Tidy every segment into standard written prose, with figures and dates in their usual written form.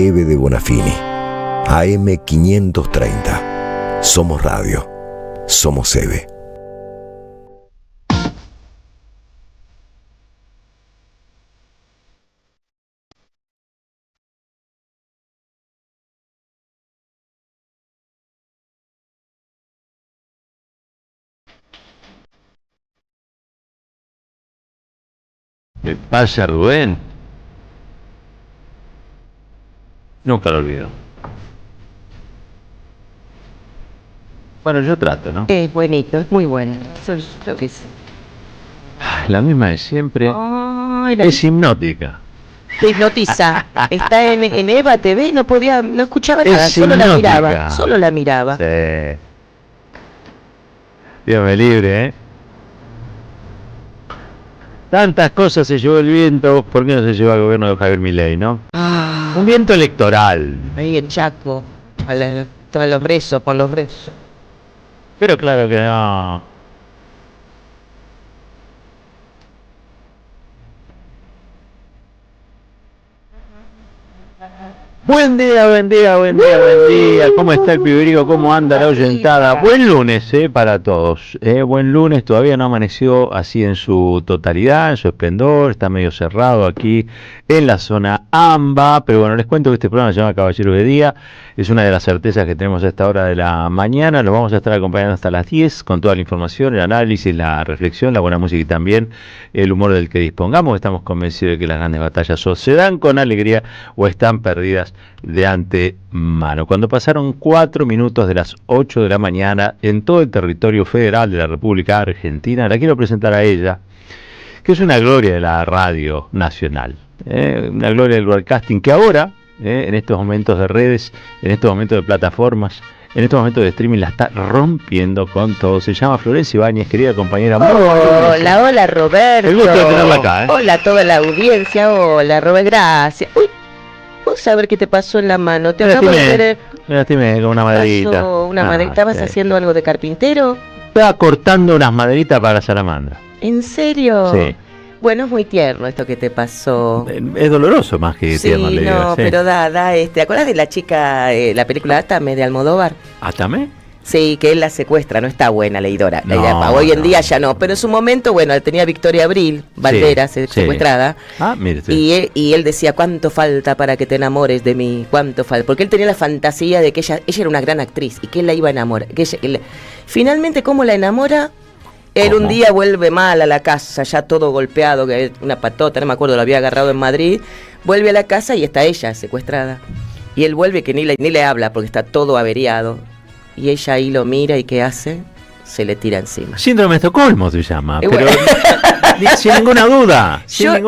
Eve de Bonafini. AM 530. Somos radio. Somos Eve. ¿Qué pasa, Rubén? Nunca lo olvido. Bueno, yo trato, ¿no? Es bonito, es muy bueno. Eso es lo que es. La misma de siempre. Ay, Es hipnótica. te hipnotiza. Está en Eva TV, no escuchaba Es nada, solo la hipnótica. miraba, solo la miraba. Sí. Dios me libre, ¿eh? Tantas cosas se llevó el viento, ¿por qué no se llevó al gobierno de Javier Milei, no? Un viento electoral. Ahí el Chaco, todos los presos, por los presos. Pero claro que no. Buen día, buen día, buen día, buen día. ¿Cómo está el piberico? ¿Cómo anda la oyentada? Buen lunes, para todos. Buen lunes, todavía no amaneció así en su totalidad, en su esplendor. Está medio cerrado aquí en la zona AMBA. Pero bueno, les cuento que este programa se llama Caballeros de Día. Es una de las certezas que tenemos a esta hora de la mañana. Los vamos a estar acompañando hasta las 10 con toda la información, el análisis, la reflexión, la buena música y también el humor del que dispongamos. Estamos convencidos de que las grandes batallas o se dan con alegría o están perdidas de antemano. Cuando pasaron 4 minutos de las 8 de la mañana en todo el territorio federal de la República Argentina, la quiero presentar a ella, que es una gloria de la radio nacional, una gloria del broadcasting que ahora, en estos momentos de redes, en estos momentos de plataformas, en estos momentos de streaming la está rompiendo con todo. Se llama Florencia Ibáñez, querida compañera. Hola, hola Roberto. El gusto de tenerla acá, Hola a toda la audiencia, hola Robert, gracias. Uy, vos sabés qué te pasó en la mano. Te acabo de ver. Me lastimé con una maderita. ¿Estabas haciendo algo de carpintero? Estaba cortando unas maderitas para la salamandra. ¿En serio? Sí. Bueno, es muy tierno esto que te pasó. Es doloroso más que Sí, tierno, le digo. no, Sí. pero ¿te acuerdas de la chica, la película Atame de Almodóvar? ¿Atame? Sí, que él la secuestra, no está buena leidora. No, Hoy en día ya no, pero en su momento, bueno, tenía Victoria Abril, Valderas, sí. secuestrada. Ah, mire. Sí. Y él decía, ¿cuánto falta para que te enamores de mí? ¿Cuánto falta? Porque él tenía la fantasía de que ella era una gran actriz y que él la iba a enamorar. Finalmente, ¿cómo la enamora? Él ¿Cómo? un día vuelve mal a la casa, ya todo golpeado, que una patota, no me acuerdo, lo había agarrado en Madrid. Vuelve a la casa y está ella secuestrada. Y él vuelve que ni le habla porque está todo averiado. Y ella ahí lo mira y ¿qué hace? Se le tira encima. Síndrome de Estocolmo se llama, pero bueno. sin ninguna duda. Yo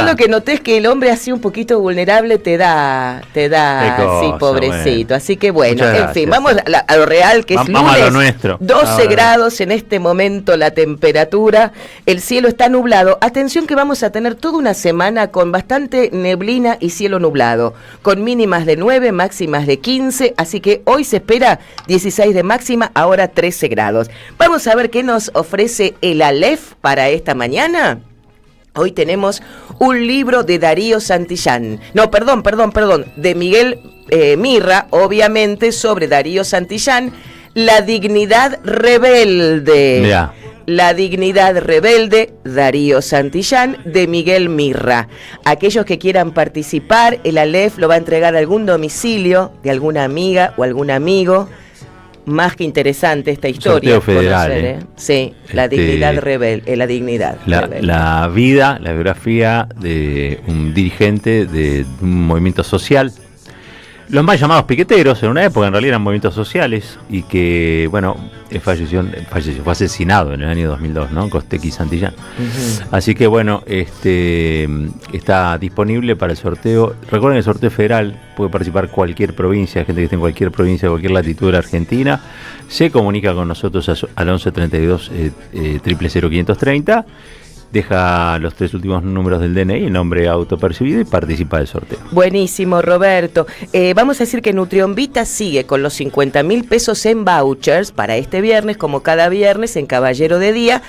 lo que noté es que el hombre así un poquito vulnerable te da, Qué cosa, sí, pobrecito. bueno. Así que bueno, Muchas en gracias. fin, vamos a lo real, que es Vamos lunes. a lo nuestro. 12 grados en este momento la temperatura, el cielo está nublado. Atención que vamos a tener toda una semana con bastante neblina y cielo nublado, con mínimas de 9, máximas de 15, así que hoy se espera 16 de máxima, ahora 13 grados. Vamos a ver qué nos ofrece el Aleph para esta mañana. Hoy tenemos un libro de Darío Santillán. No, perdón, de Miguel Mirra, obviamente, sobre Darío Santillán, La dignidad rebelde. Mirá. La dignidad rebelde, Darío Santillán, de Miguel Mirra. Aquellos que quieran participar, el Aleph lo va a entregar a algún domicilio de alguna amiga o algún amigo. Más que interesante esta historia. Sorteo federal, conocer, Sí, la dignidad rebelde, la dignidad rebelde. La vida, la biografía de un dirigente de un movimiento social. Los más llamados piqueteros en una época, en realidad eran movimientos sociales, y que, bueno, falleció, fue asesinado en el año 2002, ¿no? Costequi Santillán. Así que, bueno, está disponible para el sorteo. Recuerden, el sorteo federal puede participar cualquier provincia, gente que esté en cualquier provincia, cualquier latitud de la Argentina. Se comunica con nosotros al 11 32 000530. Deja los 3 últimos números del DNI, el nombre autopercibido, y participa del sorteo. Buenísimo, Roberto. Vamos a decir que Nutrión Vita sigue con los 50.000 pesos en vouchers para este viernes, como cada viernes en Caballero de Día.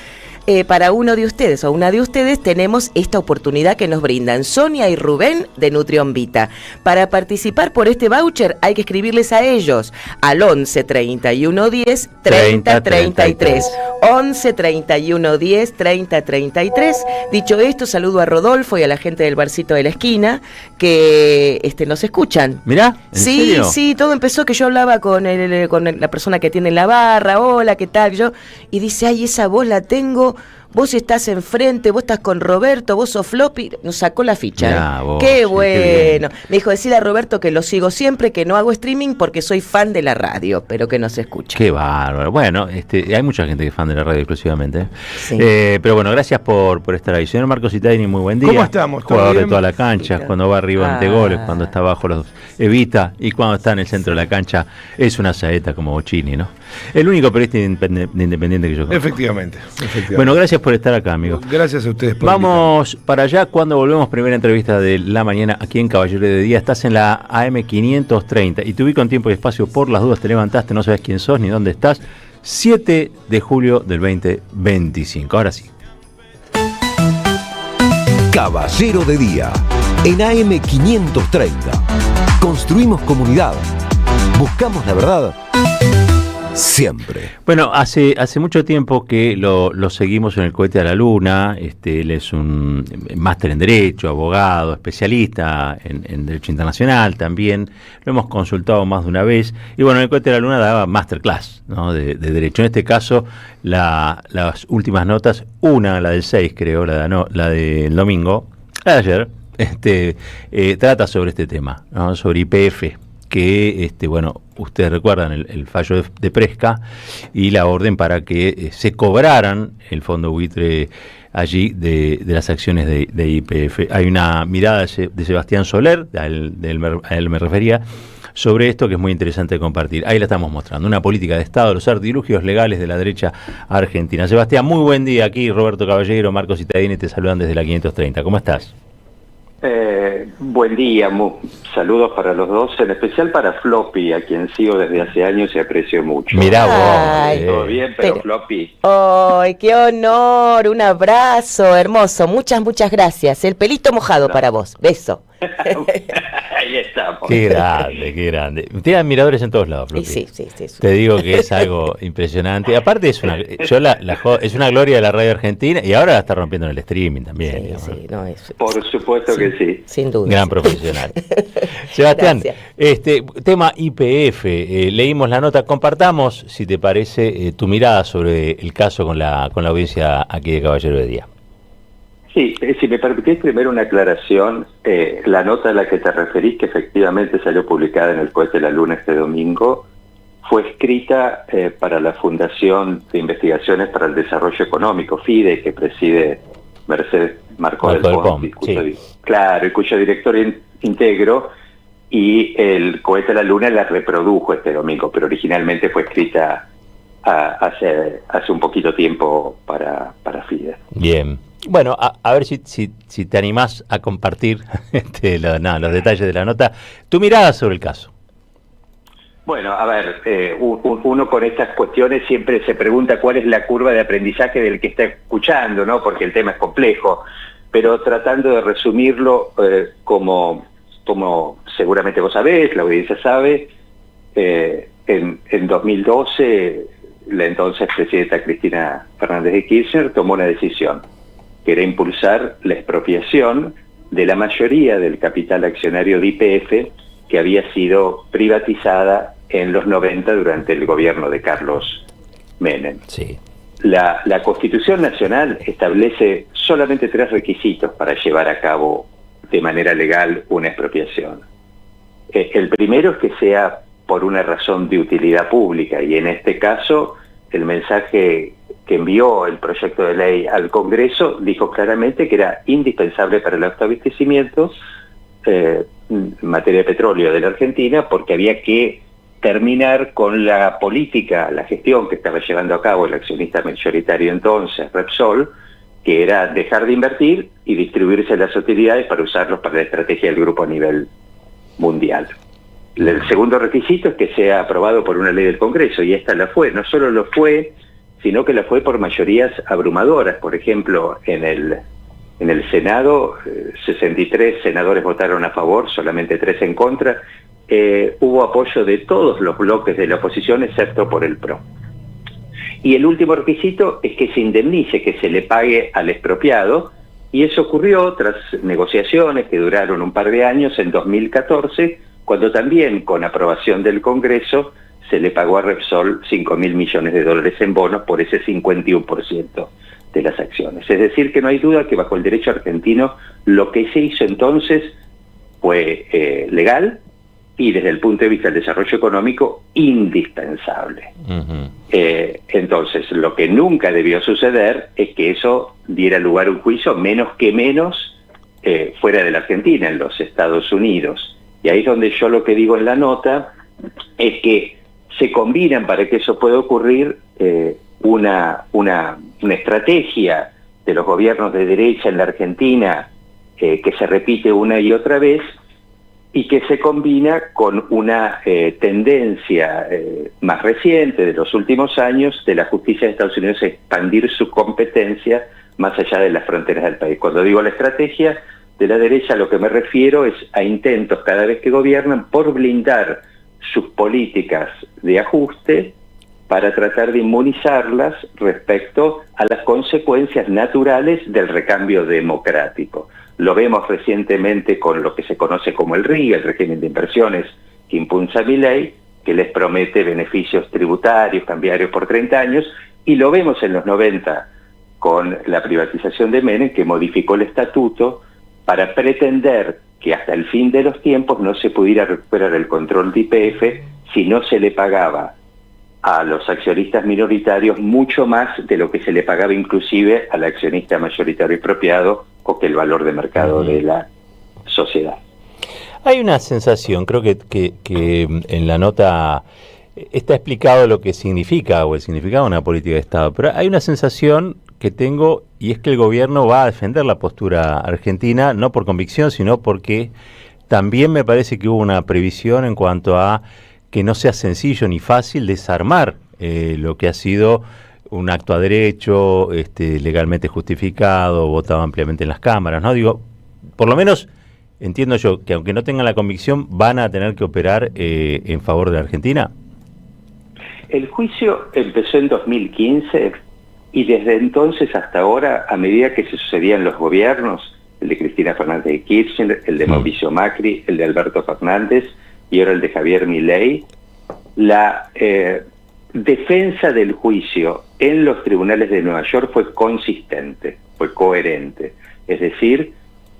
para uno de ustedes o una de ustedes tenemos esta oportunidad que nos brindan Sonia y Rubén de Nutrión Vita. Para participar por este voucher hay que escribirles a ellos al 11 31 10 30 33. 11 31 10 30 33. Dicho esto, saludo a Rodolfo y a la gente del barcito de la esquina que nos escuchan. Mirá, ¿en serio? Sí, todo empezó que yo hablaba con la persona que tiene la barra, hola, ¿qué tal? Y dice, ay, esa voz la tengo, vos estás enfrente, vos estás con Roberto, vos sos Floppy, nos sacó la ficha. Mirá, vos, qué sí, bueno. Me dijo, decirle a Roberto que lo sigo siempre, que no hago streaming porque soy fan de la radio, pero que nos escucha. Qué bárbaro. Bueno, hay mucha gente que es fan de la radio exclusivamente. Sí. Pero bueno, gracias por estar ahí. Señor Marcos Citadini, muy buen día. ¿Cómo estamos? Jugador de toda la cancha, cuando va arriba ante goles, cuando está abajo los evita, y cuando está en el centro de la cancha es una saeta como Bocini, ¿no? El único periodista independiente que yo conozco. Efectivamente. Bueno, gracias por estar acá, amigo. Gracias a ustedes por Vamos para allá cuando volvemos. Primera entrevista de la mañana aquí en Caballero de Día. Estás en la AM 530 y te ubico en tiempo y espacio por las dudas. Te levantaste, no sabes quién sos ni dónde estás. 7 de julio del 2025. Ahora sí. Caballero de Día, en AM 530. Construimos comunidad. Buscamos la verdad. Siempre. Bueno, hace mucho tiempo que lo seguimos en el cohete a la luna. Él es un máster en Derecho, abogado, especialista en Derecho Internacional también. Lo hemos consultado más de una vez. Y bueno, en el cohete a la luna daba masterclass, ¿no? de Derecho. En este caso, las últimas notas, la del 6 creo, la del domingo, la de ayer, trata sobre este tema, ¿no? Sobre YPF. Que, bueno, ustedes recuerdan el fallo de Presca y la orden para que se cobraran el fondo buitre allí de las acciones de YPF. Hay una mirada de Sebastián Soler, a él me refería, sobre esto que es muy interesante de compartir. Ahí la estamos mostrando, una política de Estado, los artilugios legales de la derecha argentina. Sebastián, muy buen día. Aquí Roberto Caballero, Marcos Citadini te saludan desde la 530. ¿Cómo estás? Buen día, saludos para los dos, en especial para Floppy, a quien sigo desde hace años y aprecio mucho. Mirá vos. Ay, todo bien, pero Floppy. ¡Ay, qué honor! Un abrazo hermoso, muchas gracias. El pelito mojado para vos, beso. Ahí estamos. Qué grande. Tiene admiradores en todos lados, Floppy. Sí. Te digo que es algo impresionante. Aparte es es una gloria de la radio argentina y ahora la está rompiendo en el streaming también. Sí, Por supuesto que sí. Sin duda. Gran profesional. Sebastián, tema YPF, leímos la nota, compartamos, si te parece, tu mirada sobre el caso con la audiencia aquí de Caballero de Día. Sí, si me permitís primero una aclaración, la nota a la que te referís, que efectivamente salió publicada en el Cohete de la Luna este domingo, fue escrita para la Fundación de Investigaciones para el Desarrollo Económico, FIDE, que preside Mercedes Marcó del Pont, claro, y cuyo director integro, y el Cohete de la Luna la reprodujo este domingo, pero originalmente fue escrita hace un poquito tiempo para FIDE. Bien. Bueno, a ver si te animás a compartir los detalles de la nota, tu mirada sobre el caso. Bueno, a ver, uno con estas cuestiones siempre se pregunta cuál es la curva de aprendizaje del que está escuchando, ¿no? Porque el tema es complejo, pero tratando de resumirlo como seguramente vos sabés, la audiencia sabe, en 2012 la entonces presidenta Cristina Fernández de Kirchner tomó una decisión, que era impulsar la expropiación de la mayoría del capital accionario de YPF que había sido privatizada en los 90 durante el gobierno de Carlos Menem. Sí. La Constitución Nacional establece solamente 3 requisitos para llevar a cabo de manera legal una expropiación. El primero es que sea por una razón de utilidad pública, y en este caso el mensaje que envió el proyecto de ley al Congreso dijo claramente que era indispensable para el abastecimiento en materia de petróleo de la Argentina, porque había que terminar con la política, la gestión que estaba llevando a cabo el accionista mayoritario entonces, Repsol, que era dejar de invertir y distribuirse las utilidades para usarlos para la estrategia del grupo a nivel mundial. El segundo requisito es que sea aprobado por una ley del Congreso, y esta la fue. No solo lo fue, sino que la fue por mayorías abrumadoras. Por ejemplo, en el Senado, 63 senadores votaron a favor, solamente 3 en contra. Hubo apoyo de todos los bloques de la oposición, excepto por el PRO. Y el último requisito es que se indemnice, que se le pague al expropiado, y eso ocurrió tras negociaciones que duraron un par de años en 2014, cuando también, con aprobación del Congreso, se le pagó a Repsol 5.000 millones de dólares en bonos por ese 51% de las acciones. Es decir, que no hay duda que bajo el derecho argentino lo que se hizo entonces fue legal y desde el punto de vista del desarrollo económico indispensable. Uh-huh. Entonces, lo que nunca debió suceder es que eso diera lugar a un juicio menos fuera de la Argentina, en los Estados Unidos. Y ahí es donde yo lo que digo en la nota es que se combinan para que eso pueda ocurrir una estrategia de los gobiernos de derecha en la Argentina que se repite una y otra vez, y que se combina con una tendencia más reciente de los últimos años de la justicia de Estados Unidos a expandir su competencia más allá de las fronteras del país. Cuando digo la estrategia de la derecha, a lo que me refiero es a intentos cada vez que gobiernan por blindar sus políticas de ajuste para tratar de inmunizarlas respecto a las consecuencias naturales del recambio democrático. Lo vemos recientemente con lo que se conoce como el RIG, el régimen de inversiones que impulsa Milei, que les promete beneficios tributarios, cambiarios por 30 años, y lo vemos en los 90 con la privatización de Menem, que modificó el estatuto para pretender que hasta el fin de los tiempos no se pudiera recuperar el control de YPF si no se le pagaba a los accionistas minoritarios mucho más de lo que se le pagaba inclusive al accionista mayoritario expropiado o que el valor de mercado de la sociedad. Hay una sensación, creo que en la nota está explicado lo que significa o el significado de una política de Estado, pero hay una sensación que tengo, y es que el gobierno va a defender la postura argentina, no por convicción, sino porque también me parece que hubo una previsión en cuanto a que no sea sencillo ni fácil desarmar lo que ha sido un acto a derecho, legalmente justificado, votado ampliamente en las cámaras, ¿no? Digo, por lo menos entiendo yo que aunque no tengan la convicción, van a tener que operar en favor de la Argentina. El juicio empezó en 2015 y desde entonces hasta ahora, a medida que se sucedían los gobiernos, el de Cristina Fernández de Kirchner, el de Mauricio Macri, el de Alberto Fernández y ahora el de Javier Milei, la defensa del juicio en los tribunales de Nueva York fue consistente, fue coherente. Es decir,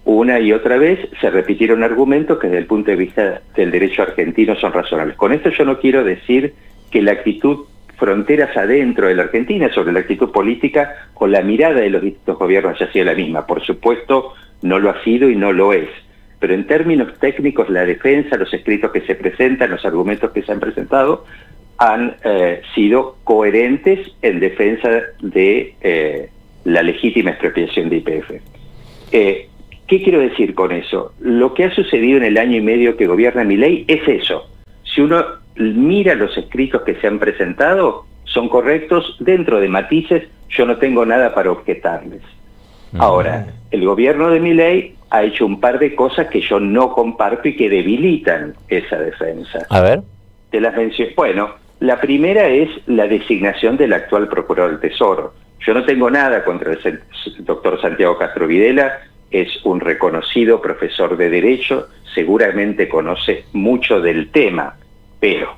una y otra vez se repitieron argumentos que desde el punto de vista del derecho argentino son razonables. Con esto yo no quiero decir que la actitud fronteras adentro de la Argentina sobre la actitud política o la mirada de los distintos gobiernos haya sido la misma. Por supuesto, no lo ha sido y no lo es. Pero en términos técnicos, la defensa, los escritos que se presentan, los argumentos que se han presentado, han sido coherentes en defensa de la legítima expropiación de YPF. ¿Qué quiero decir con eso? Lo que ha sucedido en el año y medio que gobierna Milei es eso. Si uno mira los escritos que se han presentado, son correctos, dentro de matices, yo no tengo nada para objetarles. Ahora, el gobierno de Milei ha hecho un par de cosas que yo no comparto y que debilitan esa defensa. A ver. Te las menciono. Bueno, la primera es la designación del actual procurador del Tesoro. Yo no tengo nada contra el doctor Santiago Castro Videla, es un reconocido profesor de Derecho, seguramente conoce mucho del tema, pero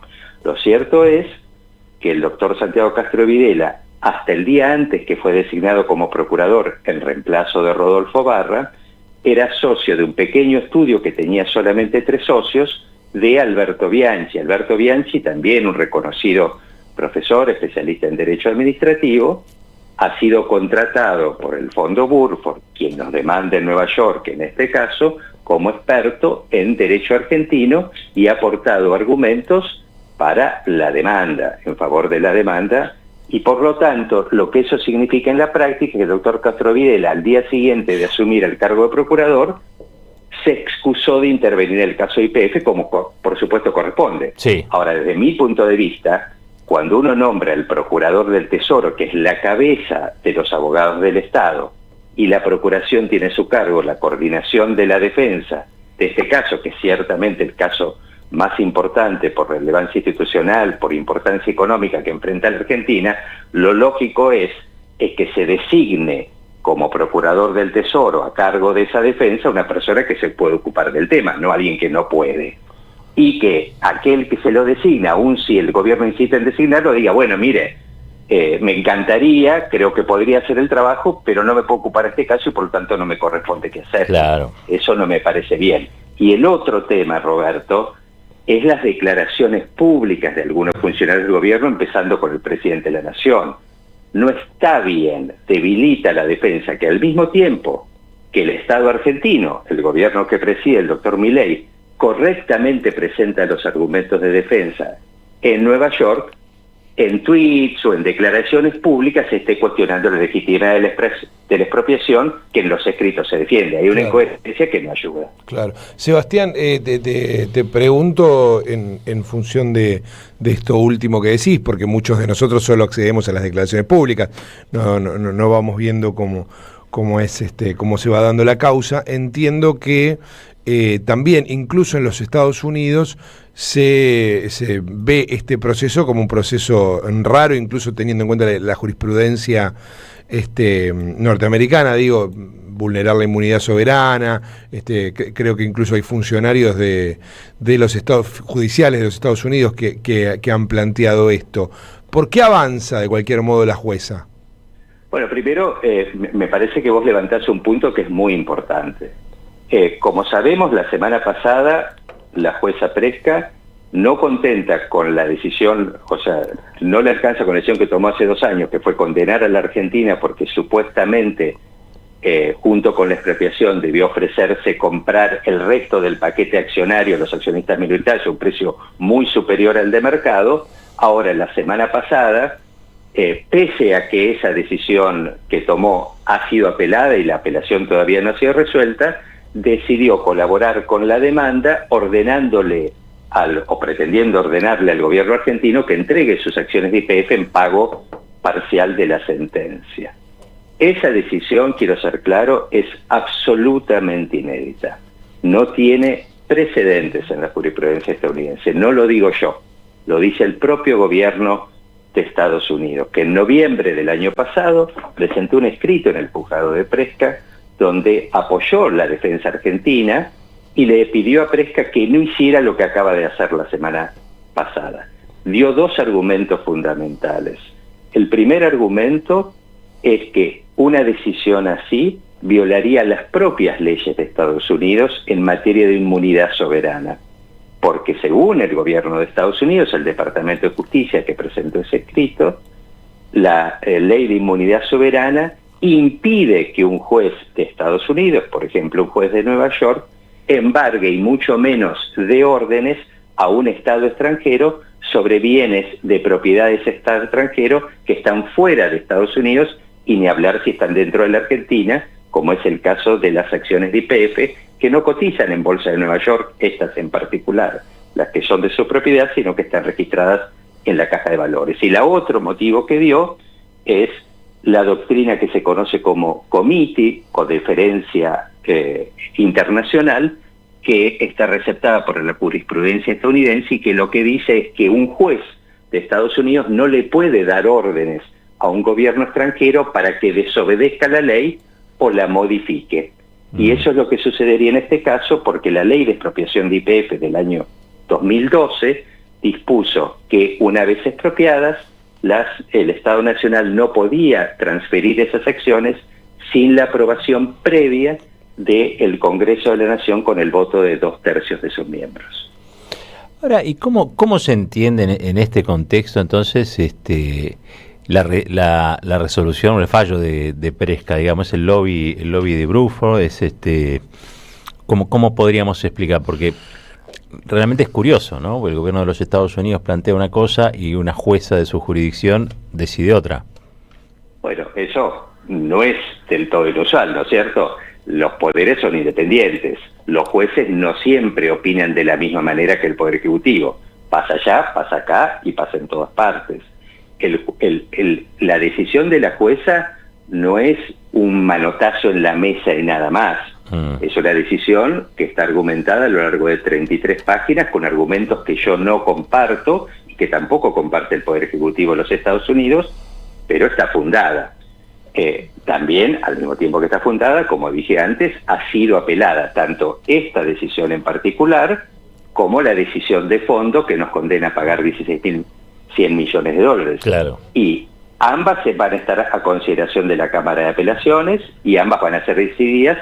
lo cierto es que el doctor Santiago Castro Videla, hasta el día antes que fue designado como procurador en reemplazo de Rodolfo Barra, era socio de un pequeño estudio que tenía solamente 3 socios, de Alberto Bianchi. Alberto Bianchi, también un reconocido profesor, especialista en Derecho Administrativo, ha sido contratado por el Fondo Burford, quien nos demanda en Nueva York en este caso, como experto en Derecho Argentino y ha aportado argumentos para la demanda, en favor de la demanda, y por lo tanto, lo que eso significa en la práctica es que el doctor Castro Videla, al día siguiente de asumir el cargo de procurador, se excusó de intervenir en el caso YPF, como por supuesto corresponde. Sí. Ahora, desde mi punto de vista, cuando uno nombra al procurador del Tesoro, que es la cabeza de los abogados del Estado, y la Procuración tiene a su cargo la coordinación de la defensa de este caso, que es ciertamente el caso más importante por relevancia institucional, por importancia económica que enfrenta la Argentina, lo lógico es que se designe como procurador del Tesoro a cargo de esa defensa una persona que se puede ocupar del tema, no alguien que no puede. Y que aquel que se lo designa, aun si el gobierno insiste en designarlo, diga, bueno, mire, me encantaría, creo que podría hacer el trabajo, pero no me puedo ocupar de este caso y por lo tanto no me corresponde qué hacer. Claro. Eso no me parece bien. Y el otro tema, Roberto, es las declaraciones públicas de algunos funcionarios del gobierno, empezando con el presidente de la Nación. No está bien, debilita la defensa, que al mismo tiempo que el Estado argentino, el gobierno que preside el doctor Milei, correctamente presenta los argumentos de defensa en Nueva York, en tweets o en declaraciones públicas se esté cuestionando la legitimidad de la expropiación, que en los escritos se defiende. Hay una incoherencia que no ayuda. Claro. Sebastián, te pregunto en función de esto último que decís, porque muchos de nosotros solo accedemos a las declaraciones públicas, no vamos viendo cómo se va dando la causa. Entiendo que también, incluso en los Estados Unidos, se ve este proceso como un proceso raro, incluso teniendo en cuenta la jurisprudencia norteamericana, vulnerar la inmunidad soberana. Creo que incluso hay funcionarios de los estados judiciales de los Estados Unidos que han planteado esto. ¿Por qué avanza de cualquier modo la jueza? Bueno, primero, me parece que vos levantás un punto que es muy importante. Como sabemos, la semana pasada la jueza Presca, no contenta con la decisión, o sea, no le alcanza con la decisión que tomó hace 2 años, que fue condenar a la Argentina porque supuestamente, junto con la expropiación, debió ofrecerse comprar el resto del paquete accionario a los accionistas minoritarios a un precio muy superior al de mercado. Ahora, la semana pasada, pese a que esa decisión que tomó ha sido apelada y la apelación todavía no ha sido resuelta, decidió colaborar con la demanda ordenándole o pretendiendo ordenarle al gobierno argentino que entregue sus acciones de YPF en pago parcial de la sentencia. Esa decisión, quiero ser claro, es absolutamente inédita. No tiene precedentes en la jurisprudencia estadounidense. No lo digo yo, lo dice el propio gobierno de Estados Unidos, que en noviembre del año pasado presentó un escrito en el juzgado de Presca donde apoyó la defensa argentina y le pidió a Presca que no hiciera lo que acaba de hacer la semana pasada. Dio 2 argumentos fundamentales. El primer argumento es que una decisión así violaría las propias leyes de Estados Unidos en materia de inmunidad soberana, porque según el gobierno de Estados Unidos, el Departamento de Justicia que presentó ese escrito, la ley de inmunidad soberana impide que un juez de Estados Unidos, por ejemplo un juez de Nueva York, embargue y mucho menos dé órdenes a un Estado extranjero sobre bienes de propiedad de ese Estado extranjero que están fuera de Estados Unidos, y ni hablar si están dentro de la Argentina, como es el caso de las acciones de YPF, que no cotizan en Bolsa de Nueva York, estas en particular, las que son de su propiedad, sino que están registradas en la Caja de Valores. Y el otro motivo que dio es la doctrina que se conoce como comity o deferencia internacional, que está receptada por la jurisprudencia estadounidense y que lo que dice es que un juez de Estados Unidos no le puede dar órdenes a un gobierno extranjero para que desobedezca la ley o la modifique. Y eso es lo que sucedería en este caso, porque la ley de expropiación de YPF del año 2012 dispuso que una vez expropiadas, el Estado Nacional no podía transferir esas acciones sin la aprobación previa del Congreso de la Nación con el voto de 2/3 de sus miembros. Ahora, ¿y cómo se entiende en este contexto entonces la resolución o el fallo de Presca, digamos, el lobby de Bruford? ¿Cómo podríamos explicar? Porque realmente es curioso, ¿no? El gobierno de los Estados Unidos plantea una cosa y una jueza de su jurisdicción decide otra. Bueno, eso no es del todo inusual, ¿no es cierto? Los poderes son independientes. Los jueces no siempre opinan de la misma manera que el Poder Ejecutivo. Pasa allá, pasa acá y pasa en todas partes. La decisión de la jueza no es un manotazo en la mesa y nada más. Es una decisión que está argumentada a lo largo de 33 páginas con argumentos que yo no comparto y que tampoco comparte el Poder Ejecutivo de los Estados Unidos, pero está fundada. También, al mismo tiempo que está fundada, como dije antes, ha sido apelada tanto esta decisión en particular como la decisión de fondo que nos condena a pagar 16.100 millones de dólares. Claro. Y ambas se van a estar a consideración de la Cámara de Apelaciones y ambas van a ser decididas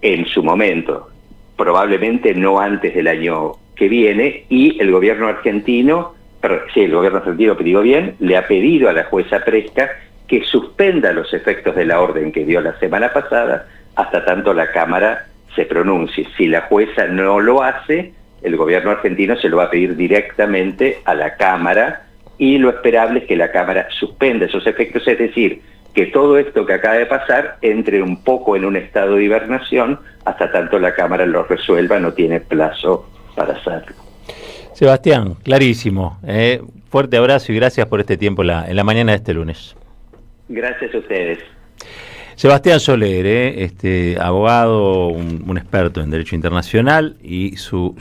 en su momento, probablemente no antes del año que viene, y el gobierno argentino, le ha pedido a la jueza Presca que suspenda los efectos de la orden que dio la semana pasada hasta tanto la Cámara se pronuncie. Si la jueza no lo hace, el gobierno argentino se lo va a pedir directamente a la Cámara, y lo esperable es que la Cámara suspenda esos efectos, es decir, que todo esto que acaba de pasar entre un poco en un estado de hibernación hasta tanto la Cámara lo resuelva, no tiene plazo para hacerlo. Sebastián, clarísimo. Fuerte abrazo y gracias por este tiempo en la mañana de este lunes. Gracias a ustedes. Sebastián Soler, abogado, un experto en Derecho Internacional, y su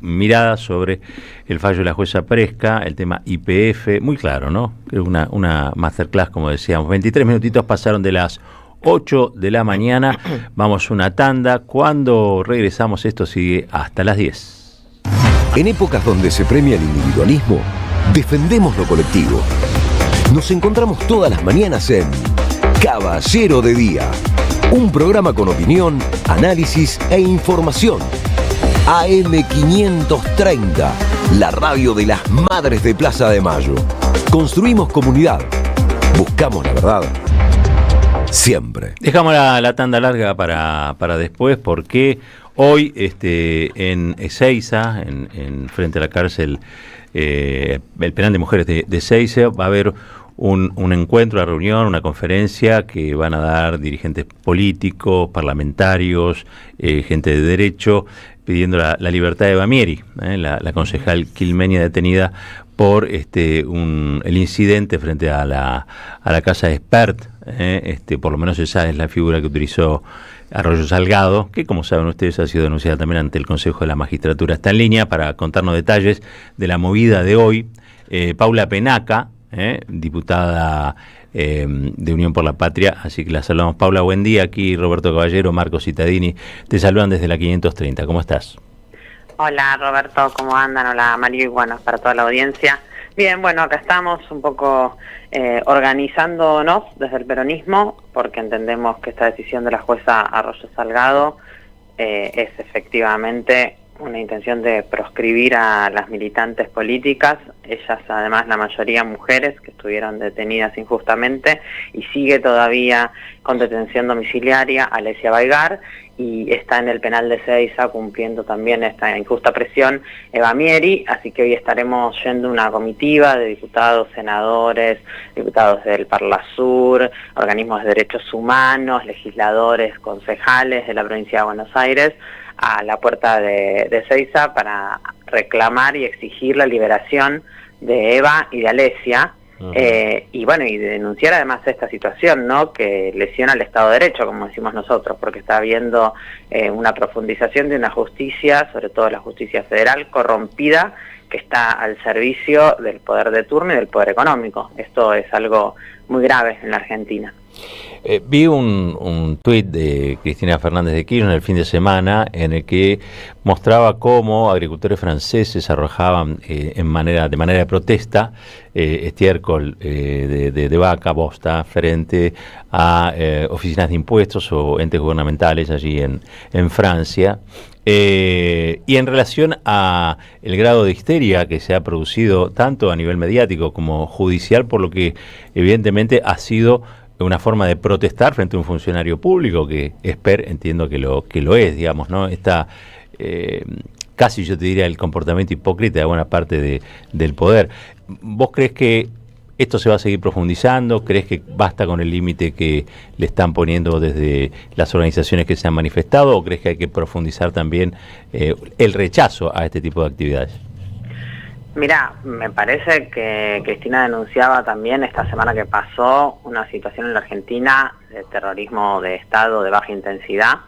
mirada sobre el fallo de la jueza Presca, el tema YPF, muy claro, ¿no? Una masterclass, como decíamos. 23 minutitos pasaron de las 8 de la mañana. Vamos a una tanda. Cuando regresamos, esto sigue hasta las 10. En épocas donde se premia el individualismo, defendemos lo colectivo. Nos encontramos todas las mañanas en Caballero de Día, un programa con opinión, análisis e información. AM530, la radio de las madres de Plaza de Mayo. Construimos comunidad, buscamos la verdad, siempre. Dejamos la tanda larga para después, porque hoy en Ezeiza, en frente a la cárcel, el penal de mujeres de Ezeiza, va a haber un encuentro, una reunión, una conferencia que van a dar dirigentes políticos, parlamentarios, gente de derecho, pidiendo la libertad de Eva Mieri, la concejal quilmeña detenida por el incidente frente a la casa de Espert. Por lo menos esa es la figura que utilizó Arroyo Salgado, que, como saben ustedes, ha sido denunciada también ante el Consejo de la Magistratura. Está en línea para contarnos detalles de la movida de hoy Paula Penaca, diputada de Unión por la Patria, así que la saludamos. Paula, buen día. Aquí Roberto Caballero, Marco Cittadini, te saludan desde la 530. ¿Cómo estás? Hola Roberto, ¿cómo andan? Hola Mario, y bueno, para toda la audiencia. Bien, bueno, acá estamos un poco organizándonos desde el peronismo, porque entendemos que esta decisión de la jueza Arroyo Salgado es efectivamente una intención de proscribir a las militantes políticas, ellas además la mayoría mujeres que estuvieron detenidas injustamente, y sigue todavía con detención domiciliaria Alesia Baigar, y está en el penal de Ezeiza cumpliendo también esta injusta presión Eva Mieri, así que hoy estaremos yendo una comitiva de diputados, senadores, diputados del Parlasur, organismos de derechos humanos, legisladores, concejales de la provincia de Buenos Aires, a la puerta de Ezeiza para reclamar y exigir la liberación de Eva y de Alesia, y bueno, y denunciar además esta situación, ¿no?, que lesiona el Estado de Derecho, como decimos nosotros, porque está habiendo una profundización de una justicia, sobre todo la justicia federal, corrompida, que está al servicio del poder de turno y del poder económico. Esto es algo muy grave en la Argentina. Vi un tuit de Cristina Fernández de Kirchner el fin de semana en el que mostraba cómo agricultores franceses arrojaban de manera de protesta estiércol de vaca, bosta, frente a oficinas de impuestos o entes gubernamentales allí en Francia. Y en relación a el grado de histeria que se ha producido tanto a nivel mediático como judicial, por lo que evidentemente ha sido una forma de protestar frente a un funcionario público que entiendo que lo es, digamos, ¿no? Esta casi yo te diría el comportamiento hipócrita de buena parte del poder. ¿Vos crees que esto se va a seguir profundizando? ¿Crees que basta con el límite que le están poniendo desde las organizaciones que se han manifestado? ¿O crees que hay que profundizar también el rechazo a este tipo de actividades? Mira, me parece que Cristina denunciaba también esta semana que pasó una situación en la Argentina de terrorismo de Estado de baja intensidad,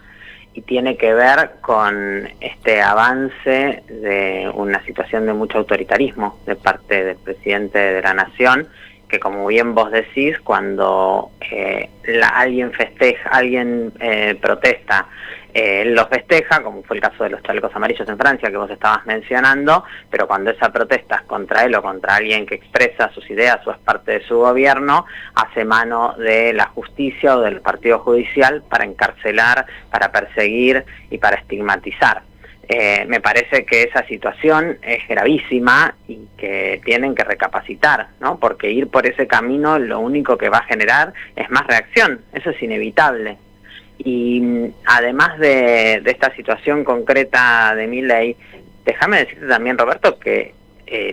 y tiene que ver con este avance de una situación de mucho autoritarismo de parte del presidente de la Nación, que, como bien vos decís, cuando alguien festeja, alguien protesta, él lo festeja, como fue el caso de los chalecos amarillos en Francia que vos estabas mencionando, pero cuando esa protesta es contra él o contra alguien que expresa sus ideas o es parte de su gobierno, hace mano de la justicia o del partido judicial para encarcelar, para perseguir y para estigmatizar. Me parece que esa situación es gravísima y que tienen que recapacitar, ¿no? Porque ir por ese camino lo único que va a generar es más reacción, eso es inevitable. Y además de esta situación concreta de Milei, déjame decirte también, Roberto, que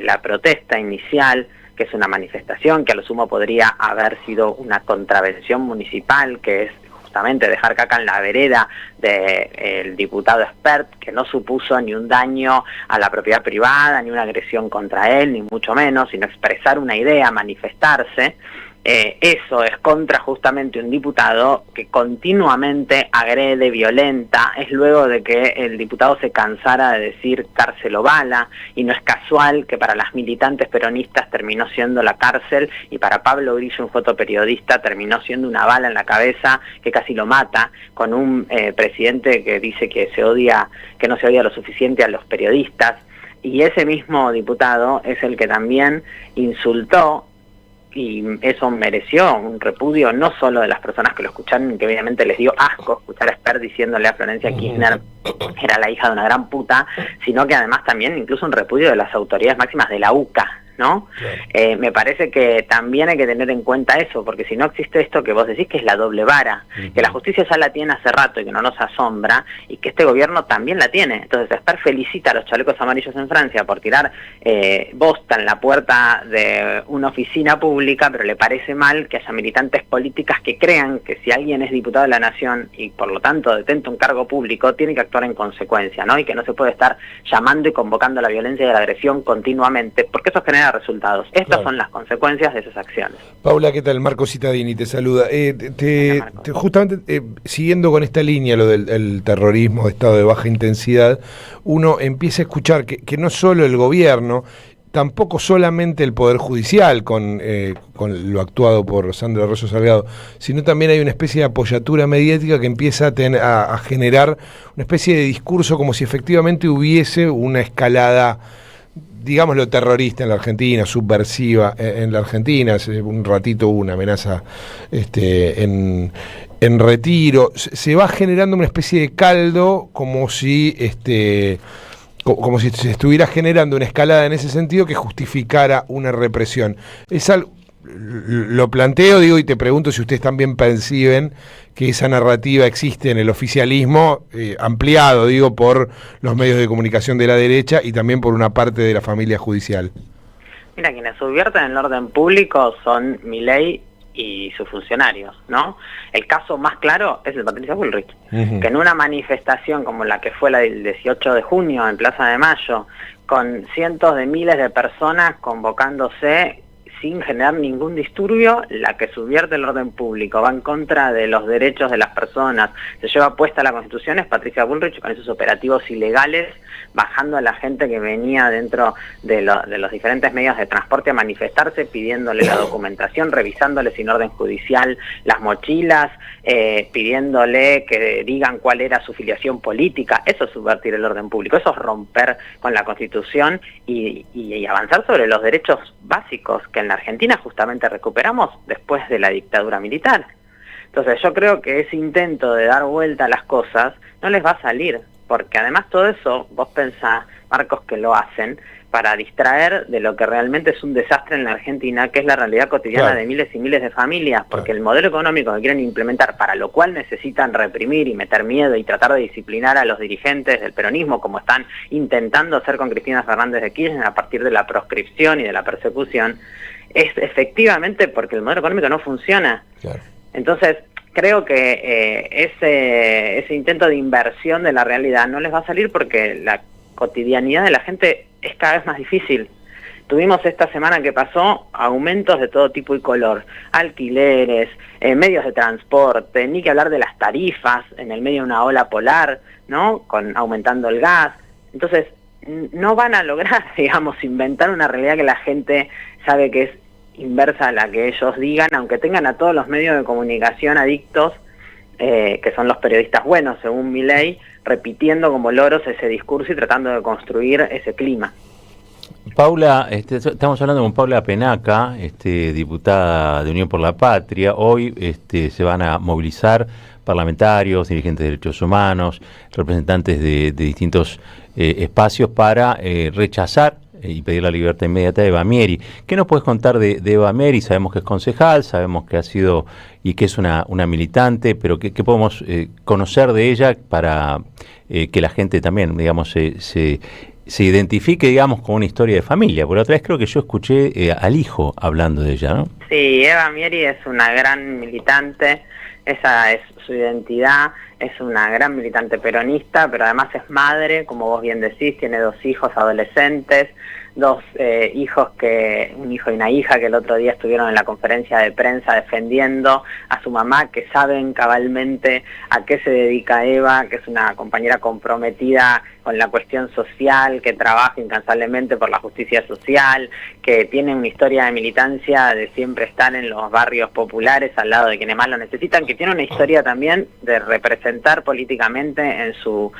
la protesta inicial, que es una manifestación que a lo sumo podría haber sido una contravención municipal, que es justamente dejar caca en la vereda del diputado Espert, que no supuso ni un daño a la propiedad privada, ni una agresión contra él, ni mucho menos, sino expresar una idea, manifestarse. Eso es contra justamente un diputado que continuamente agrede, violenta. Es luego de que el diputado se cansara de decir cárcel o bala, y no es casual que para las militantes peronistas terminó siendo la cárcel, y para Pablo Grillo, un fotoperiodista, terminó siendo una bala en la cabeza que casi lo mata, con un presidente que dice que no se odia lo suficiente a los periodistas. Y ese mismo diputado es el que también insultó, y eso mereció un repudio no solo de las personas que lo escucharon, que obviamente les dio asco escuchar a Espert diciéndole a Florencia Kirchner era la hija de una gran puta, sino que además también incluso un repudio de las autoridades máximas de la UCA, ¿no? Claro. Me parece que también hay que tener en cuenta eso, porque si no existe esto que vos decís, que es la doble vara, que la justicia ya la tiene hace rato y que no nos asombra, y que este gobierno también la tiene. Entonces Espert felicita a los chalecos amarillos en Francia por tirar bosta en la puerta de una oficina pública, pero le parece mal que haya militantes políticas que crean que si alguien es diputado de la Nación y por lo tanto detenta un cargo público, tiene que actuar en consecuencia, ¿no? Y que no se puede estar llamando y convocando a la violencia y a la agresión continuamente, porque eso genera resultados. Estas son las consecuencias de esas acciones. Paula, ¿qué tal? Marco Cittadini te saluda. Justamente siguiendo con esta línea, lo del terrorismo de estado de baja intensidad, uno empieza a escuchar que no solo el gobierno, tampoco solamente el Poder Judicial con lo actuado por Sandra Rosso Salgado, sino también hay una especie de apoyatura mediática que empieza a generar una especie de discurso como si efectivamente hubiese una escalada, digámoslo, terrorista en la Argentina, subversiva en la Argentina. Hace un ratito hubo una amenaza en Retiro. Se va generando una especie de caldo como si se estuviera generando una escalada en ese sentido que justificara una represión. Es algo, lo planteo, digo, y te pregunto si ustedes también perciben que esa narrativa existe en el oficialismo, ampliado, digo, por los medios de comunicación de la derecha y también por una parte de la familia judicial. Mira, quienes subvierten el orden público son Milei y sus funcionarios, ¿no? El caso más claro es el Patricia Bullrich, que en una manifestación como la que fue la del 18 de junio en Plaza de Mayo, con cientos de miles de personas convocándose sin generar ningún disturbio, la que subvierte el orden público, va en contra de los derechos de las personas, se lleva puesta la Constitución, es Patricia Bullrich con esos operativos ilegales, bajando a la gente que venía dentro de los diferentes medios de transporte a manifestarse, pidiéndole la documentación, revisándole sin orden judicial las mochilas, pidiéndole que digan cuál era su filiación política. Eso es subvertir el orden público, eso es romper con la Constitución y avanzar sobre los derechos básicos que en la Argentina justamente recuperamos después de la dictadura militar. Entonces yo creo que ese intento de dar vuelta a las cosas no les va a salir, porque además todo eso, vos pensás, Marcos, que lo hacen para distraer de lo que realmente es un desastre en la Argentina, que es la realidad cotidiana de miles y miles de familias, porque el modelo económico que quieren implementar, para lo cual necesitan reprimir y meter miedo y tratar de disciplinar a los dirigentes del peronismo, como están intentando hacer con Cristina Fernández de Kirchner a partir de la proscripción y de la persecución, es efectivamente porque el modelo económico no funciona. Entonces, creo que ese intento de inversión de la realidad no les va a salir porque la cotidianidad de la gente es cada vez más difícil. tuvimos esta semana que pasó aumentos de todo tipo y color, alquileres, medios de transporte, ni que hablar de las tarifas en el medio de una ola polar, ¿no? Aumentando el gas. Entonces, no van a lograr, digamos, inventar una realidad que la gente sabe que es inversa a la que ellos digan, aunque tengan a todos los medios de comunicación adictos, que son los periodistas buenos, según Milei, repitiendo como loros ese discurso y tratando de construir ese clima. Paula, estamos hablando con Paula Penaca, diputada de Unión por la Patria. Hoy se van a movilizar parlamentarios, dirigentes de derechos humanos, representantes de distintos espacios para rechazar y pedir la libertad inmediata de Eva Mieri. ¿Qué nos puedes contar de Eva Mieri? Sabemos que es concejal, sabemos que ha sido y que es una militante, pero ¿qué podemos conocer de ella para que la gente también, digamos, se identifique, digamos, con una historia de familia? Por otra vez creo que yo escuché al hijo hablando de ella, ¿no? Sí, Eva Mieri es una gran militante, esa es su identidad, es una gran militante peronista, pero además es madre, como vos bien decís, tiene 2 hijos adolescentes, 2 hijos, un hijo y una hija que el otro día estuvieron en la conferencia de prensa defendiendo a su mamá, que saben cabalmente a qué se dedica Eva, que es una compañera comprometida con la cuestión social, que trabaja incansablemente por la justicia social, que tiene una historia de militancia de siempre estar en los barrios populares al lado de quienes más lo necesitan, que tiene una historia también de representar políticamente en su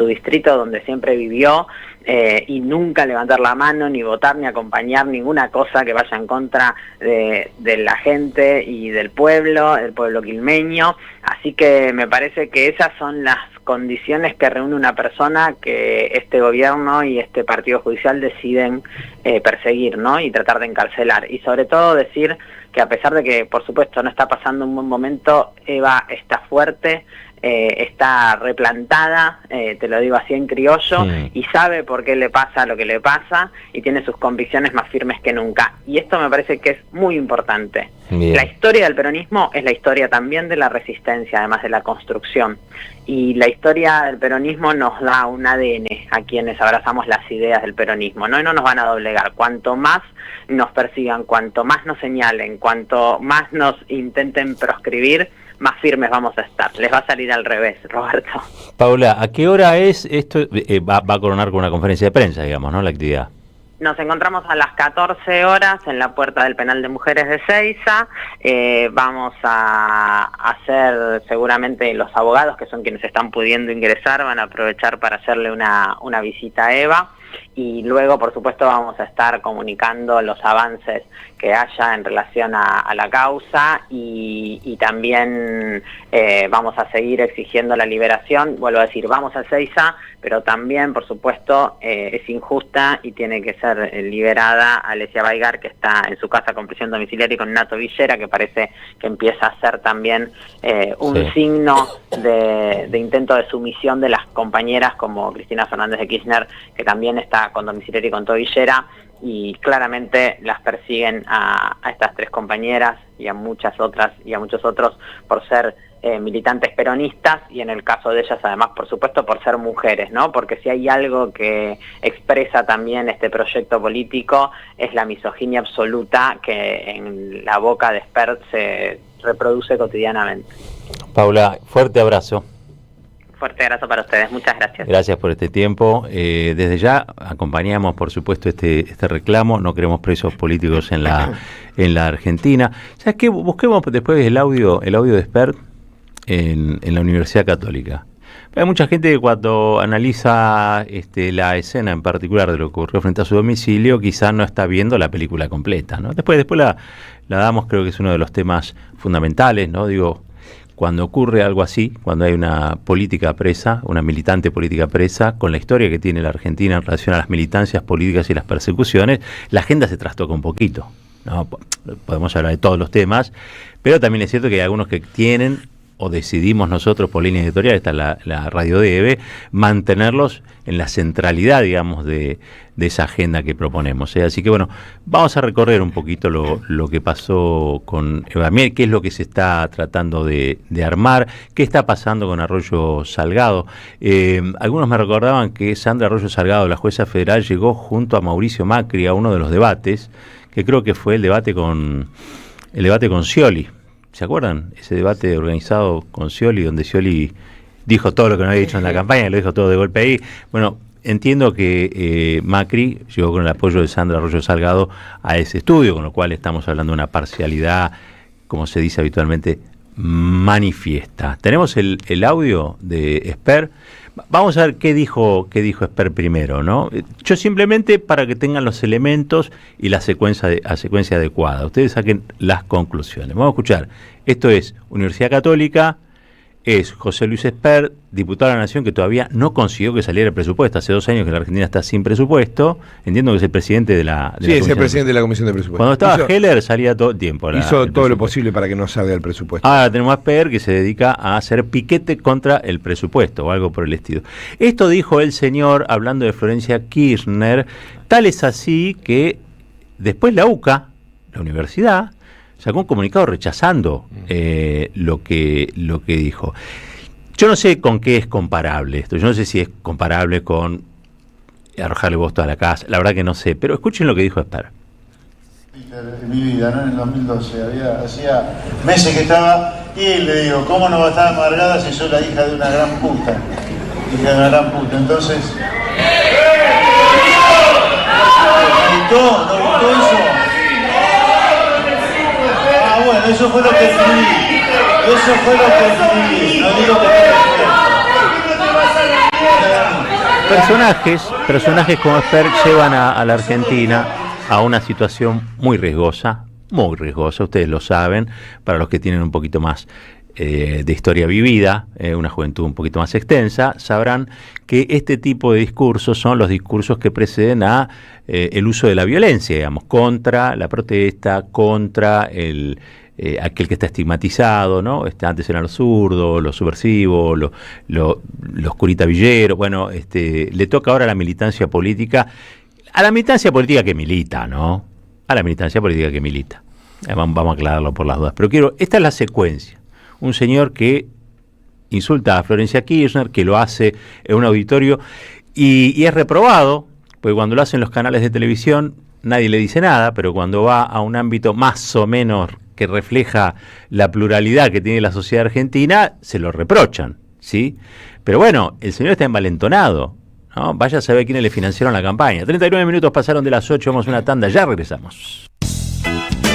distrito donde siempre vivió, y nunca levantar la mano, ni votar, ni acompañar ninguna cosa que vaya en contra de la gente y del pueblo quilmeño. Así que me parece que esas son las condiciones que reúne una persona que este gobierno y este partido judicial deciden perseguir, ¿no? Y tratar de encarcelar. Y sobre todo decir que a pesar de que, por supuesto, no está pasando un buen momento, Eva está fuerte, está replantada, te lo digo así en criollo, y sabe por qué le pasa lo que le pasa y tiene sus convicciones más firmes que nunca. Y esto me parece que es muy importante. Bien. La historia del peronismo es la historia también de la resistencia, además de la construcción. Y la historia del peronismo nos da un ADN a quienes abrazamos las ideas del peronismo, ¿no? Y no nos van a doblegar. Cuanto más nos persigan, cuanto más nos señalen, cuanto más nos intenten proscribir, más firmes vamos a estar. Les va a salir al revés, Roberto. Paula, ¿a qué hora es esto? Va a coronar con una conferencia de prensa, digamos, ¿no? La actividad. Nos encontramos a las 14 horas en la puerta del Penal de Mujeres de Seiza. Vamos a hacer, seguramente los abogados, que son quienes están pudiendo ingresar, van a aprovechar para hacerle una visita a Eva. Y luego, por supuesto, vamos a estar comunicando los avances que haya en relación a la causa y también vamos a seguir exigiendo la liberación. Vuelvo a decir, vamos a Seiza, pero también, por supuesto, es injusta y tiene que ser liberada Alesia Baigar, que está en su casa con prisión domiciliaria, y con Nato Villera, que parece que empieza a ser también un signo de intento de sumisión de las compañeras como Cristina Fernández de Kirchner, que también está con domiciliario y con Tobillera, y claramente las persiguen a estas 3 compañeras y a muchas otras y a muchos otros por ser militantes peronistas, y en el caso de ellas además, por supuesto, por ser mujeres, ¿no? Porque si hay algo que expresa también este proyecto político es la misoginia absoluta que en la boca de Spert se reproduce cotidianamente. Paula, fuerte abrazo. Fuerte abrazo para ustedes, muchas gracias. Gracias por este tiempo. Desde ya acompañamos, por supuesto, este reclamo. No queremos presos políticos en la Argentina. ¿Sabes qué? Busquemos después el audio de Spert en la Universidad Católica. Hay mucha gente que cuando analiza la escena en particular de lo que ocurrió frente a su domicilio, quizás no está viendo la película completa, ¿no? Después la damos, creo que es uno de los temas fundamentales, ¿no? Digo, cuando ocurre algo así, cuando hay una política presa, una militante política presa, con la historia que tiene la Argentina en relación a las militancias políticas y las persecuciones, la agenda se trastoca un poquito, ¿no? Podemos hablar de todos los temas, pero también es cierto que hay algunos que tienen o decidimos nosotros por línea editorial, esta la radio debe, mantenerlos en la centralidad, digamos, de esa agenda que proponemos. Así que bueno, vamos a recorrer un poquito lo que pasó con Eva Mier, qué es lo que se está tratando de armar, qué está pasando con Arroyo Salgado. Algunos me recordaban que Sandra Arroyo Salgado, la jueza federal, llegó junto a Mauricio Macri a uno de los debates, que creo que fue el debate con Scioli. ¿Se acuerdan? Ese debate organizado con Scioli, donde Scioli dijo todo lo que no había dicho en la campaña, lo dijo todo de golpe ahí. Bueno, entiendo que Macri llegó con el apoyo de Sandra Arroyo Salgado a ese estudio, con lo cual estamos hablando de una parcialidad, como se dice habitualmente, manifiesta. Tenemos el audio de Esper. Vamos a ver qué dijo Esper primero, ¿no? Yo simplemente para que tengan los elementos y la secuencia adecuada. Ustedes saquen las conclusiones. Vamos a escuchar. Esto es Universidad Católica, es José Luis Esper, diputado de la Nación, que todavía no consiguió que saliera el presupuesto. Hace 2 años que la Argentina está sin presupuesto. Entiendo que es el presidente de la sí, es el presidente de la Comisión de Presupuesto. Cuando estaba Heller salía todo el tiempo. Hizo todo lo posible para que no salga el presupuesto. Ahora tenemos a Esper, que se dedica a hacer piquete contra el presupuesto o algo por el estilo. Esto dijo el señor hablando de Florencia Kirchner. Tal es así que después la UCA, la universidad, sacó un comunicado rechazando lo que dijo. Yo no sé con qué es comparable esto. Yo no sé si es comparable con arrojarle votos a la casa. La verdad que no sé. Pero escuchen lo que dijo Esper. En mi vida, ¿no? En el 2012. Hacía meses que estaba y le digo, ¿cómo no va a estar amargada si soy la hija de una gran puta? Hija de una gran puta. Entonces... ¿No gustó eso? Bueno, eso fue lo que escribí. No digo que personajes como Esper llevan a la Argentina a una situación muy riesgosa, ustedes lo saben, para los que tienen un poquito más de historia vivida, una juventud un poquito más extensa, sabrán que este tipo de discursos son los discursos que preceden a el uso de la violencia, digamos, contra la protesta, contra aquel que está estigmatizado, ¿no? Antes eran los zurdos, los subversivos, los curitavilleros. Bueno, le toca ahora a la militancia política que milita, ¿no? A la militancia política que milita. Vamos a aclararlo por las dudas. Pero esta es la secuencia. Un señor que insulta a Florencia Kirchner, que lo hace en un auditorio y es reprobado, porque cuando lo hacen los canales de televisión nadie le dice nada, pero cuando va a un ámbito más o menos que refleja la pluralidad que tiene la sociedad argentina, se lo reprochan, ¿sí? Pero bueno, el señor está envalentonado, ¿no? Vaya a saber quiénes le financiaron la campaña. 39 minutos pasaron de las 8, vamos a una tanda, ya regresamos.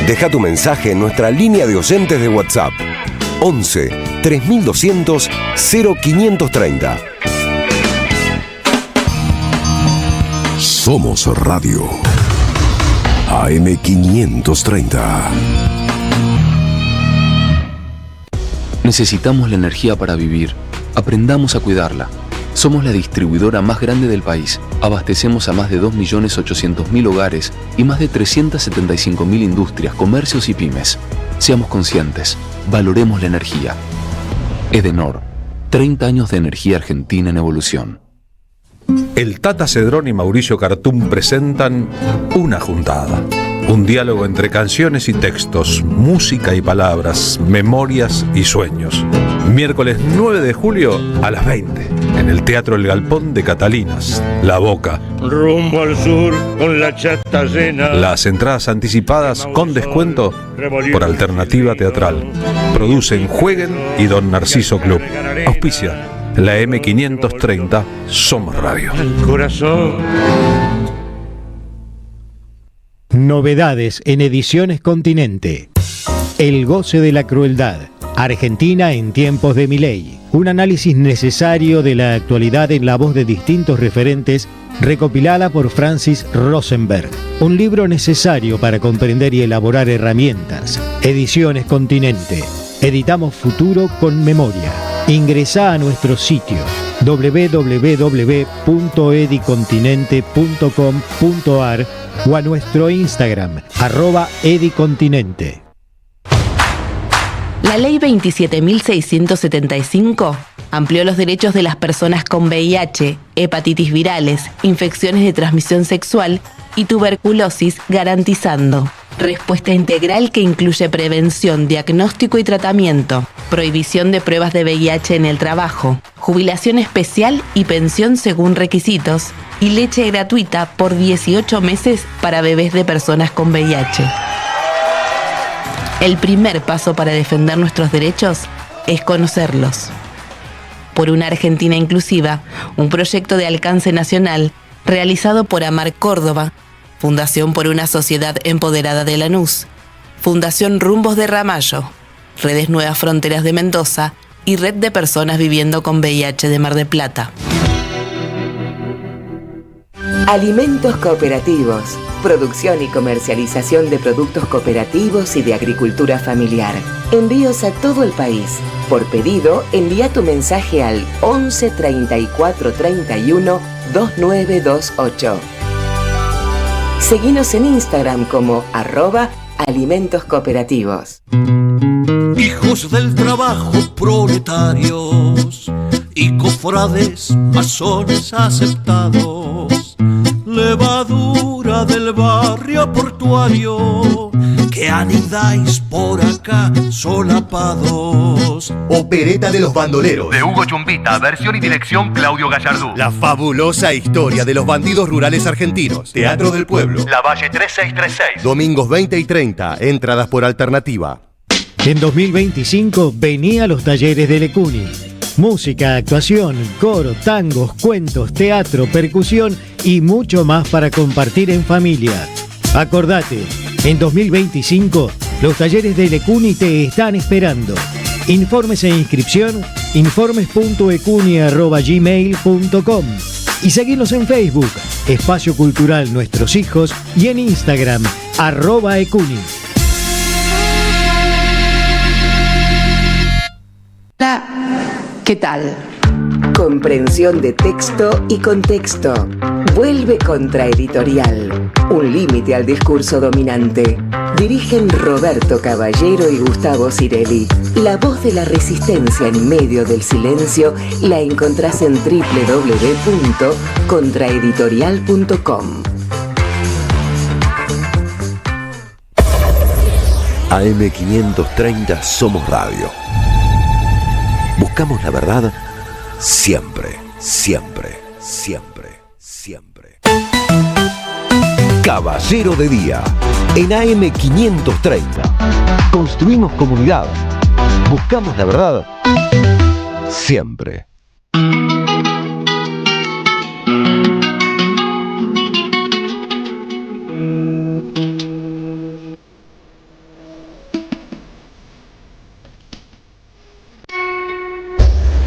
Deja tu mensaje en nuestra línea de oyentes de WhatsApp. 11 3200 0530. Somos Radio AM 530. Necesitamos la energía para vivir. Aprendamos a cuidarla. Somos la distribuidora más grande del país. Abastecemos a más de 2.800.000 hogares y más de 375.000 industrias, comercios y pymes. Seamos conscientes. Valoremos la energía. Edenor. 30 años de energía argentina en evolución. El Tata Cedrón y Mauricio Cartún presentan Una Juntada. Un diálogo entre canciones y textos, música y palabras, memorias y sueños. Miércoles 9 de julio a las 20, en el Teatro El Galpón de Catalinas, La Boca. Rumbo al sur con la chata llena. Las entradas anticipadas con descuento por Alternativa Teatral. Producen Jueguen y Don Narciso Club. Auspicia la M530 Somos Radio. El corazón. Novedades en Ediciones Continente. El goce de la crueldad. Argentina en tiempos de Milei. Un análisis necesario de la actualidad en la voz de distintos referentes, recopilada por Francis Rosenberg. Un libro necesario para comprender y elaborar herramientas. Ediciones Continente. Editamos futuro con memoria. Ingresá a nuestro sitio www.edicontinente.com.ar o a nuestro Instagram @edicontinente. La Ley 27.675 amplió los derechos de las personas con VIH, hepatitis virales, infecciones de transmisión sexual y tuberculosis, garantizando respuesta integral que incluye prevención, diagnóstico y tratamiento, prohibición de pruebas de VIH en el trabajo, jubilación especial y pensión según requisitos, y leche gratuita por 18 meses para bebés de personas con VIH. El primer paso para defender nuestros derechos es conocerlos. Por una Argentina inclusiva, un proyecto de alcance nacional realizado por Amar Córdoba, Fundación por una Sociedad Empoderada de Lanús, Fundación Rumbos de Ramallo, Redes Nuevas Fronteras de Mendoza y Red de Personas Viviendo con VIH de Mar del Plata. Alimentos cooperativos. Producción y comercialización de productos cooperativos y de agricultura familiar. Envíos a todo el país. Por pedido, envía tu mensaje al 11 34 31 2928. Seguinos en Instagram como @alimentoscooperativos. Hijos del trabajo, proletarios y cofrades, masones aceptados, levadura del barrio portuario, que anidáis por acá solapados. Opereta de los bandoleros. De Hugo Chumbita, versión y dirección Claudio Gallardú. La fabulosa historia de los bandidos rurales argentinos. Teatro del Pueblo. La Valle 3636. Domingos 20 y 30, entradas por alternativa. En 2025 venía a los talleres de Lecuni. Música, actuación, coro, tangos, cuentos, teatro, percusión y mucho más para compartir en familia. Acordate, en 2025 los talleres de Lecuni te están esperando. Informes e inscripción, informes.ecuni@gmail.com y seguinos en Facebook, Espacio Cultural Nuestros Hijos, y en Instagram, @ecuni. ¿Qué tal? Comprensión de texto y contexto. Vuelve Contraeditorial. Un límite al discurso dominante. Dirigen Roberto Caballero y Gustavo Cirelli. La voz de la resistencia en medio del silencio la encontrás en www.contraeditorial.com. AM530 Somos Radio. Buscamos la verdad siempre, siempre, siempre, siempre. Caballero de Día, en AM530. Construimos comunidad. Buscamos la verdad siempre.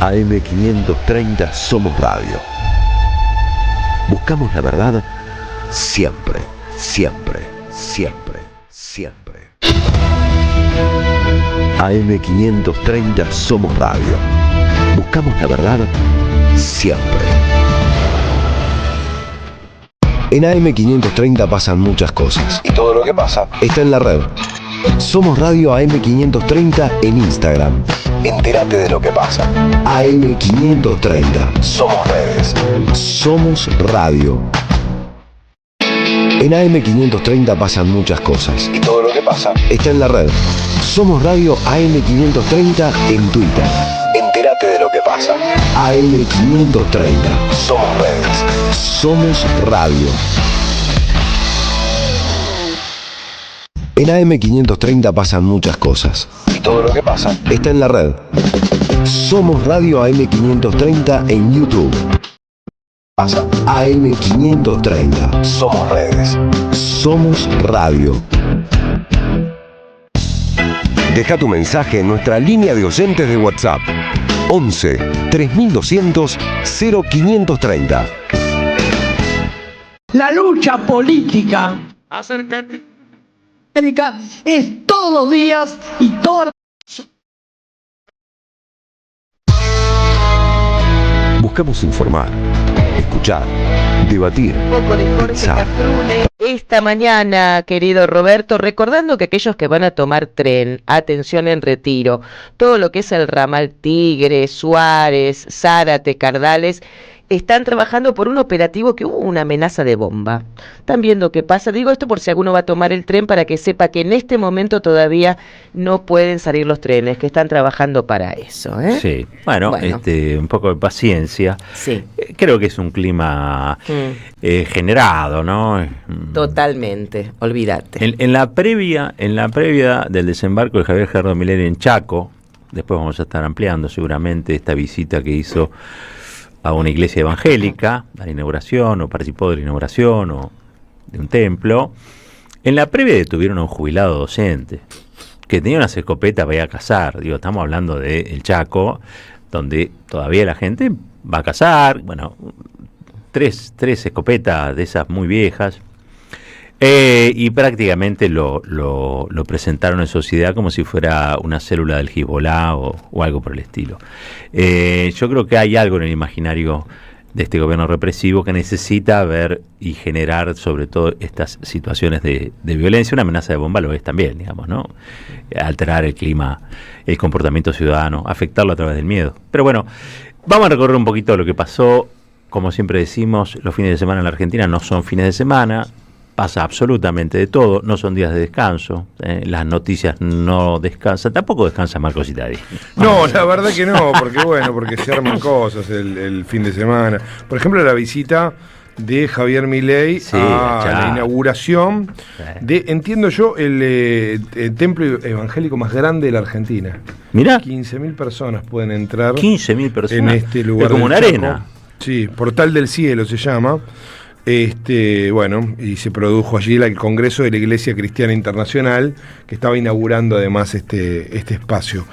AM530 Somos Radio. Buscamos la verdad siempre, siempre, siempre, siempre. AM530 Somos Radio. Buscamos la verdad siempre. En AM530 pasan muchas cosas. Y todo lo que pasa está en la red. Somos Radio AM530 en Instagram. Entérate de lo que pasa. AM530. Somos redes. Somos radio. En AM530 pasan muchas cosas. Y todo lo que pasa está en la red. Somos Radio AM530 en Twitter. Entérate de lo que pasa. AM530. Somos redes. Somos radio. En AM530 pasan muchas cosas. Y todo lo que pasa está en la red. Somos Radio AM530 en YouTube. Pasa AM530. Somos redes. Somos radio. Deja tu mensaje en nuestra línea de oyentes de WhatsApp. 11 3200 0530. La lucha política. Acércate. Es todos los días y todas. Buscamos informar, escuchar, debatir, Un poco de Jorge pensar. Cafrune. Esta mañana, querido Roberto, recordando que aquellos que van a tomar tren, atención en Retiro, todo lo que es el ramal Tigre, Suárez, Zárate, Cardales, están trabajando por un operativo que hubo una amenaza de bomba. Están viendo qué pasa. Digo esto por si alguno va a tomar el tren para que sepa que en este momento todavía no pueden salir los trenes, que están trabajando para eso, ¿eh? Sí, bueno. Un poco de paciencia. Sí. Creo que es un clima generado, ¿no? Totalmente, olvídate. En la previa del desembarco de Javier Gerardo Milei en Chaco, después vamos a estar ampliando seguramente esta visita que hizo a una iglesia evangélica, a la inauguración, o participó de la inauguración, o de un templo. En la previa detuvieron a un jubilado docente, que tenía unas escopetas para ir a cazar. Digo, estamos hablando de El Chaco, donde todavía la gente va a cazar, bueno, tres escopetas de esas muy viejas, y prácticamente lo presentaron en sociedad como si fuera una célula del Hezbollah o algo por el estilo. Yo creo que hay algo en el imaginario de este gobierno represivo que necesita ver y generar sobre todo estas situaciones de violencia. Una amenaza de bomba lo es también, digamos, ¿no? Alterar el clima, el comportamiento ciudadano, afectarlo a través del miedo. Pero bueno, vamos a recorrer un poquito lo que pasó. Como siempre decimos, los fines de semana en la Argentina no son fines de semana. Pasa absolutamente de todo, no son días de descanso, las noticias no descansan, tampoco descansa Marcos Itadi. No, la verdad que no, porque se arman cosas el fin de semana. Por ejemplo, la visita de Javier Milei a la inauguración de, entiendo yo, el templo evangélico más grande de la Argentina. Mirá. 15.000 personas pueden entrar. 15.000 personas. En este lugar. Es como una arena. Sí, Portal del Cielo se llama. Bueno, y se produjo allí el Congreso de la Iglesia Cristiana Internacional, que estaba inaugurando además este espacio.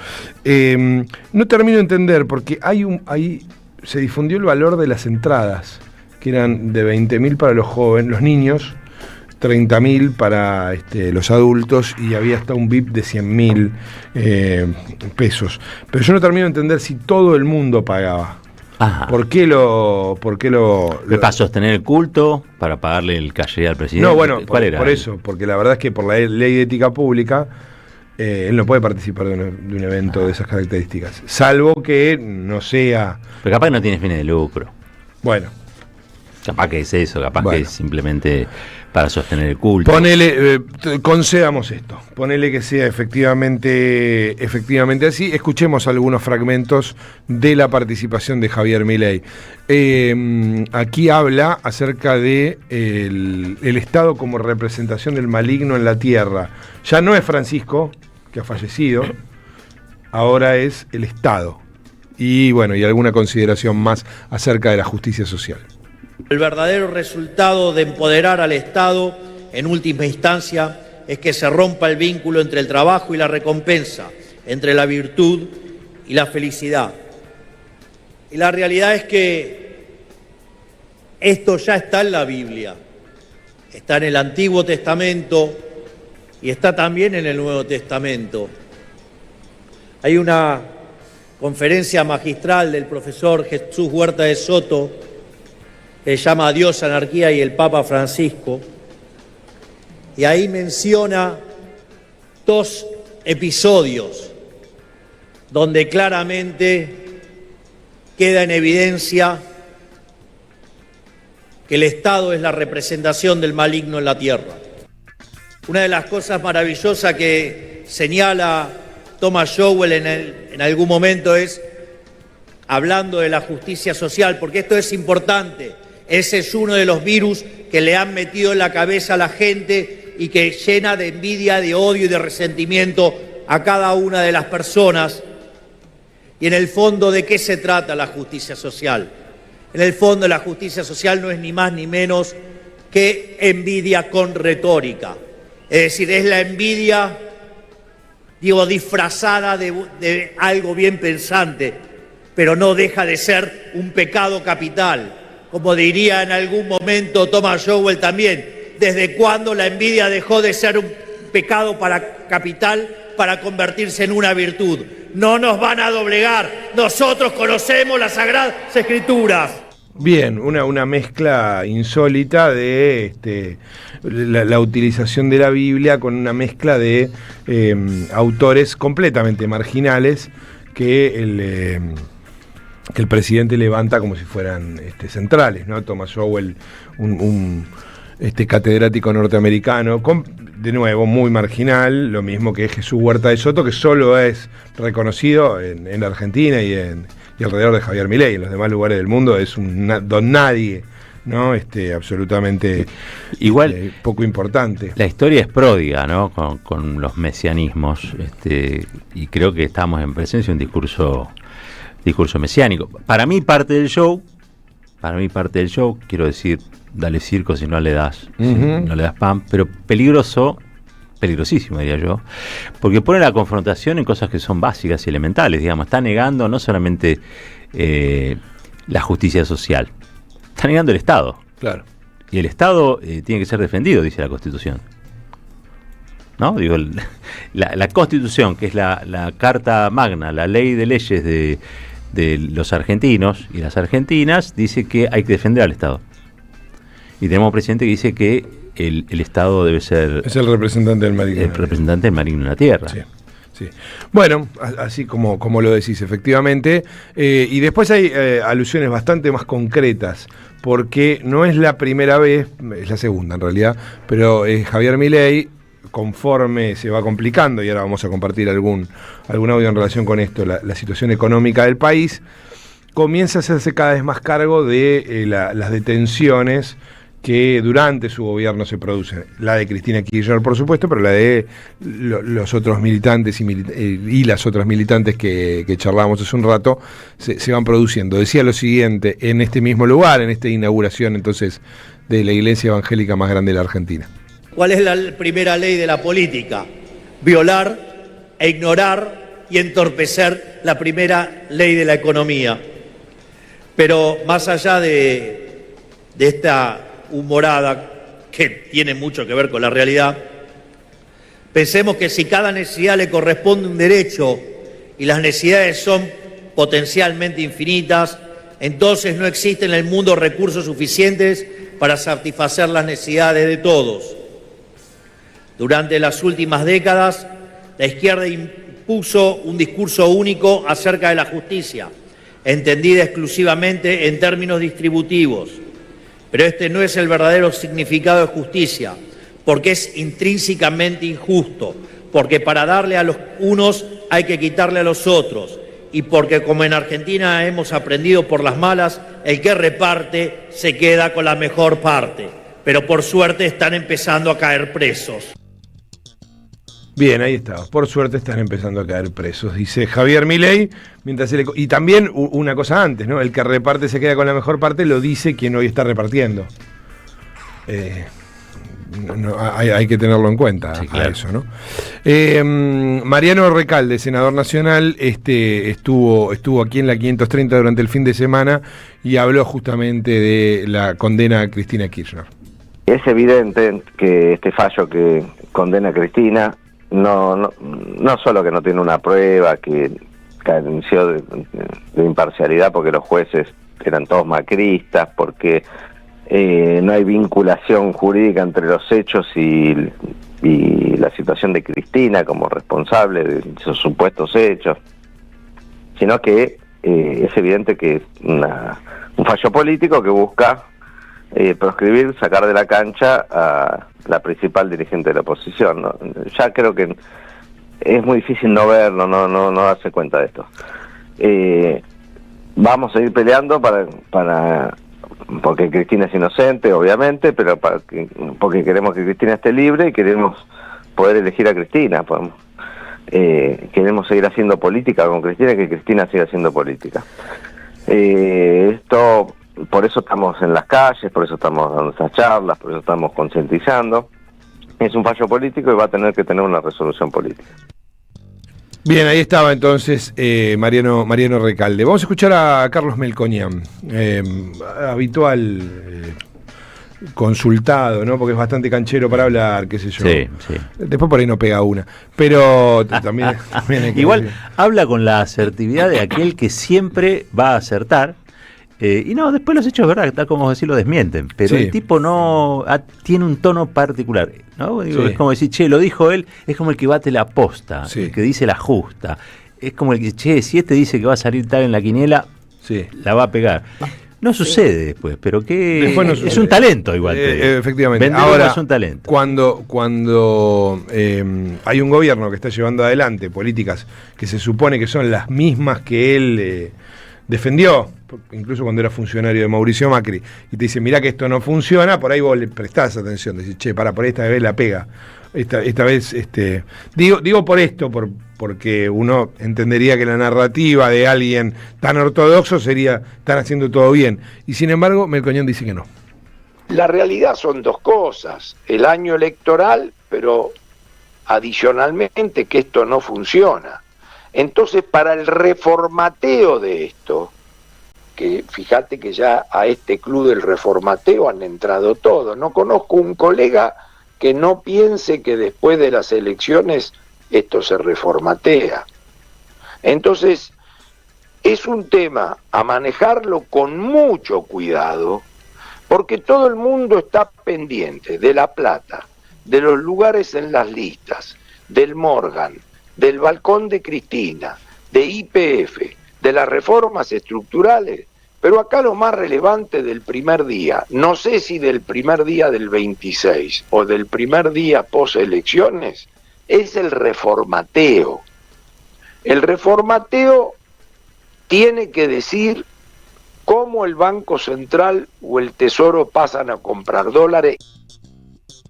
No termino de entender, porque ahí se difundió el valor de las entradas, que eran de 20.000 para los jóvenes, los niños, 30.000 para los adultos, y había hasta un VIP de 100.000 pesos. Pero yo no termino de entender si todo el mundo pagaba. Ajá. ¿Por qué para sostener el culto, para pagarle el calle al presidente? No, bueno, ¿Cuál era? Por eso, porque la verdad es que por la ley de ética pública él no puede participar de un evento de esas características, salvo que no sea... Pero capaz que no tiene fines de lucro. Bueno. Capaz que es eso, capaz que es simplemente para sostener el culto. Concedamos esto, ponele que sea efectivamente así. Escuchemos algunos fragmentos de la participación de Javier Milei. Aquí habla acerca de el Estado como representación del maligno en la tierra. Ya no es Francisco, que ha fallecido, ahora es el Estado. Y bueno, y alguna consideración más acerca de la justicia social. El verdadero resultado de empoderar al Estado, en última instancia, es que se rompa el vínculo entre el trabajo y la recompensa, entre la virtud y la felicidad. Y la realidad es que esto ya está en la Biblia, está en el Antiguo Testamento y está también en el Nuevo Testamento. Hay una conferencia magistral del profesor Jesús Huerta de Soto, que se llama Dios, Anarquía y el Papa Francisco, y ahí menciona dos episodios donde claramente queda en evidencia que el Estado es la representación del maligno en la tierra. Una de las cosas maravillosas que señala Thomas Sowell en algún momento es, hablando de la justicia social, porque esto es importante. Ese es uno de los virus que le han metido en la cabeza a la gente y que llena de envidia, de odio y de resentimiento a cada una de las personas. Y en el fondo, ¿de qué se trata la justicia social? En el fondo, la justicia social no es ni más ni menos que envidia con retórica. Es decir, es la envidia, disfrazada de algo bien pensante, pero no deja de ser un pecado capital. Como diría en algún momento Thomas Sowell también, ¿desde cuándo la envidia dejó de ser un pecado capital para convertirse en una virtud? No nos van a doblegar, nosotros conocemos las Sagradas Escrituras. Bien, una mezcla insólita de la utilización de la Biblia con una mezcla de autores completamente marginales que el presidente levanta como si fueran centrales, ¿no? Thomas Sowell, un catedrático norteamericano, de nuevo muy marginal, lo mismo que Jesús Huerta de Soto, que solo es reconocido en Argentina y alrededor de Javier Milei. En los demás lugares del mundo es un don nadie, ¿no? Absolutamente igual poco importante. La historia es pródiga, ¿no? Con los mesianismos, y creo que estamos en presencia de un discurso mesiánico. Para mí parte del show, quiero decir, dale circo si no le das, no le das pan, pero peligrosísimo diría yo, porque pone la confrontación en cosas que son básicas y elementales, digamos, está negando no solamente la justicia social, está negando el Estado. Claro. Y el Estado tiene que ser defendido, dice la Constitución. ¿No? Digo, la Constitución, que es la carta magna, la ley de leyes de los argentinos y las argentinas, dice que hay que defender al Estado. Y tenemos un presidente que dice que el Estado debe ser... Es el representante del maligno. El representante del maligno en la tierra. Sí. Sí. Bueno, así como lo decís, efectivamente. Y después hay alusiones bastante más concretas, porque no es la primera vez, es la segunda en realidad, pero Javier Milei, conforme se va complicando, y ahora vamos a compartir algún audio en relación con esto, la situación económica del país, comienza a hacerse cada vez más cargo de las detenciones que durante su gobierno se producen. La de Cristina Kirchner, por supuesto, pero la de los otros militantes y las otras militantes que charlábamos hace un rato, se van produciendo. Decía lo siguiente, en este mismo lugar, en esta inauguración entonces de la iglesia evangélica más grande de la Argentina. ¿Cuál es la primera ley de la política? Violar e ignorar y entorpecer la primera ley de la economía. Pero más allá de esta humorada, que tiene mucho que ver con la realidad, pensemos que si cada necesidad le corresponde un derecho y las necesidades son potencialmente infinitas, entonces no existen en el mundo recursos suficientes para satisfacer las necesidades de todos. Durante las últimas décadas, la izquierda impuso un discurso único acerca de la justicia, entendida exclusivamente en términos distributivos. Pero este no es el verdadero significado de justicia, porque es intrínsecamente injusto, porque para darle a los unos hay que quitarle a los otros, y porque como en Argentina hemos aprendido por las malas, el que reparte se queda con la mejor parte. Pero por suerte están empezando a caer presos. Bien, ahí está. Por suerte están empezando a caer presos, dice Javier Milei. Y también una cosa antes, ¿no? El que reparte se queda con la mejor parte, lo dice quien hoy está repartiendo. Hay que tenerlo en cuenta, sí, claro. A eso, ¿no? Mariano Recalde, senador nacional, estuvo aquí en la 530 durante el fin de semana y habló justamente de la condena a Cristina Kirchner. Es evidente que este fallo que condena a Cristina no solo que no tiene una prueba, que careció de imparcialidad porque los jueces eran todos macristas, porque no hay vinculación jurídica entre los hechos y la situación de Cristina como responsable de esos supuestos hechos, sino que es evidente que es un fallo político que busca proscribir, sacar de la cancha a la principal dirigente de la oposición, ¿no? Ya creo que es muy difícil no verlo, no darse cuenta de esto. Vamos a ir peleando porque Cristina es inocente, obviamente, pero porque queremos que Cristina esté libre y queremos poder elegir a Cristina. Queremos seguir haciendo política con Cristina y que Cristina siga haciendo política. Por eso estamos en las calles, por eso estamos dando esas charlas, por eso estamos concientizando. Es un fallo político y va a tener que tener una resolución política. Bien, ahí estaba entonces Mariano Recalde. Vamos a escuchar a Carlos Melconian, habitual consultado, ¿no? Porque es bastante canchero para hablar, qué sé yo. Sí. Después por ahí no pega una. Pero también hay que igual habla con la asertividad de aquel que siempre va a acertar Y no, después los hechos, verdad, tal como decir, lo desmienten. Pero Sí. el tipo no tiene un tono particular, ¿no? Digo, Sí. es como decir, che, lo dijo él, es como el que bate la posta, Sí. el que dice la justa. Es como el que, che, si este dice que va a salir tal en la quiniela, la va a pegar. No sucede después, pero que Después no es sucede. un talento igual. te digo. Efectivamente. Vender Ahora, es un talento. cuando hay un gobierno que está llevando adelante políticas que se supone que son las mismas que él defendió, incluso cuando era funcionario de Mauricio Macri, y te dice, mirá que esto no funciona, por ahí vos le prestás atención, decís, che, por ahí esta vez la pega. Esta vez, digo por esto, porque uno entendería que la narrativa de alguien tan ortodoxo sería, están haciendo todo bien. Y sin embargo, Melconian dice que no. La realidad son dos cosas, el año electoral, pero adicionalmente que esto no funciona. Entonces, para el reformateo de esto, que fíjate que ya a este club del reformateo han entrado todos, no conozco un colega que no piense que después de las elecciones esto se reformatea. Entonces, es un tema a manejarlo con mucho cuidado, porque todo el mundo está pendiente de La Plata, de los lugares en las listas, del Morgan, del balcón de Cristina, de YPF, de las reformas estructurales, pero acá lo más relevante del primer día, no sé si del primer día del 26 o del primer día post elecciones, es el reformateo. El reformateo tiene que decir cómo el Banco Central o el Tesoro pasan a comprar dólares.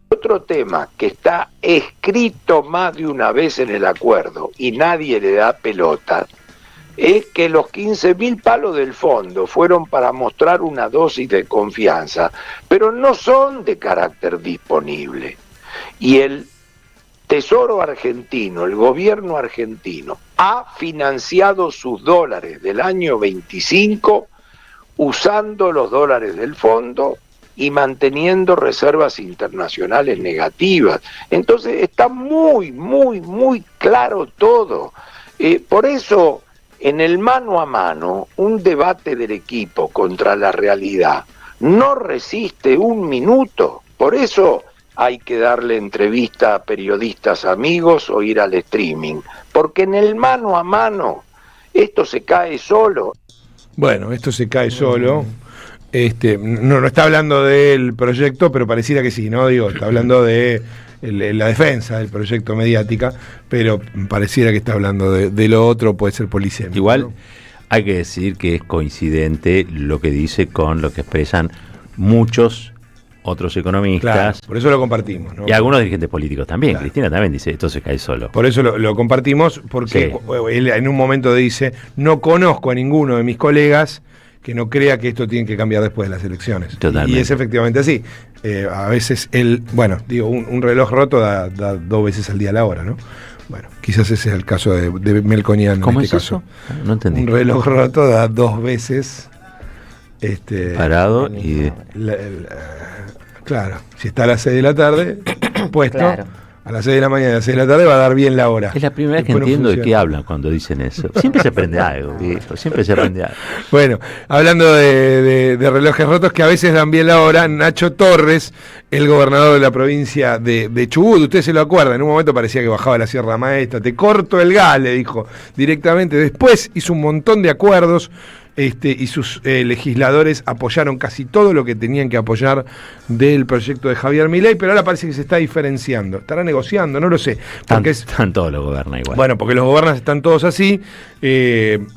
Otro tema que está escrito más de una vez en el acuerdo y nadie le da pelota, es que los 15.000 palos del fondo fueron para mostrar una dosis de confianza, pero no son de carácter disponible. Y el Tesoro argentino, el gobierno argentino, ha financiado sus dólares del año 25 usando los dólares del fondo y manteniendo reservas internacionales negativas. Entonces está muy, muy, muy claro todo. Por eso, en el mano a mano, un debate del equipo contra la realidad no resiste un minuto. Por eso hay que darle entrevista a periodistas amigos o ir al streaming, porque en el mano a mano esto se cae solo. Bueno, esto se cae solo. No está hablando del proyecto, pero pareciera que sí, ¿no? Digo, está hablando de la defensa del proyecto mediática, pero pareciera que está hablando de lo otro, puede ser polisémico. Igual, ¿no? hay que decir que es coincidente lo que dice con lo que expresan muchos otros economistas. Claro, por eso lo compartimos, ¿no? Y algunos dirigentes políticos también. Claro. Cristina también dice, esto se cae solo. Por eso lo compartimos, porque él en un momento dice, no conozco a ninguno de mis colegas que no crea que esto tiene que cambiar después de las elecciones. Totalmente. Y es efectivamente así. A veces un reloj roto da 2 veces al día la hora, ¿no? Bueno, quizás ese es el caso de Melconian en este caso. No entendí. Un reloj roto da 2 veces parado y claro, si está a las 6 de la tarde puesto, Claro. a las 6 de la mañana, a las 6 de la tarde va a dar bien la hora. es la primera vez que Después no entiendo de qué funciona. hablan cuando dicen eso. Siempre se aprende algo, viejo, siempre se aprende algo. Bueno, hablando de relojes rotos que a veces dan bien la hora, Nacho Torres, el gobernador de la provincia de Chubut, usted se lo acuerda, en un momento parecía que bajaba la Sierra Maestra, te corto el gas, le dijo directamente. Después hizo un montón de acuerdos, y sus legisladores apoyaron casi todo lo que tenían que apoyar del proyecto de Javier Milei, pero ahora parece que se está diferenciando. Estará negociando, no lo sé. Porque Están todos los gobiernos igual. Bueno, porque los gobiernos están todos así.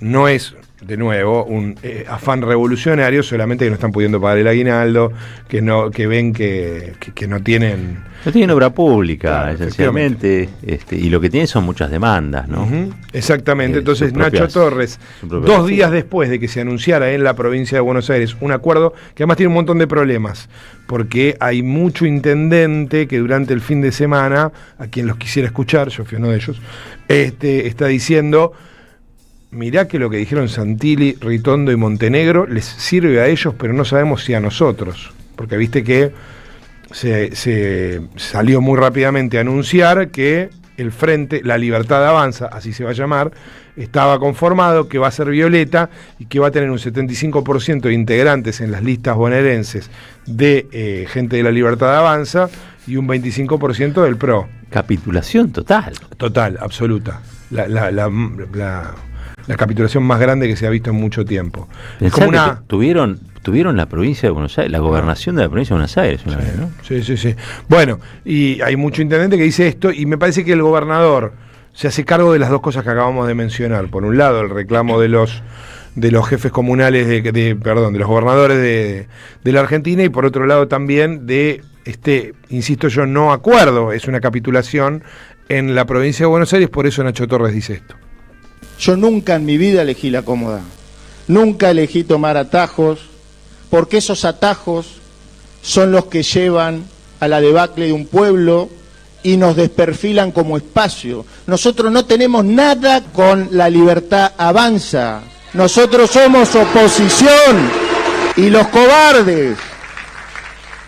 No es, de nuevo, un afán revolucionario, solamente que no están pudiendo pagar el aguinaldo, que ven que no tienen... No tienen obra pública, Claro, esencialmente, y lo que tienen son muchas demandas, ¿no? Ujú, exactamente. Entonces, sus Nacho propias- Torres, sus propias 2 días después de que se anunciara en la provincia de Buenos Aires un acuerdo que además tiene un montón de problemas, porque hay mucho intendente que durante el fin de semana, a quien los quisiera escuchar, yo fui uno de ellos, está diciendo: mirá que lo que dijeron Santilli, Ritondo y Montenegro les sirve a ellos, pero no sabemos si a nosotros. Porque viste que se salió muy rápidamente a anunciar que el Frente, La Libertad Avanza, así se va a llamar, estaba conformado, que va a ser violeta y que va a tener un 75% de integrantes en las listas bonaerenses de gente de la Libertad Avanza y un 25% del PRO. Capitulación total. Total, absoluta. La capitulación más grande que se ha visto en mucho tiempo. Como tuvieron la provincia de Buenos Aires, la gobernación de la provincia de Buenos Aires una vez, ¿no? Sí. Bueno, y hay mucho intendente que dice esto, y me parece que el gobernador se hace cargo de las dos cosas que acabamos de mencionar. Por un lado, el reclamo de los jefes comunales, de los gobernadores de la Argentina, y por otro lado también de insisto yo, no acuerdo, es una capitulación en la provincia de Buenos Aires, por eso Nacho Torres dice esto. Yo nunca en mi vida elegí la cómoda, nunca elegí tomar atajos, porque esos atajos son los que llevan a la debacle de un pueblo y nos desperfilan como espacio. Nosotros no tenemos nada con la Libertad Avanza, nosotros somos oposición y los cobardes.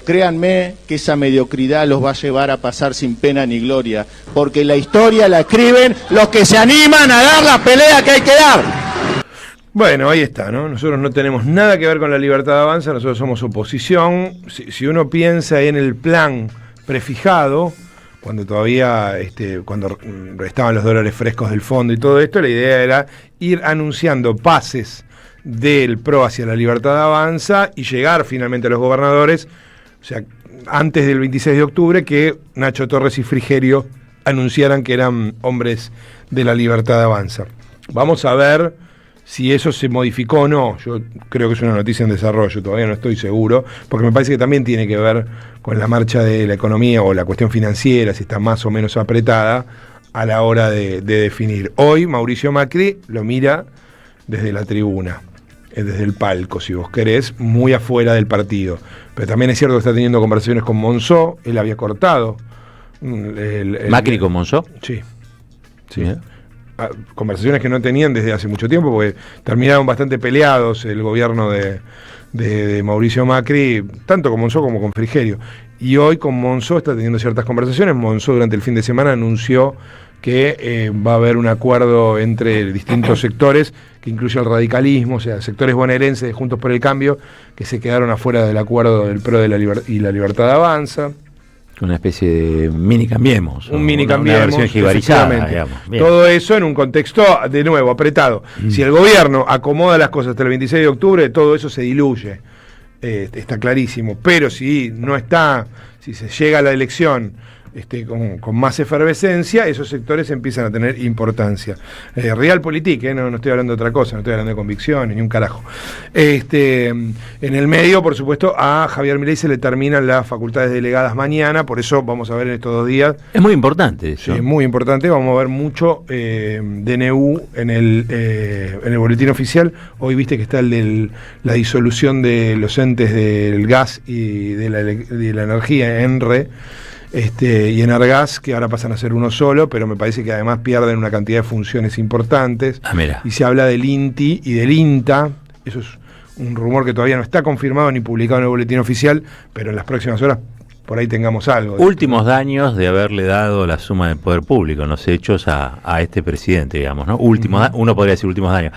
Créanme que esa mediocridad los va a llevar a pasar sin pena ni gloria, porque la historia la escriben los que se animan a dar la pelea que hay que dar. Bueno, ahí está, ¿no? Nosotros no tenemos nada que ver con la Libertad Avanza, nosotros somos oposición. Si uno piensa en el plan prefijado, cuando todavía, cuando estaban los dólares frescos del fondo y todo esto, la idea era ir anunciando pases del PRO hacia la Libertad Avanza y llegar finalmente a los gobernadores, o sea, antes del 26 de octubre, que Nacho Torres y Frigerio anunciaran que eran hombres de la Libertad Avanza. Vamos a ver si eso se modificó o no. Yo creo que es una noticia en desarrollo, todavía no estoy seguro, porque me parece que también tiene que ver con la marcha de la economía o la cuestión financiera, si está más o menos apretada a la hora de definir. Hoy Mauricio Macri lo mira desde la tribuna, desde el palco, si vos querés, muy afuera del partido. Pero también es cierto que está teniendo conversaciones con Monzó, él había cortado. ¿Macri con Monzó? Sí. Conversaciones que no tenían desde hace mucho tiempo, porque terminaron bastante peleados el gobierno de Mauricio Macri, tanto con Monzó como con Frigerio. Y hoy con Monzó está teniendo ciertas conversaciones. Monzó durante el fin de semana anunció que va a haber un acuerdo entre distintos sectores que incluye el radicalismo, o sea, sectores bonaerenses de Juntos por el Cambio, que se quedaron afuera del acuerdo del PRO y la Libertad Avanza. Una especie de mini Cambiemos. Un mini Cambiemos. Una versión jibarizada, digamos. Todo eso en un contexto, de nuevo, apretado. Si el gobierno acomoda las cosas hasta el 26 de octubre, todo eso se diluye. Está clarísimo. Pero si no está, si se llega a la elección con más efervescencia, esos sectores empiezan a tener importancia. Realpolitik, no estoy hablando de otra cosa, no estoy hablando de convicciones, ni un carajo. En el medio, por supuesto, a Javier Milei se le terminan las facultades delegadas mañana, por eso vamos a ver en estos 2 días. Es muy importante eso. Sí, muy importante, vamos a ver mucho DNU en el boletín oficial. Hoy viste que está el de la disolución de los entes del gas y de la energía, ENRE, y Enargas, que ahora pasan a ser uno solo, pero me parece que además pierden una cantidad de funciones importantes. Y se habla del INTI y del INTA. Eso es un rumor que todavía no está confirmado ni publicado en el boletín oficial, pero en las próximas horas por ahí tengamos algo. Últimos daños de haberle dado la suma del poder público en los hechos a este presidente, digamos, ¿no? Uno podría decir últimos daños.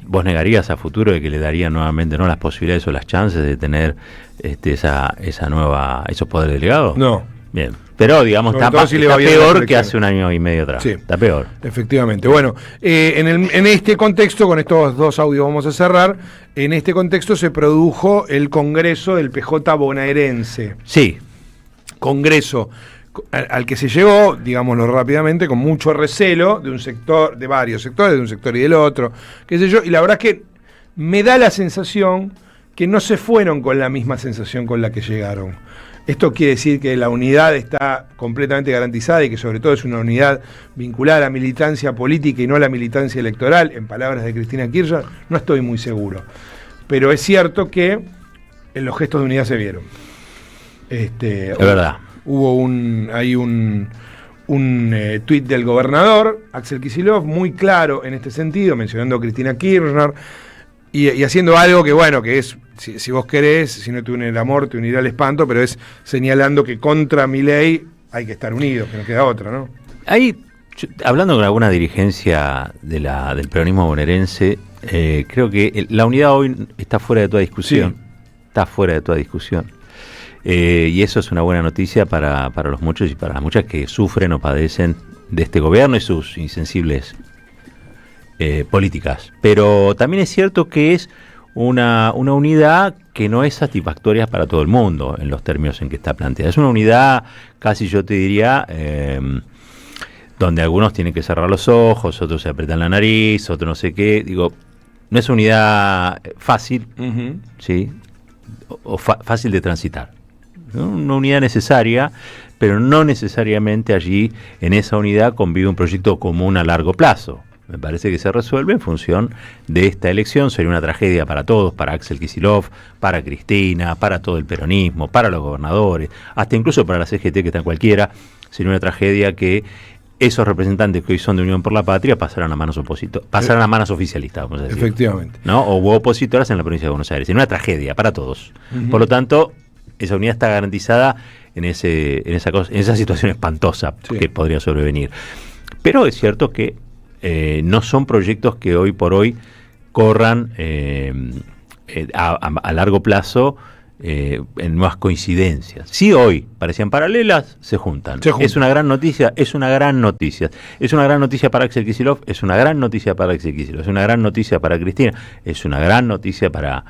¿Vos negarías a futuro de que le darían nuevamente las posibilidades o las chances de tener esa nueva, esos poderes delegados? No. Bien. Pero, digamos, está peor que hace un año y medio atrás. Sí, está peor. Efectivamente. Bueno, en este contexto, con estos 2 audios vamos a cerrar, en este contexto se produjo el Congreso del PJ bonaerense. Sí. Congreso al que se llegó, digámoslo rápidamente, con mucho recelo de un sector, de varios sectores, de un sector y del otro, qué sé yo, y la verdad es que me da la sensación que no se fueron con la misma sensación con la que llegaron. Esto quiere decir que la unidad está completamente garantizada y que sobre todo es una unidad vinculada a la militancia política y no a la militancia electoral, en palabras de Cristina Kirchner. No estoy muy seguro. Pero es cierto que en los gestos de unidad se vieron. Es verdad. Hubo un tuit del gobernador, Axel Kicillof, muy claro en este sentido, mencionando a Cristina Kirchner y haciendo algo que, bueno, que es, si vos querés, si no te une el amor, te unirá el espanto, pero es señalando que contra Milei hay que estar unidos, que no queda otra, ¿no? Ahí Hablando con alguna dirigencia del peronismo bonaerense, creo que la unidad hoy está fuera de toda discusión. Sí. Está fuera de toda discusión. Y eso es una buena noticia para los muchos y para las muchas que sufren o padecen de este gobierno y sus insensibles políticas. Pero también es cierto que es una unidad que no es satisfactoria para todo el mundo en los términos en que está planteada. Es una unidad, casi yo te diría, donde algunos tienen que cerrar los ojos, otros se apretan la nariz, otros no sé qué. Digo, no es una unidad fácil, ¿sí? O fácil de transitar, ¿no? Una unidad necesaria, pero no necesariamente allí en esa unidad convive un proyecto común a largo plazo. Me parece que se resuelve en función de esta elección. Sería una tragedia para todos, para Axel Kicillof, para Cristina, para todo el peronismo, para los gobernadores, hasta incluso para la CGT, que está en cualquiera. Sería una tragedia que esos representantes que hoy son de Unión por la Patria pasaran a manos oficialistas, vamos a decir. Efectivamente. ¿No? O hubo opositoras en la provincia de Buenos Aires. Es una tragedia para todos. Por lo tanto, esa unidad está garantizada en esa situación espantosa que podría sobrevenir. Pero es cierto que no son proyectos que hoy por hoy corran a largo plazo en nuevas coincidencias. Si hoy parecían paralelas, se juntan. Es una gran noticia, es una gran noticia. Es una gran noticia para Axel Kicillof, es una gran noticia para Axel Kicillof, es una gran noticia para Cristina, es una gran noticia para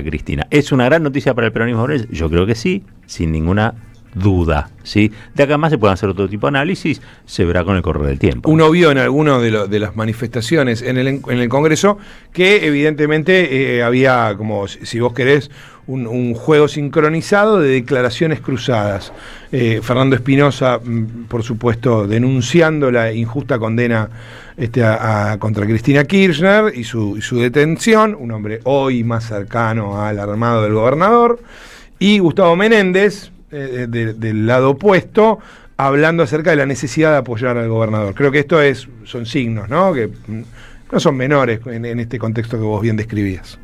Cristina. ¿Es una gran noticia para el peronismo bonaerense? Yo creo que sí, sin ninguna duda, ¿sí? De acá más se pueden hacer otro tipo de análisis, se verá con el correr del tiempo. Uno vio en algunas de las manifestaciones en el Congreso que evidentemente había, como si vos querés, un juego sincronizado de declaraciones cruzadas. Fernando Espinosa, por supuesto, denunciando la injusta condena contra Cristina Kirchner y su detención, un hombre hoy más cercano al armado del gobernador, y Gustavo Menéndez, del lado opuesto, hablando acerca de la necesidad de apoyar al gobernador. Creo que esto son signos, ¿no? Que no son menores en este contexto que vos bien describías.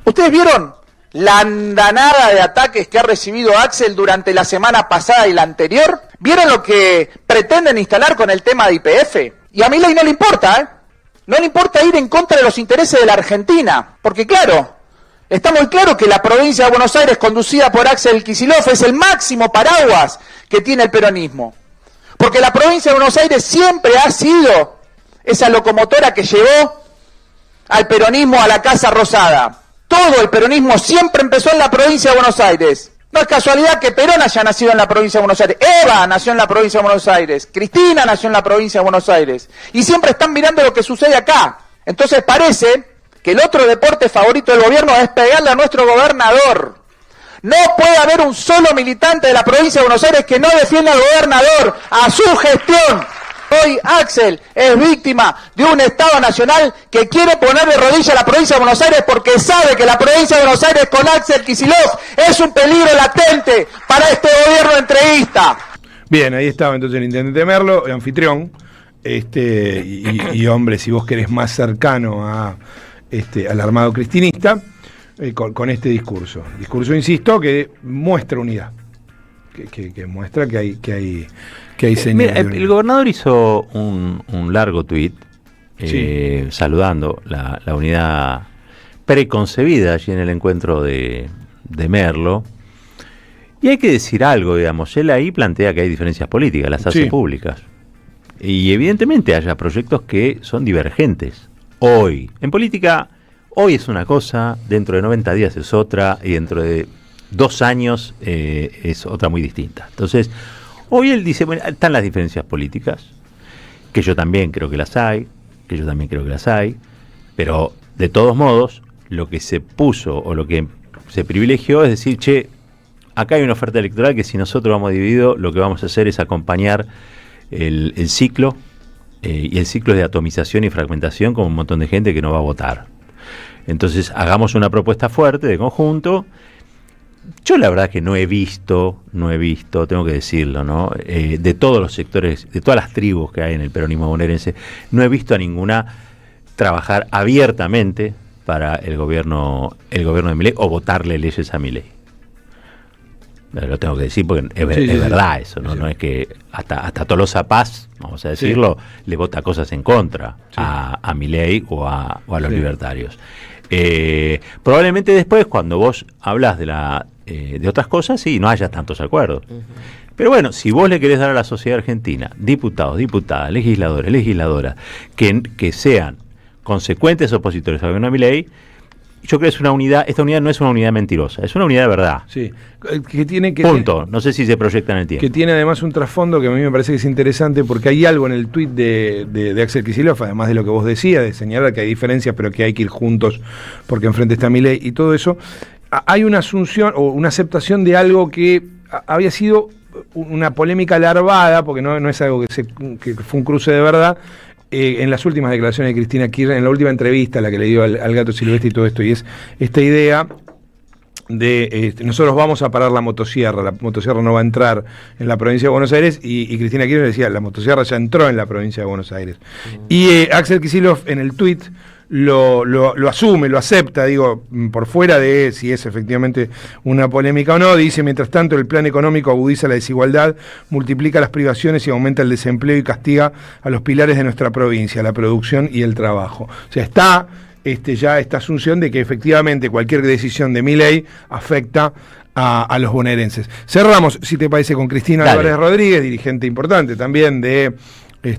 ¿Ustedes vieron la andanada de ataques que ha recibido Axel durante la semana pasada y la anterior? ¿Vieron lo que pretenden instalar con el tema de YPF? Y a Milei no le importa, ¿eh? No le importa ir en contra de los intereses de la Argentina, porque claro, está muy claro que la provincia de Buenos Aires, conducida por Axel Kicillof, es el máximo paraguas que tiene el peronismo. Porque la provincia de Buenos Aires siempre ha sido esa locomotora que llevó al peronismo a la Casa Rosada. Todo el peronismo siempre empezó en la provincia de Buenos Aires. No es casualidad que Perón haya nacido en la provincia de Buenos Aires. Eva nació en la provincia de Buenos Aires. Cristina nació en la provincia de Buenos Aires. Y siempre están mirando lo que sucede acá. Entonces parece que el otro deporte favorito del gobierno es pegarle a nuestro gobernador. No puede haber un solo militante de la provincia de Buenos Aires que no defienda al gobernador, a su gestión. Hoy Axel es víctima de un Estado nacional que quiere poner de rodillas a la provincia de Buenos Aires porque sabe que la provincia de Buenos Aires con Axel Kicillof es un peligro latente para este gobierno entreguista. Bien, ahí estaba entonces el intendente Merlo, el anfitrión, y hombre, si vos querés, más cercano al armado cristinista, con este discurso, insisto, que muestra unidad, que muestra que hay señales. El gobernador hizo un largo tuit saludando la unidad preconcebida allí en el encuentro de Merlo, y hay que decir algo, digamos, él ahí plantea que hay diferencias políticas, las hace públicas, y evidentemente haya proyectos que son divergentes. Hoy, en política, hoy es una cosa, dentro de 90 días es otra, y dentro de 2 años es otra muy distinta. Entonces, hoy él dice, bueno, están las diferencias políticas, que yo también creo que las hay, pero de todos modos, lo que se puso o lo que se privilegió es decir, che, acá hay una oferta electoral que si nosotros vamos dividido, lo que vamos a hacer es acompañar el ciclo, y el ciclo de atomización y fragmentación con un montón de gente que no va a votar. Entonces, hagamos una propuesta fuerte de conjunto. Yo la verdad que no he visto, tengo que decirlo, ¿no? De todos los sectores, de todas las tribus que hay en el peronismo bonaerense, no he visto a ninguna trabajar abiertamente para el gobierno de Milei o votarle leyes a Milei. Lo tengo que decir porque es Sí, sí, verdad sí. eso, ¿no? Sí. No es que hasta Tolosa Paz, vamos a decirlo, le vota cosas en contra a Milei o a los libertarios. Probablemente después, cuando vos hablas de otras cosas, sí, no haya tantos acuerdos. Pero bueno, si vos le querés dar a la sociedad argentina diputados, diputadas, legisladores, legisladoras, que sean consecuentes opositores al gobierno de Milei, yo creo que es una unidad. Esta unidad no es una unidad mentirosa, es una unidad de verdad. Sí, que tiene que punto. No sé si se proyecta en el tiempo. Que tiene además un trasfondo que a mí me parece que es interesante, porque hay algo en el tuit de Axel Kicillof, además de lo que vos decías, de señalar que hay diferencias, pero que hay que ir juntos porque enfrente está Milei y todo eso. Hay una asunción o una aceptación de algo que había sido una polémica larvada, porque no es algo que fue un cruce de verdad, en las últimas declaraciones de Cristina Kirchner, en la última entrevista, la que le dio al Gato Silvestre y todo esto, y es esta idea de nosotros vamos a parar la motosierra no va a entrar en la provincia de Buenos Aires, y Cristina Kirchner decía, la motosierra ya entró en la provincia de Buenos Aires. Y Axel Kicillof en el tuit lo asume, lo acepta, digo, por fuera de si es efectivamente una polémica o no. Dice: mientras tanto, el plan económico agudiza la desigualdad, multiplica las privaciones y aumenta el desempleo y castiga a los pilares de nuestra provincia, la producción y el trabajo. O sea, está ya esta asunción de que efectivamente cualquier decisión de Milei afecta a los bonaerenses. Cerramos, si te parece, con Cristina Álvarez Rodríguez, dirigente importante también de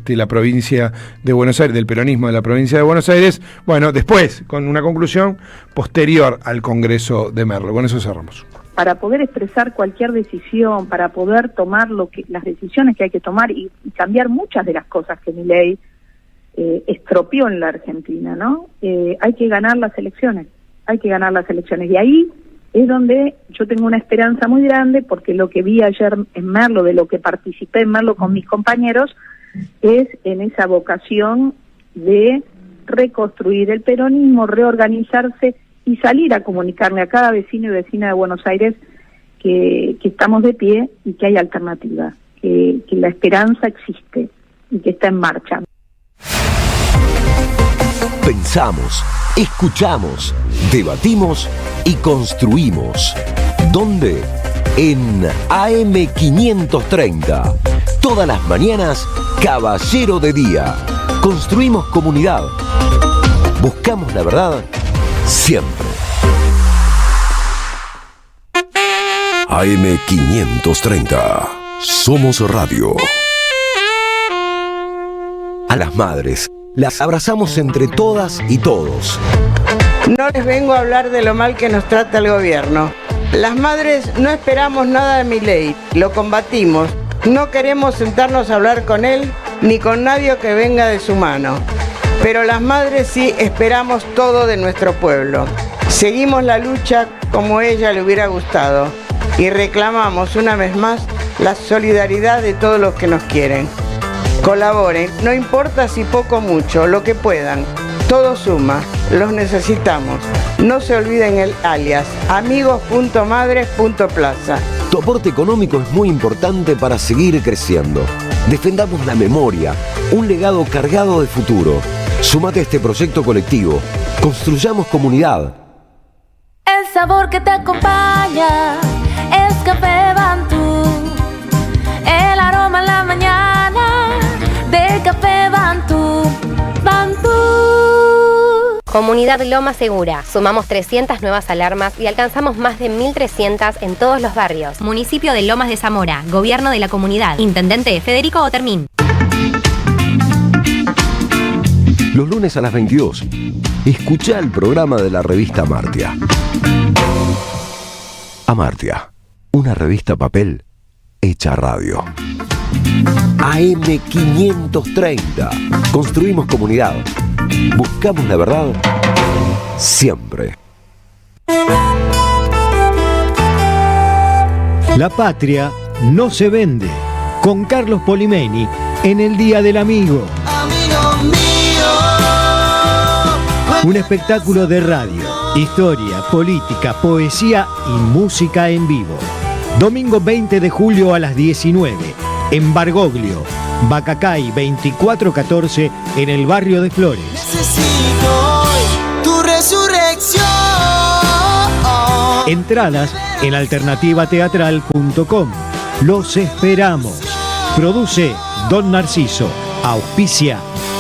la provincia de Buenos Aires, del peronismo de la provincia de Buenos Aires. Bueno, después, con una conclusión posterior al Congreso de Merlo. Con eso cerramos. Para poder expresar cualquier decisión, para poder tomar las decisiones que hay que tomar y cambiar muchas de las cosas que Milei estropeó en la Argentina, ¿no? Hay que ganar las elecciones, y ahí es donde yo tengo una esperanza muy grande, porque lo que vi ayer en Merlo, de lo que participé en Merlo con mis compañeros, es en esa vocación de reconstruir el peronismo, reorganizarse y salir a comunicarle a cada vecino y vecina de Buenos Aires que estamos de pie y que hay alternativa, que la esperanza existe y que está en marcha. Pensamos, escuchamos, debatimos y construimos. ¿Dónde? En AM530. Todas las mañanas, Caballero de Día. Construimos comunidad. Buscamos la verdad siempre. AM530. Somos radio. A las madres las abrazamos entre todas y todos. No les vengo a hablar de lo mal que nos trata el gobierno. Las madres no esperamos nada de Milei, lo combatimos. No queremos sentarnos a hablar con él ni con nadie que venga de su mano. Pero las madres sí esperamos todo de nuestro pueblo. Seguimos la lucha como ella le hubiera gustado y reclamamos una vez más la solidaridad de todos los que nos quieren. Colaboren, no importa si poco o mucho, lo que puedan. Todo suma, los necesitamos. No se olviden el alias, amigos.madres.plaza. Tu aporte económico es muy importante para seguir creciendo. Defendamos la memoria, un legado cargado de futuro. Súmate a este proyecto colectivo. Construyamos comunidad. El sabor que te acompaña es Café Bantú. El aroma en la mañana del Café Bantú. Bantú. Comunidad Loma Segura. Sumamos 300 nuevas alarmas y alcanzamos más de 1.300 en todos los barrios. Municipio de Lomas de Zamora. Gobierno de la comunidad. Intendente Federico Otermín. Los lunes a las 22, escucha el programa de la revista Amartya. Amartya, una revista papel hecha radio. AM530. Construimos comunidad. Buscamos la verdad siempre. La patria no se vende. Con Carlos Polimeni en el Día del Amigo. Un espectáculo de radio, historia, política, poesía y música en vivo. Domingo 20 de julio a las 19, en Bargoglio, Bacacay 2414, en el barrio de Flores. Necesito hoy tu resurrección. Entradas en alternativateatral.com. Los esperamos. Produce Don Narciso. Auspicia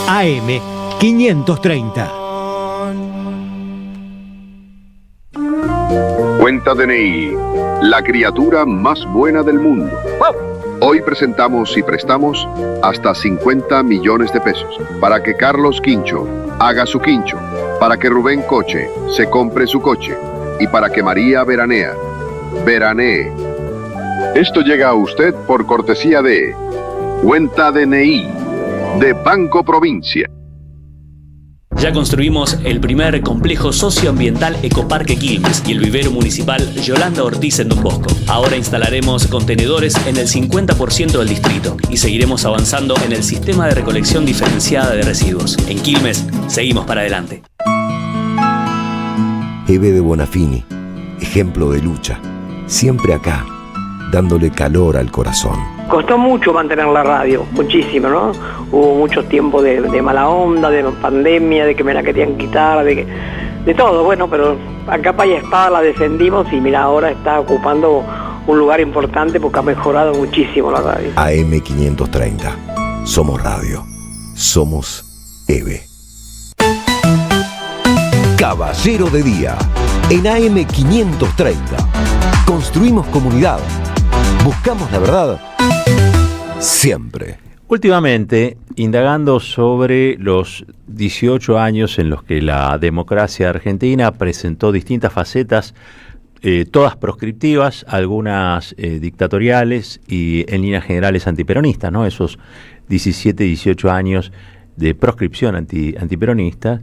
AM 530. Cuenta DNI, la criatura más buena del mundo. Hoy presentamos y prestamos hasta 50 millones de pesos para que Carlos Quincho haga su quincho, para que Rubén Coche se compre su coche y para que María veranee. Esto llega a usted por cortesía de Cuenta DNI de Banco Provincia. Ya construimos el primer complejo socioambiental Ecoparque Quilmes y el vivero municipal Yolanda Ortiz en Don Bosco. Ahora instalaremos contenedores en el 50% del distrito y seguiremos avanzando en el sistema de recolección diferenciada de residuos. En Quilmes, seguimos para adelante. Eve de Bonafini, ejemplo de lucha, siempre acá, dándole calor al corazón. Costó mucho mantener la radio, muchísimo, ¿no? Hubo muchos tiempos de mala onda, de pandemia, de que me la querían quitar, de todo, bueno, pero a capa y espada la defendimos y mira, ahora está ocupando un lugar importante porque ha mejorado muchísimo la radio. AM 530, somos radio, somos EVE. Caballero de Día, en AM 530, construimos comunidad, buscamos la verdad, siempre. Últimamente, indagando sobre los 18 años en los que la democracia argentina presentó distintas facetas, todas proscriptivas, algunas dictatoriales y en líneas generales antiperonistas, ¿no? Esos 17, 18 años de proscripción antiperonista.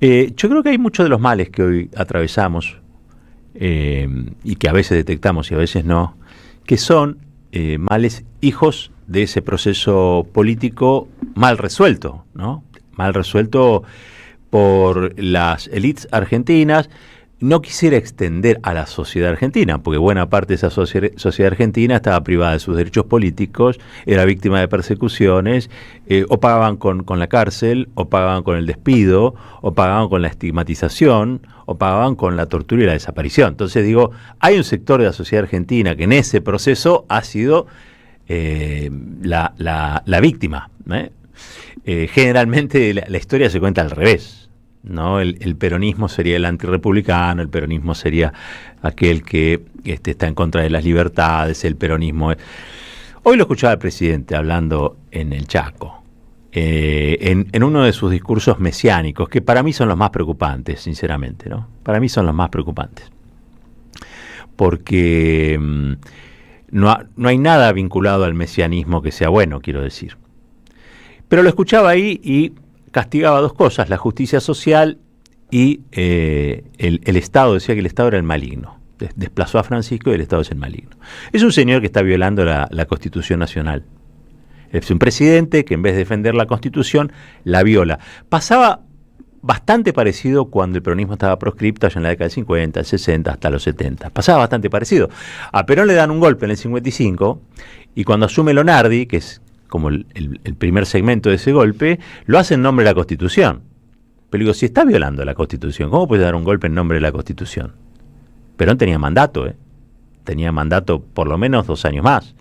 Yo creo que hay muchos de los males que hoy atravesamos y que a veces detectamos y a veces no, que son males hijos de ese proceso político mal resuelto, ¿no? Mal resuelto por las élites argentinas. No quisiera extender a la sociedad argentina, porque buena parte de esa sociedad argentina estaba privada de sus derechos políticos, era víctima de persecuciones, o pagaban con la cárcel, o pagaban con el despido, o pagaban con la estigmatización, o pagaban con la tortura y la desaparición. Entonces digo, hay un sector de la sociedad argentina que en ese proceso ha sido la víctima, generalmente la historia se cuenta al revés, ¿no? El peronismo sería el antirrepublicano, el peronismo sería aquel que está en contra de las libertades, el peronismo. Hoy lo escuchaba el presidente hablando en el Chaco, en uno de sus discursos mesiánicos, que para mí son los más preocupantes, sinceramente, ¿no? Para mí son los más preocupantes. Porque no hay nada vinculado al mesianismo que sea bueno, quiero decir. Pero lo escuchaba ahí y castigaba dos cosas, la justicia social y el Estado. Decía que el Estado era el maligno. Desplazó a Francisco y el Estado es el maligno. Es un señor que está violando la Constitución Nacional. Es un presidente que en vez de defender la Constitución, la viola. Pasaba bastante parecido cuando el peronismo estaba proscripto allá en la década del 50, el 60, hasta los 70. Pasaba bastante parecido. A Perón le dan un golpe en el 55 y cuando asume Lonardi, que es como el primer segmento de ese golpe, lo hace en nombre de la Constitución. Pero digo, si está violando la Constitución, ¿cómo puede dar un golpe en nombre de la Constitución? Perón tenía mandato, tenía mandato por lo menos 2 años más.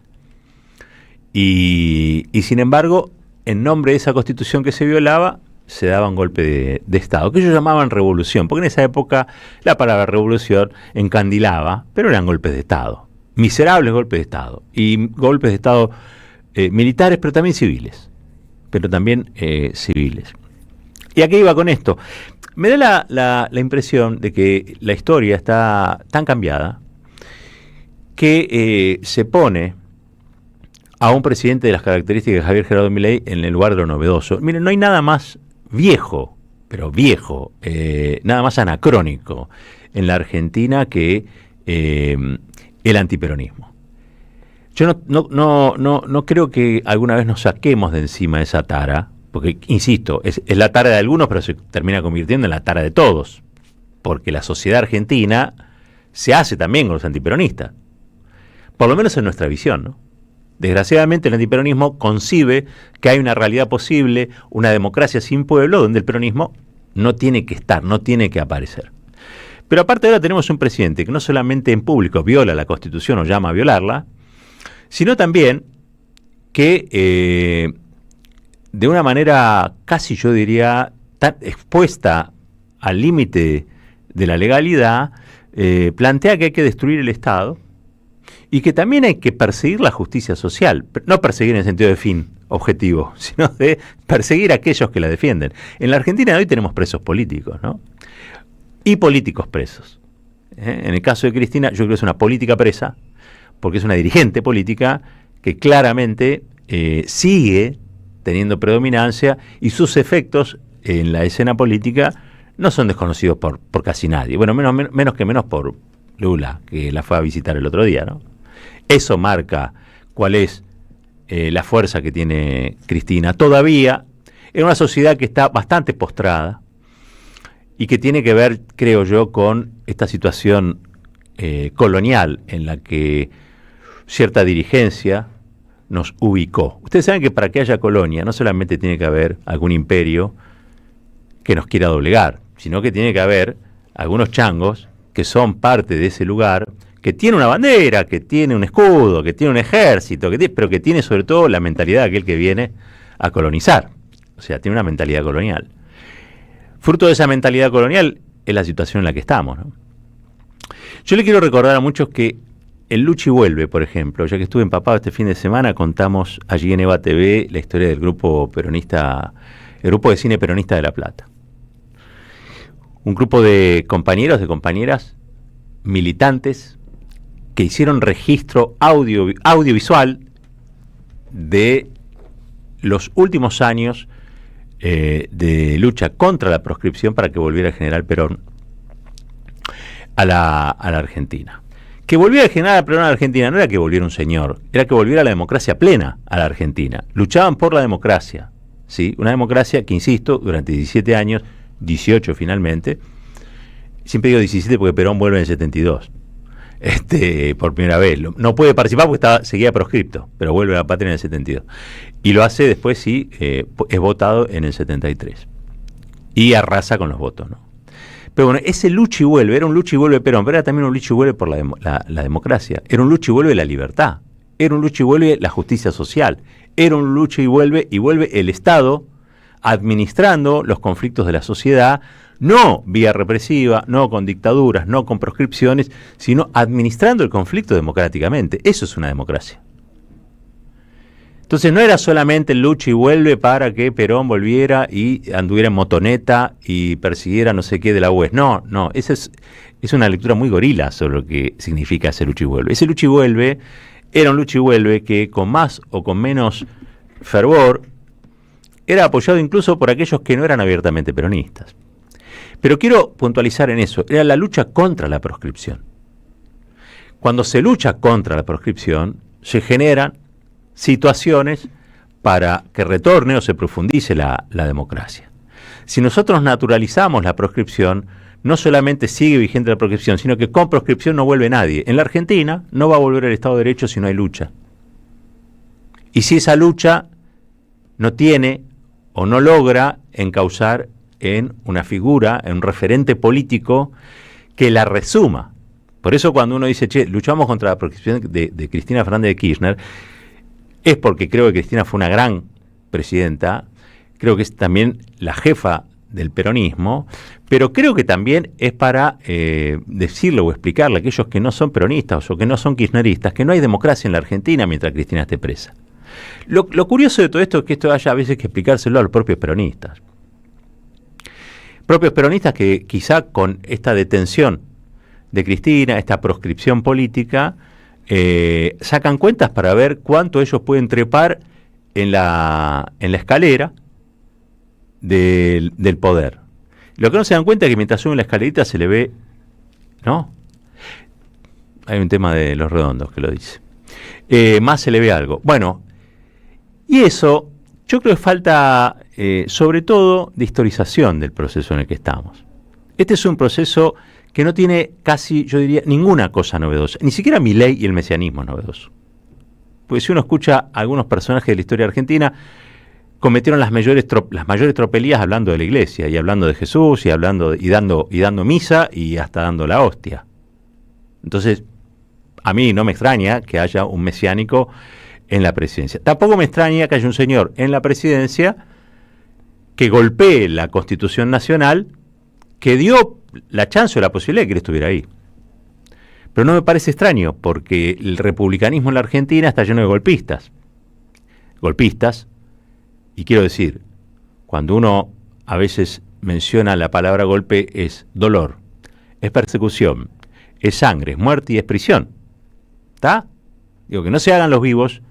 Y sin embargo, en nombre de esa Constitución que se violaba, se daba un golpe de Estado, que ellos llamaban revolución, porque en esa época la palabra revolución encandilaba, pero eran golpes de Estado, miserables golpes de Estado, y golpes de Estado militares, pero también civiles. ¿Y a qué iba con esto? Me da la impresión de que la historia está tan cambiada que se pone a un presidente de las características de Javier Gerardo Milei en el lugar de lo novedoso. Miren, no hay nada más viejo, nada más anacrónico en la Argentina que el antiperonismo. Yo no creo que alguna vez nos saquemos de encima esa tara, porque, insisto, es la tara de algunos, pero se termina convirtiendo en la tara de todos, porque la sociedad argentina se hace también con los antiperonistas, por lo menos en nuestra visión, ¿no? Desgraciadamente el antiperonismo concibe que hay una realidad posible, una democracia sin pueblo, donde el peronismo no tiene que estar, no tiene que aparecer. Pero aparte ahora tenemos un presidente que no solamente en público viola la Constitución o llama a violarla, sino también que de una manera casi, yo diría, tan expuesta al límite de la legalidad, plantea que hay que destruir el Estado y que también hay que perseguir la justicia social, no perseguir en el sentido de fin objetivo, sino de perseguir a aquellos que la defienden. En la Argentina de hoy tenemos presos políticos, ¿no? Y políticos presos. En el caso de Cristina, yo creo que es una política presa, porque es una dirigente política que claramente sigue teniendo predominancia y sus efectos en la escena política no son desconocidos por casi nadie. Bueno, menos por Lula, que la fue a visitar el otro día, ¿no? Eso marca cuál es la fuerza que tiene Cristina. Todavía en una sociedad que está bastante postrada y que tiene que ver, creo yo, con esta situación colonial en la que cierta dirigencia nos ubicó. Ustedes saben que para que haya colonia no solamente tiene que haber algún imperio que nos quiera doblegar, sino que tiene que haber algunos changos que son parte de ese lugar, que tiene una bandera, que tiene un escudo, que tiene un ejército, pero que tiene sobre todo la mentalidad de aquel que viene a colonizar. O sea, tiene una mentalidad colonial. Fruto de esa mentalidad colonial es la situación en la que estamos, ¿no? Yo le quiero recordar a muchos que el Luchi Vuelve, por ejemplo, ya que estuve empapado este fin de semana, contamos allí en EVA TV la historia del grupo peronista, el grupo de cine peronista de La Plata. Un grupo de compañeros, de compañeras, militantes, que hicieron registro audiovisual de los últimos años de lucha contra la proscripción para que volviera el general Perón a la Argentina. Que volviera el general Perón a la Argentina no era que volviera un señor, era que volviera la democracia plena a la Argentina. Luchaban por la democracia, ¿sí? Una democracia que, insisto, durante 17 años, 18 finalmente, siempre digo 17 porque Perón vuelve en el 72. Por primera vez. No puede participar porque seguía proscripto, pero vuelve a la patria en el 72. Y lo hace después, sí, es votado en el 73. Y arrasa con los votos, ¿no? Pero bueno, ese lucha y vuelve, era un lucha y vuelve Perón, pero era también un lucha y vuelve por la democracia. Era un lucha y vuelve la libertad. Era un lucha y vuelve la justicia social. Era un lucha y vuelve el Estado administrando los conflictos de la sociedad, no vía represiva, no con dictaduras, no con proscripciones, sino administrando el conflicto democráticamente. Eso es una democracia. Entonces no era solamente el lucha y vuelve para que Perón volviera y anduviera en motoneta y persiguiera no sé qué de la UES. No, esa es una lectura muy gorila sobre lo que significa ese lucha y vuelve. Ese lucha y vuelve era un lucha y vuelve que con más o con menos fervor era apoyado incluso por aquellos que no eran abiertamente peronistas. Pero quiero puntualizar en eso, era la lucha contra la proscripción. Cuando se lucha contra la proscripción, se generan situaciones para que retorne o se profundice la democracia. Si nosotros naturalizamos la proscripción, no solamente sigue vigente la proscripción, sino que con proscripción no vuelve nadie. En la Argentina no va a volver el Estado de Derecho si no hay lucha. Y si esa lucha no tiene o no logra encauzar en una figura, en un referente político que la resuma. Por eso cuando uno dice, luchamos contra la proscripción de Cristina Fernández de Kirchner, es porque creo que Cristina fue una gran presidenta, creo que es también la jefa del peronismo, pero creo que también es para decirle o explicarle a aquellos que no son peronistas o que no son kirchneristas que no hay democracia en la Argentina mientras Cristina esté presa. Lo curioso de todo esto es que esto haya a veces que explicárselo a los propios peronistas. Propios peronistas que quizá con esta detención de Cristina, esta proscripción política, sacan cuentas para ver cuánto ellos pueden trepar en la escalera del poder. Lo que no se dan cuenta es que mientras suben la escalerita se le ve, ¿no? Hay un tema de Los Redondos que lo dice. Más se le ve algo. Bueno, y eso yo creo que falta sobre todo de historización del proceso en el que estamos. Este es un proceso que no tiene casi, yo diría, ninguna cosa novedosa. Ni siquiera Milei y el mesianismo es novedoso. Porque si uno escucha a algunos personajes de la historia argentina, cometieron las mayores tropelías hablando de la iglesia y hablando de Jesús y dando misa y hasta dando la hostia. Entonces, a mí no me extraña que haya un mesiánico en la presidencia. Tampoco me extraña que haya un señor en la presidencia que golpee la Constitución Nacional, que dio la chance o la posibilidad de que él estuviera ahí. Pero no me parece extraño, porque el republicanismo en la Argentina está lleno de golpistas. Y quiero decir, cuando uno a veces menciona la palabra golpe, es dolor, es persecución, es sangre, es muerte y es prisión. ¿Está? Digo, que no se hagan los vivos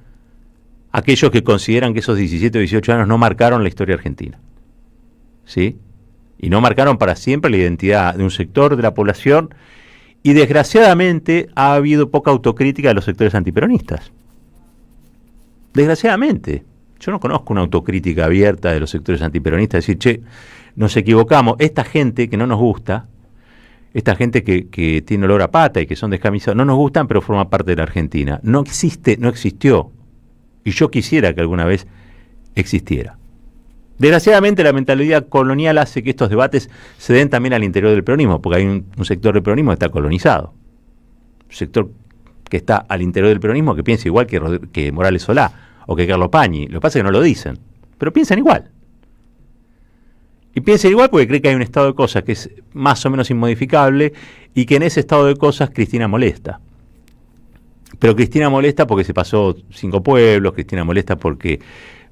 aquellos que consideran que esos 17 o 18 años no marcaron la historia argentina. ¿Sí? Y no marcaron para siempre la identidad de un sector de la población, y desgraciadamente ha habido poca autocrítica de los sectores antiperonistas. Desgraciadamente. Yo no conozco una autocrítica abierta de los sectores antiperonistas, decir, che, nos equivocamos, esta gente que no nos gusta, esta gente que tiene olor a pata y que son descamisados, no nos gustan, pero forman parte de la Argentina. No existe, no existió. Y yo quisiera que alguna vez existiera. Desgraciadamente la mentalidad colonial hace que estos debates se den también al interior del peronismo, porque hay un sector del peronismo que está colonizado. Un sector que está al interior del peronismo que piensa igual que Morales Solá o que Carlos Pañi. Lo que pasa es que no lo dicen, pero piensan igual. Y piensan igual porque creen que hay un estado de cosas que es más o menos inmodificable y que en ese estado de cosas Cristina molesta. Pero Cristina molesta porque se pasó 5 pueblos, Cristina molesta porque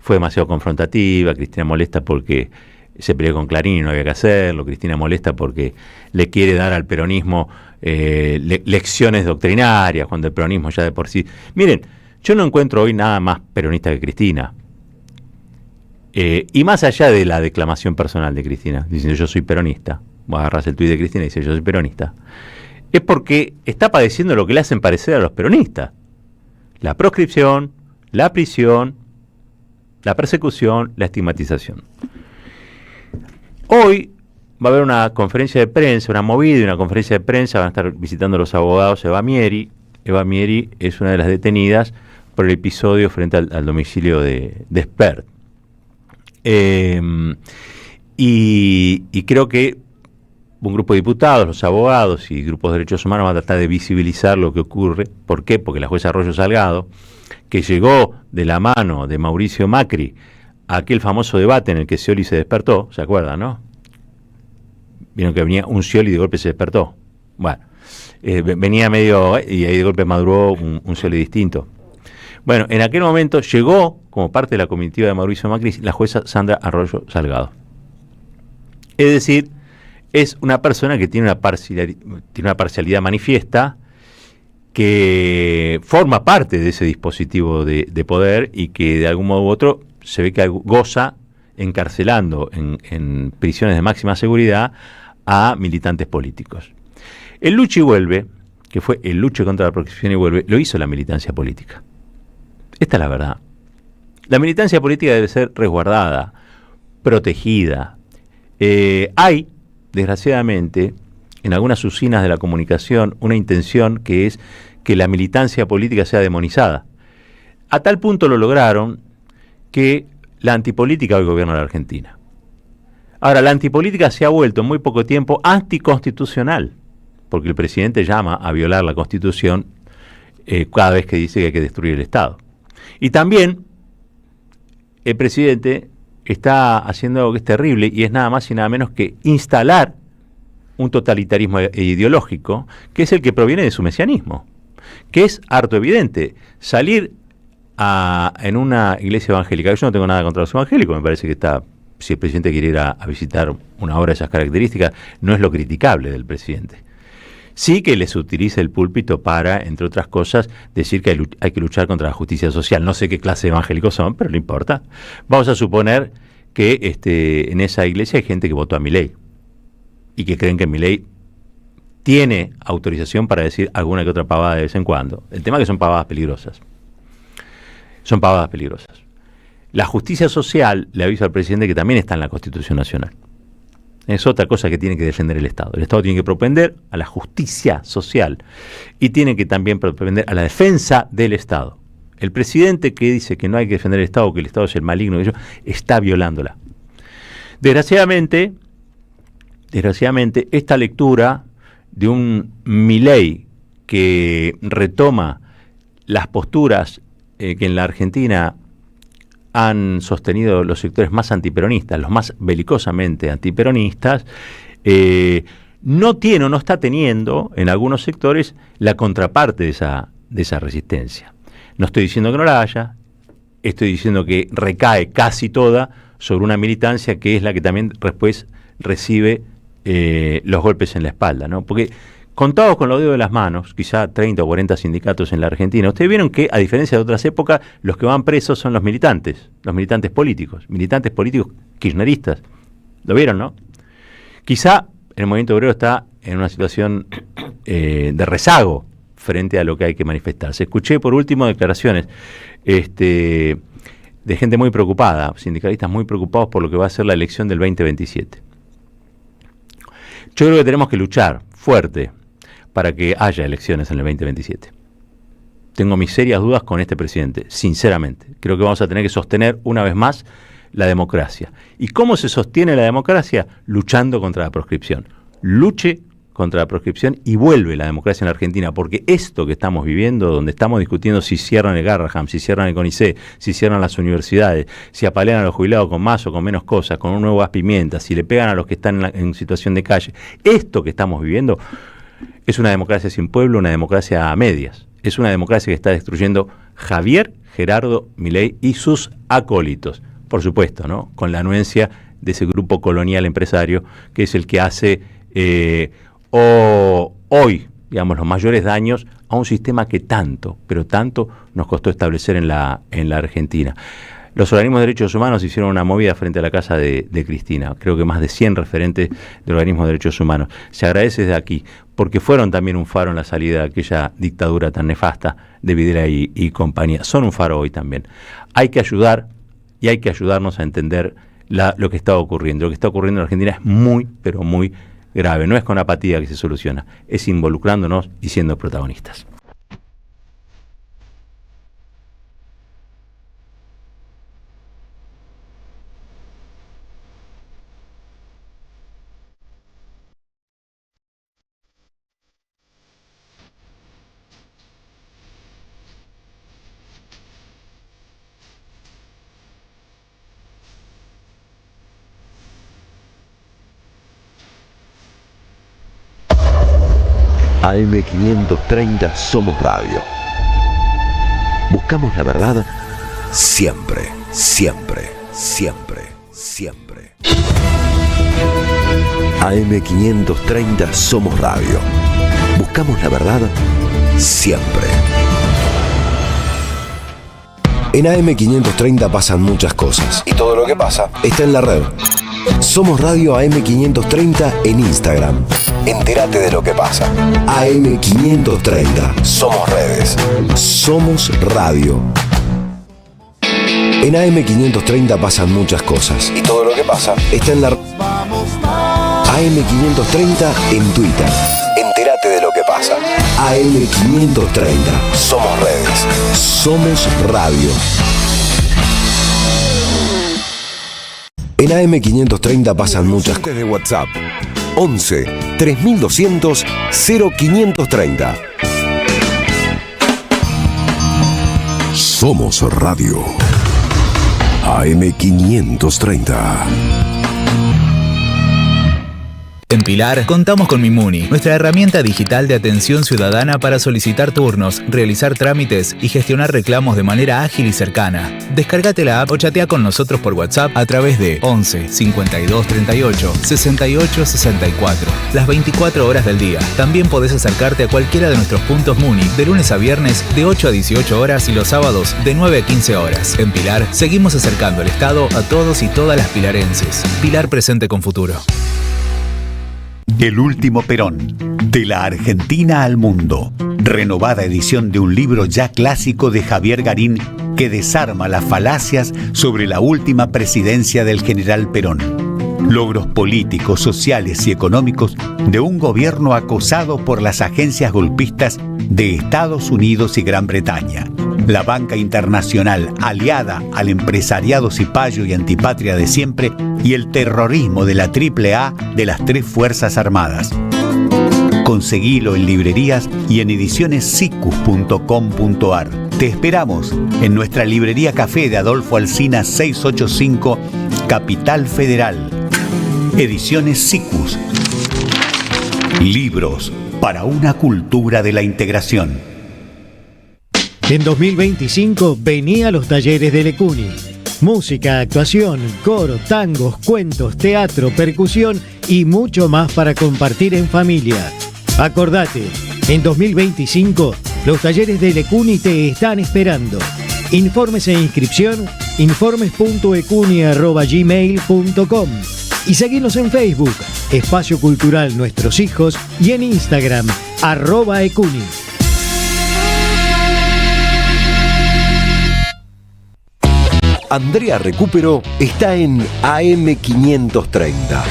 fue demasiado confrontativa, Cristina molesta porque se peleó con Clarín y no había que hacerlo, Cristina molesta porque le quiere dar al peronismo lecciones doctrinarias, cuando el peronismo ya de por sí... Miren, yo no encuentro hoy nada más peronista que Cristina. Y más allá de la declamación personal de Cristina, diciendo yo soy peronista, vos agarrás el tuit de Cristina y dice yo soy peronista, es porque está padeciendo lo que le hacen parecer a los peronistas. La proscripción, la prisión, la persecución, la estigmatización. Hoy va a haber una conferencia de prensa, una movida y una conferencia de prensa, van a estar visitando los abogados Eva Mieri. Eva Mieri es una de las detenidas por el episodio frente al domicilio de Spert. Y creo que un grupo de diputados, los abogados y grupos de derechos humanos van a tratar de visibilizar lo que ocurre. ¿Por qué? Porque la jueza Arroyo Salgado, que llegó de la mano de Mauricio Macri a aquel famoso debate en el que Scioli se despertó, ¿se acuerdan, no? Vieron que venía un Scioli y de golpe se despertó. Bueno, venía medio, y ahí de golpe maduró un Scioli distinto. Bueno, en aquel momento llegó, como parte de la comitiva de Mauricio Macri, la jueza Sandra Arroyo Salgado. Es decir, es una persona que tiene una parcialidad manifiesta, que forma parte de ese dispositivo de poder y que de algún modo u otro se ve que goza encarcelando en prisiones de máxima seguridad a militantes políticos. El Lucha y Vuelve, que fue el lucha contra la proscripción y vuelve, lo hizo la militancia política. Esta es la verdad. La militancia política debe ser resguardada, protegida. Hay, desgraciadamente, en algunas usinas de la comunicación, una intención que es que la militancia política sea demonizada. A tal punto lo lograron que la antipolítica hoy gobierna la Argentina. Ahora, la antipolítica se ha vuelto en muy poco tiempo anticonstitucional, porque el presidente llama a violar la Constitución cada vez que dice que hay que destruir el Estado. Y también el presidente está haciendo algo que es terrible y es nada más y nada menos que instalar un totalitarismo ideológico que es el que proviene de su mesianismo, que es harto evidente. Salir en una iglesia evangélica, yo no tengo nada contra los evangélicos, me parece que está, si el presidente quiere ir a visitar una obra de esas características, no es lo criticable del presidente. Sí que les utiliza el púlpito para, entre otras cosas, decir que hay que luchar contra la justicia social. No sé qué clase de evangélicos son, pero no importa. Vamos a suponer que en esa iglesia hay gente que votó a Milei y que creen que Milei tiene autorización para decir alguna que otra pavada de vez en cuando. El tema es que son pavadas peligrosas. Son pavadas peligrosas. La justicia social, le aviso al presidente, que también está en la Constitución Nacional. Es otra cosa que tiene que defender el Estado. El Estado tiene que propender a la justicia social y tiene que también propender a la defensa del Estado. El presidente que dice que no hay que defender el Estado, que el Estado es el maligno, está violándola. Desgraciadamente, esta lectura de un Milei que retoma las posturas que en la Argentina han sostenido los sectores más antiperonistas, los más belicosamente antiperonistas, no tiene o no está teniendo en algunos sectores la contraparte de esa resistencia. No estoy diciendo que no la haya, estoy diciendo que recae casi toda sobre una militancia que es la que también después recibe los golpes en la espalda, ¿no? Porque contados con los dedos de las manos, quizá 30 o 40 sindicatos en la Argentina, ustedes vieron que, a diferencia de otras épocas, los que van presos son los militantes políticos kirchneristas. ¿Lo vieron, no? Quizá el movimiento obrero está en una situación de rezago frente a lo que hay que manifestarse. Escuché por último declaraciones de gente muy preocupada, sindicalistas muy preocupados por lo que va a ser la elección del 2027. Yo creo que tenemos que luchar fuerte para que haya elecciones en el 2027. Tengo mis serias dudas con este presidente, sinceramente. Creo que vamos a tener que sostener una vez más la democracia. ¿Y cómo se sostiene la democracia? Luchando contra la proscripción. Luche contra la proscripción y vuelve la democracia en la Argentina, porque esto que estamos viviendo, donde estamos discutiendo si cierran el Garrahan, si cierran el CONICET, si cierran las universidades, si apalean a los jubilados con más o con menos cosas, con un nuevo gas pimienta, si le pegan a los que están en situación de calle, esto que estamos viviendo es una democracia sin pueblo, una democracia a medias. Es una democracia que está destruyendo Javier Gerardo Milei y sus acólitos. Por supuesto, ¿no? Con la anuencia de ese grupo colonial empresario que es el que hace hoy, digamos, los mayores daños a un sistema que tanto, pero tanto nos costó establecer en la Argentina. Los organismos de derechos humanos hicieron una movida frente a la casa de Cristina. Creo que más de 100 referentes de organismos de derechos humanos. Se agradece desde aquí, porque fueron también un faro en la salida de aquella dictadura tan nefasta de Videla y compañía. Son un faro hoy también. Hay que ayudar y hay que ayudarnos a entender lo que está ocurriendo. Lo que está ocurriendo en Argentina es muy, pero muy grave. No es con apatía que se soluciona, es involucrándonos y siendo protagonistas. AM530 Somos Radio. Buscamos la verdad siempre, siempre, siempre, siempre. AM530 Somos Radio. Buscamos la verdad siempre. En AM530 pasan muchas cosas. Y todo lo que pasa está en la red. Somos Radio AM530 en Instagram. Entérate de lo que pasa. AM530. Somos redes. Somos radio. En AM530 pasan muchas cosas. Y todo lo que pasa está en la red. AM530 en Twitter. Entérate de lo que pasa. AM530. Somos redes. Somos radio. En AM530 pasan muchas cosas. De WhatsApp 11 3200 0530. Somos Radio. AM530. En Pilar contamos con Mimuni, nuestra herramienta digital de atención ciudadana para solicitar turnos, realizar trámites y gestionar reclamos de manera ágil y cercana. Descárgate la app o chatea con nosotros por WhatsApp a través de 11 52 38 68 64, las 24 horas del día. También podés acercarte a cualquiera de nuestros puntos Muni de lunes a viernes de 8 a 18 horas y los sábados de 9 a 15 horas. En Pilar seguimos acercando el Estado a todos y todas las pilarenses. Pilar presente con futuro. El último Perón, de la Argentina al mundo. Renovada edición de un libro ya clásico de Javier Garín que desarma las falacias sobre la última presidencia del general Perón. Logros políticos, sociales y económicos de un gobierno acosado por las agencias golpistas de Estados Unidos y Gran Bretaña. La banca internacional, aliada al empresariado cipayo y antipatria de siempre, y el terrorismo de la AAA de las 3 Fuerzas Armadas. Conseguilo en librerías y en edicionessicus.com.ar. Te esperamos en nuestra librería café de Adolfo Alsina 685, Capital Federal. Ediciones Sicus. Libros para una cultura de la integración. En 2025 vení a los talleres de Lecuni. Música, actuación, coro, tangos, cuentos, teatro, percusión y mucho más para compartir en familia. Acordate, en 2025 los talleres de Lecuni te están esperando. Informes e inscripción, informes.ecuni@gmail.com y seguinos en Facebook, Espacio Cultural Nuestros Hijos, y en Instagram, @ecuni. Andrea Recupero está en AM530.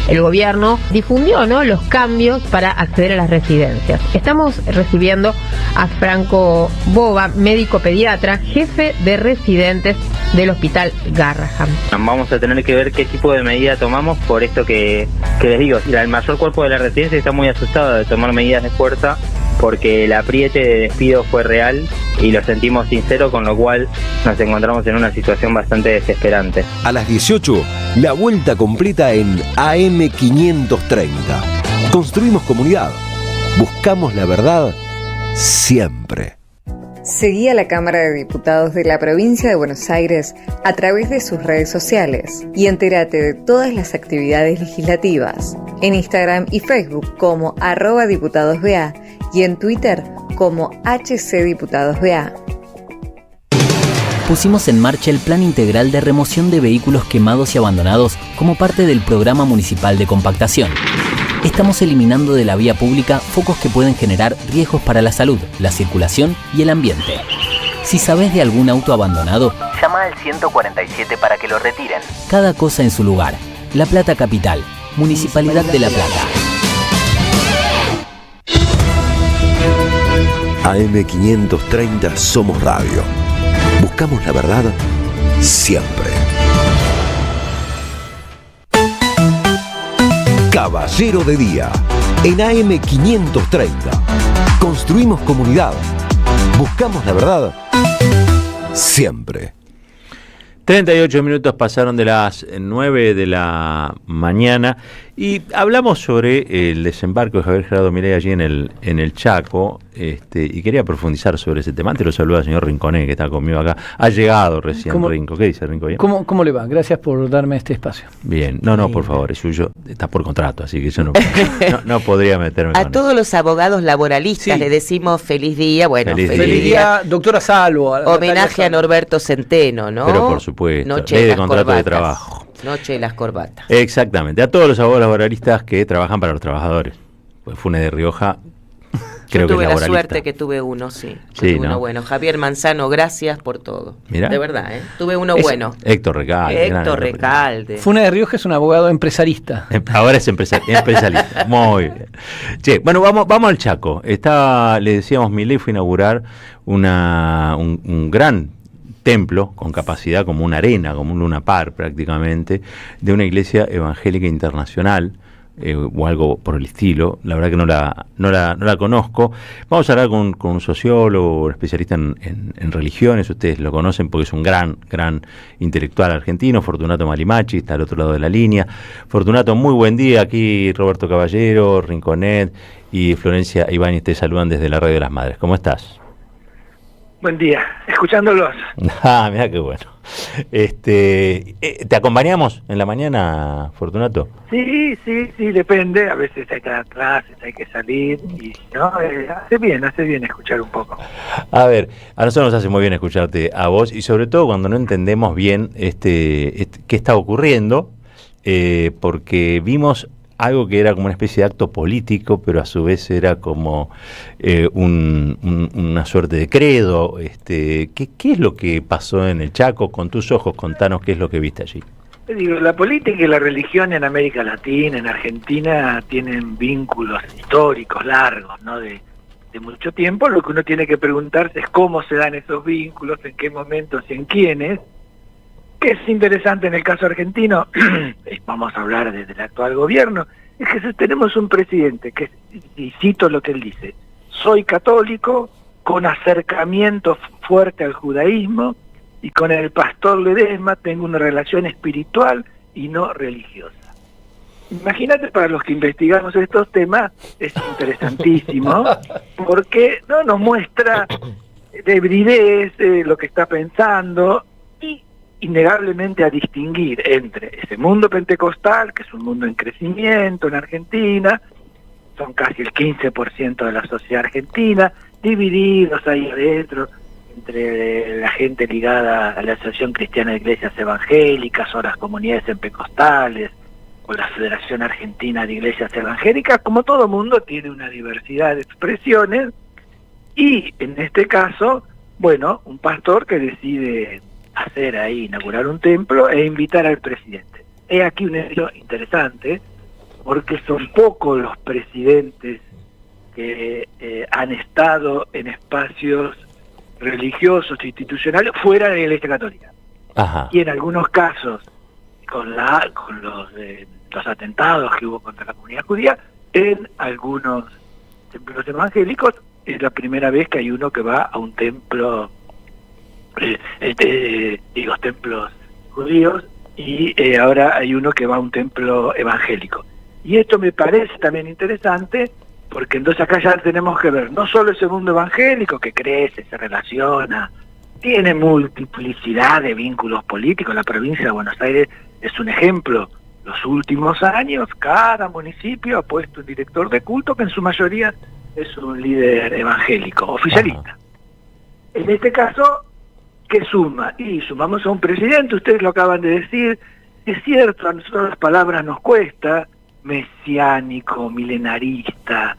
El gobierno difundió, ¿no?, los cambios para acceder a las residencias. Estamos recibiendo a Franco Boba, médico pediatra, jefe de residentes del Hospital Garrahan. Vamos a tener que ver qué tipo de medida tomamos por esto que les digo. El mayor cuerpo de la residencia está muy asustado de tomar medidas de fuerza porque el apriete de despido fue real y lo sentimos sincero, con lo cual nos encontramos en una situación bastante desesperante. A las 18, la vuelta completa en AM530. Construimos comunidad. Buscamos la verdad siempre. Seguí a la Cámara de Diputados de la Provincia de Buenos Aires a través de sus redes sociales y entérate de todas las actividades legislativas en Instagram y Facebook como @diputadosBA y en Twitter como HCDiputadosBA. Pusimos en marcha el Plan Integral de Remoción de Vehículos Quemados y Abandonados como parte del Programa Municipal de Compactación. Estamos eliminando de la vía pública focos que pueden generar riesgos para la salud, la circulación y el ambiente. Si sabes de algún auto abandonado, llama al 147 para que lo retiren. Cada cosa en su lugar. La Plata Capital, Municipalidad de La Plata. AM530 Somos Radio. Buscamos la verdad siempre. Caballero de Día, en AM530. Construimos comunidad. Buscamos la verdad siempre. 38 minutos pasaron de las 9 de la mañana y hablamos sobre el desembarco de Javier Gerardo Milei allí en el Chaco, y quería profundizar sobre ese tema. Antes lo saluda el señor Rinconet, que está conmigo acá. Ha llegado recién Rinco. ¿Qué dice Rinco? ¿Cómo le va? Gracias por darme este espacio. Bien. No, por favor, es suyo. Está por contrato, así que yo no podría meterme a con todos los abogados laboralistas le decimos feliz día. Bueno, feliz día, doctora Salvo. Homenaje a Norberto Centeno, ¿no? Pero por supuesto, Noche ley de las contrato corbatas. de trabajo. Noche de las corbatas. Exactamente, a todos los abogados laboralistas que trabajan para los trabajadores. Pues Funes de Rioja, creo que es tuve la laboralista. suerte que tuve uno, sí. Sí, tuve ¿no? uno bueno. Javier Manzano, gracias por todo. Mirá. De verdad, Tuve uno bueno. Héctor Recalde. Funes de Rioja es un abogado empresarista. Ahora es empresarista. Muy bien. Che, bueno, vamos al Chaco. Le decíamos, Milei fue a inaugurar un gran templo con capacidad como una arena, como un Luna Park prácticamente, de una iglesia evangélica internacional, o algo por el estilo. La verdad que no la conozco. Vamos a hablar con un sociólogo, un especialista en religiones. Ustedes lo conocen porque es un gran intelectual argentino, Fortunato Malimachi, está al otro lado de la línea. Fortunato, muy buen día. Aquí Roberto Caballero, Rinconet y Florencia Ibáñez te saludan desde la Radio de las Madres. ¿Cómo estás? Buen día, escuchándolos. Mira qué bueno. ¿Te acompañamos en la mañana, Fortunato? Sí, depende. A veces hay que dar clases, hay que salir y no, hace bien escuchar un poco. A ver, a nosotros nos hace muy bien escucharte a vos y sobre todo cuando no entendemos bien qué está ocurriendo, porque vimos algo que era como una especie de acto político, pero a su vez era como una suerte de credo. ¿Qué es lo que pasó en el Chaco? Con tus ojos, contanos qué es lo que viste allí. Te digo, la política y la religión en América Latina, en Argentina, tienen vínculos históricos largos, ¿no? De de mucho tiempo. Lo que uno tiene que preguntarse es cómo se dan esos vínculos, en qué momentos y en quiénes. Que es interesante en el caso argentino, vamos a hablar del actual gobierno, es que si tenemos un presidente que, y cito lo que él dice, soy católico, con acercamiento fuerte al judaísmo, y con el pastor Ledesma tengo una relación espiritual y no religiosa. Imagínate, para los que investigamos estos temas, es interesantísimo, porque no nos muestra de bridez lo que está pensando, y innegablemente a distinguir entre ese mundo pentecostal, que es un mundo en crecimiento en Argentina, son casi el 15% de la sociedad argentina, divididos ahí adentro, entre la gente ligada a la Asociación Cristiana de Iglesias Evangélicas, o las comunidades pentecostales, o la Federación Argentina de Iglesias Evangélicas. Como todo mundo tiene una diversidad de expresiones, y en este caso, bueno, un pastor que decide hacer ahí, inaugurar un templo e invitar al presidente. He aquí un hecho interesante, porque son pocos los presidentes que han estado en espacios religiosos e institucionales fuera de la Iglesia Católica. Ajá. Y en algunos casos, con los atentados que hubo contra la comunidad judía, en algunos templos evangélicos, es la primera vez que hay uno que va a un templo, templos judíos, y ahora hay uno que va a un templo evangélico. Y esto me parece también interesante, porque entonces acá ya tenemos que ver no solo ese mundo evangélico que crece, se relaciona, tiene multiplicidad de vínculos políticos. La provincia de Buenos Aires es un ejemplo. Los últimos años, cada municipio ha puesto un director de culto que en su mayoría es un líder evangélico, oficialista. En este caso, ¿qué suma? Y sumamos a un presidente, ustedes lo acaban de decir, es cierto, a nosotros las palabras nos cuesta, mesiánico, milenarista,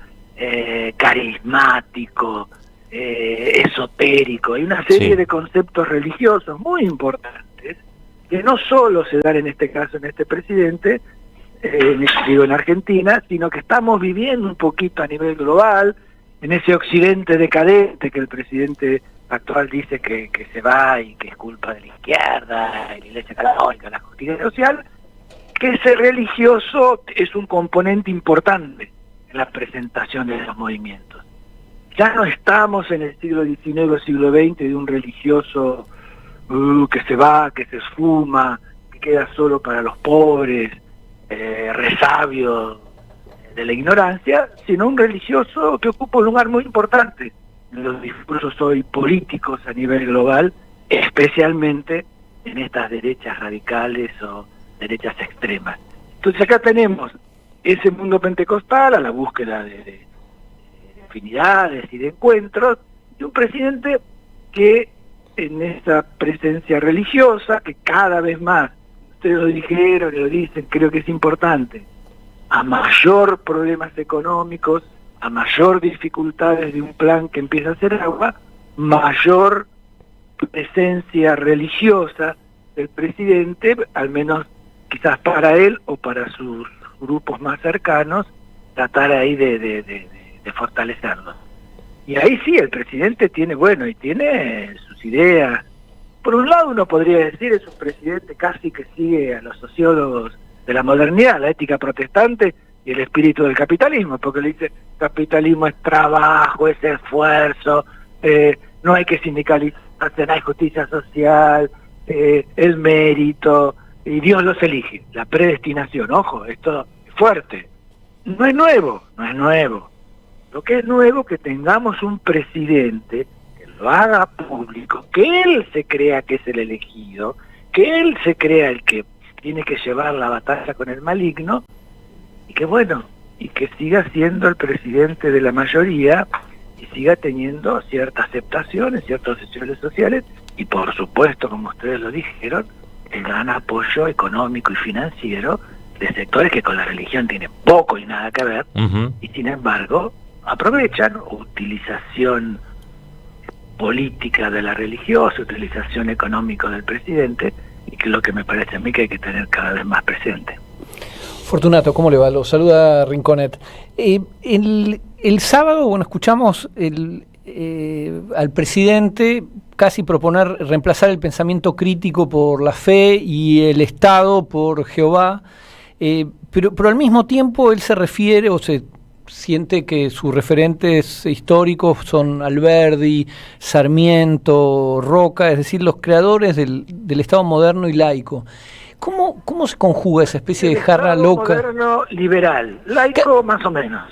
carismático, esotérico, hay una serie de conceptos religiosos muy importantes que no solo se dan en este caso en este presidente, en Argentina, sino que estamos viviendo un poquito a nivel global, en ese occidente decadente que el presidente actual dice que se va y que es culpa de la izquierda, de la Iglesia Católica, la justicia social, que ese religioso es un componente importante en la presentación de esos movimientos. Ya no estamos en el siglo XIX o siglo XX de un religioso que se va, que se esfuma, que queda solo para los pobres, resabio de la ignorancia, sino un religioso que ocupa un lugar muy importante en los discursos hoy políticos a nivel global, especialmente en estas derechas radicales o derechas extremas. Entonces acá tenemos ese mundo pentecostal a la búsqueda de afinidades y de encuentros, y un presidente que en esa presencia religiosa, que cada vez más, ustedes lo dijeron y lo dicen, creo que es importante, a mayor problemas económicos, a mayor dificultades de un plan que empieza a hacer agua, mayor presencia religiosa del presidente, al menos quizás para él o para sus grupos más cercanos, tratar ahí de fortalecerlos. Y ahí sí, el presidente tiene sus ideas. Por un lado uno podría decir, es un presidente casi que sigue a los sociólogos de la modernidad, la ética protestante y el espíritu del capitalismo, porque le dice, capitalismo es trabajo, es esfuerzo, no hay que sindicalizarse, no hay justicia social, el mérito, y Dios los elige, la predestinación. Ojo, esto es fuerte. No es nuevo. Lo que es nuevo es que tengamos un presidente que lo haga público, que él se crea que es el elegido, que él se crea el que tiene que llevar la batalla con el maligno, y que siga siendo el presidente de la mayoría y siga teniendo cierta aceptación, ciertas sesiones sociales, y por supuesto, como ustedes lo dijeron, el gran apoyo económico y financiero de sectores que con la religión tienen poco y nada que ver, y sin embargo aprovechan utilización política de la religiosa, utilización económica del presidente, y que es lo que me parece a mí que hay que tener cada vez más presente. Fortunato, ¿cómo le va? Lo saluda Rinconet. El sábado, bueno, escuchamos al presidente casi proponer reemplazar el pensamiento crítico por la fe y el Estado por Jehová, pero al mismo tiempo él se refiere o se siente que sus referentes históricos son Alberdi, Sarmiento, Roca, es decir, los creadores del Estado moderno y laico. ¿Cómo se conjuga esa especie de jarra loca? Moderno liberal, laico más o menos.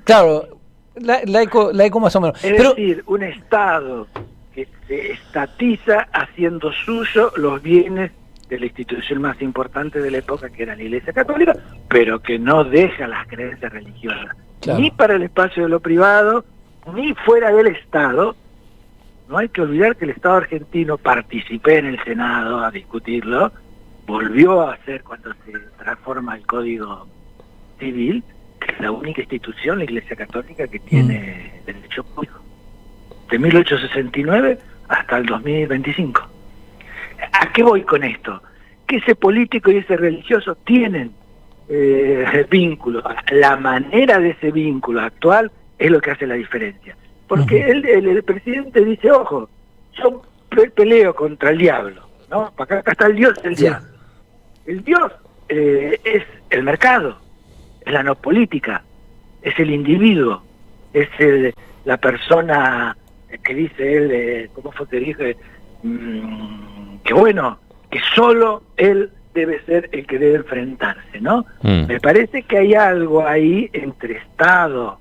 Claro, laico más o menos. Es decir, un Estado que se estatiza haciendo suyo los bienes de la institución más importante de la época, que era la Iglesia Católica, pero que no deja las creencias religiosas, claro, ni para el espacio de lo privado, ni fuera del Estado. No hay que olvidar que el Estado argentino, participé en el Senado a discutirlo, volvió a hacer cuando se transforma el Código Civil, que es la única institución, la Iglesia Católica, que tiene derecho público, de 1869 hasta el 2025. ¿A qué voy con esto? Que ese político y ese religioso tienen vínculos. La manera de ese vínculo actual es lo que hace la diferencia. Porque el presidente dice, ojo, yo peleo contra el diablo, ¿no? Acá está el Dios del diablo. El Dios es el mercado, es la no política, es el individuo, es la persona que dice él, ¿cómo fue que dije? Que bueno, que solo él debe ser el que debe enfrentarse, ¿no? Me parece que hay algo ahí entre Estado,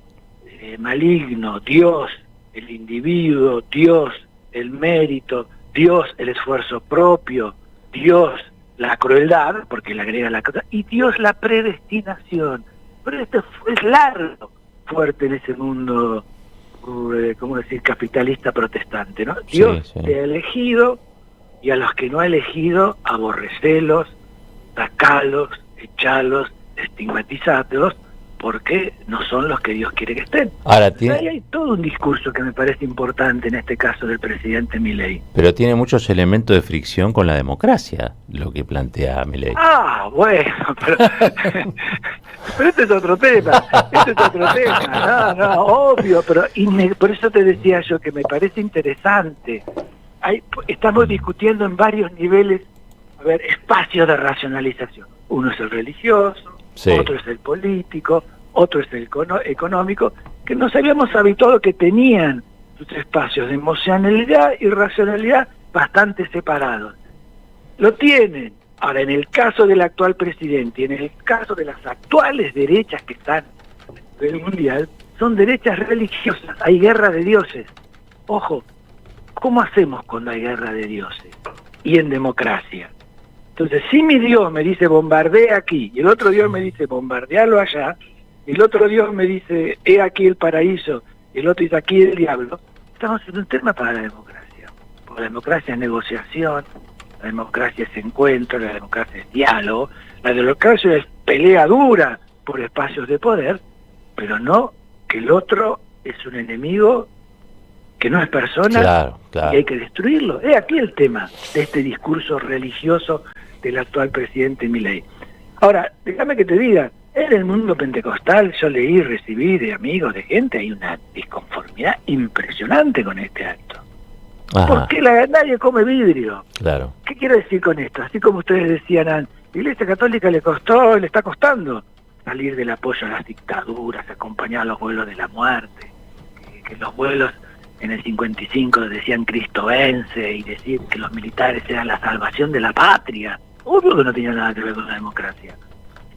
maligno, Dios, el individuo, Dios, el mérito, Dios, el esfuerzo propio, Dios, la crueldad, porque le agrega la crueldad, y Dios, la predestinación. Pero esto es largo, fuerte en ese mundo, ¿cómo decir?, capitalista protestante, ¿no? Dios te ha elegido, y a los que no ha elegido, aborrecelos, sacalos, echalos, estigmatizados, porque no son los que Dios quiere que estén. Ahora hay todo un discurso que me parece importante en este caso del presidente Milei. Pero tiene muchos elementos de fricción con la democracia, lo que plantea Milei. Ah, bueno, pero este es otro tema. No, obvio, pero por eso te decía yo que me parece interesante. Estamos discutiendo en varios niveles, espacios de racionalización. Uno es el religioso, otro es el político, otro es el económico, que nos habíamos habituado que tenían sus espacios de emocionalidad y racionalidad bastante separados. Lo tienen. Ahora, en el caso del actual presidente y en el caso de las actuales derechas que están a nivel mundial, son derechas religiosas. Hay guerra de dioses. Ojo, ¿cómo hacemos cuando hay guerra de dioses? Y en democracia. Entonces, si mi Dios me dice bombardea aquí, y el otro Dios me dice bombardealo allá, y el otro Dios me dice he aquí el paraíso, y el otro dice aquí el diablo, estamos en un tema para la democracia. Porque la democracia es negociación, la democracia es encuentro, la democracia es diálogo, la democracia es pelea dura por espacios de poder, pero no que el otro es un enemigo que no es persona, y hay que destruirlo. Es aquí el tema de este discurso religioso del actual presidente Milei. Ahora, déjame que te diga, en el mundo pentecostal yo leí y recibí de amigos, de gente, hay una disconformidad impresionante con este acto. Ajá. Porque nadie come vidrio. Claro. ¿Qué quiero decir con esto? Así como ustedes decían, la Iglesia Católica le está costando salir del apoyo a las dictaduras, acompañar a los vuelos de la muerte, que los vuelos en el 55 decían Cristo vence, y decir que los militares eran la salvación de la patria. Obvio que no tenía nada que ver con la democracia.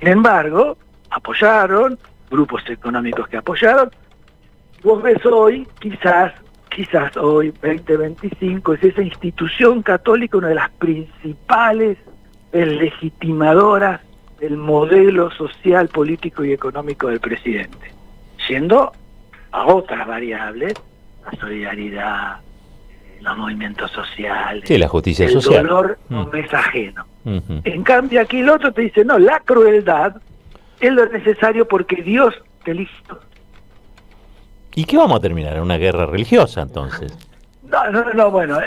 Sin embargo, apoyaron, grupos económicos que apoyaron. Vos ves hoy, quizás hoy, 2025, es esa institución católica una de las principales legitimadoras del modelo social, político y económico del presidente. Yendo a otras variables, la solidaridad, los movimientos sociales, la justicia social. El dolor no es ajeno. En cambio aquí el otro te dice, no, la crueldad es lo necesario porque Dios te eligió. ¿Y qué vamos a terminar? ¿En una guerra religiosa entonces? No, bueno,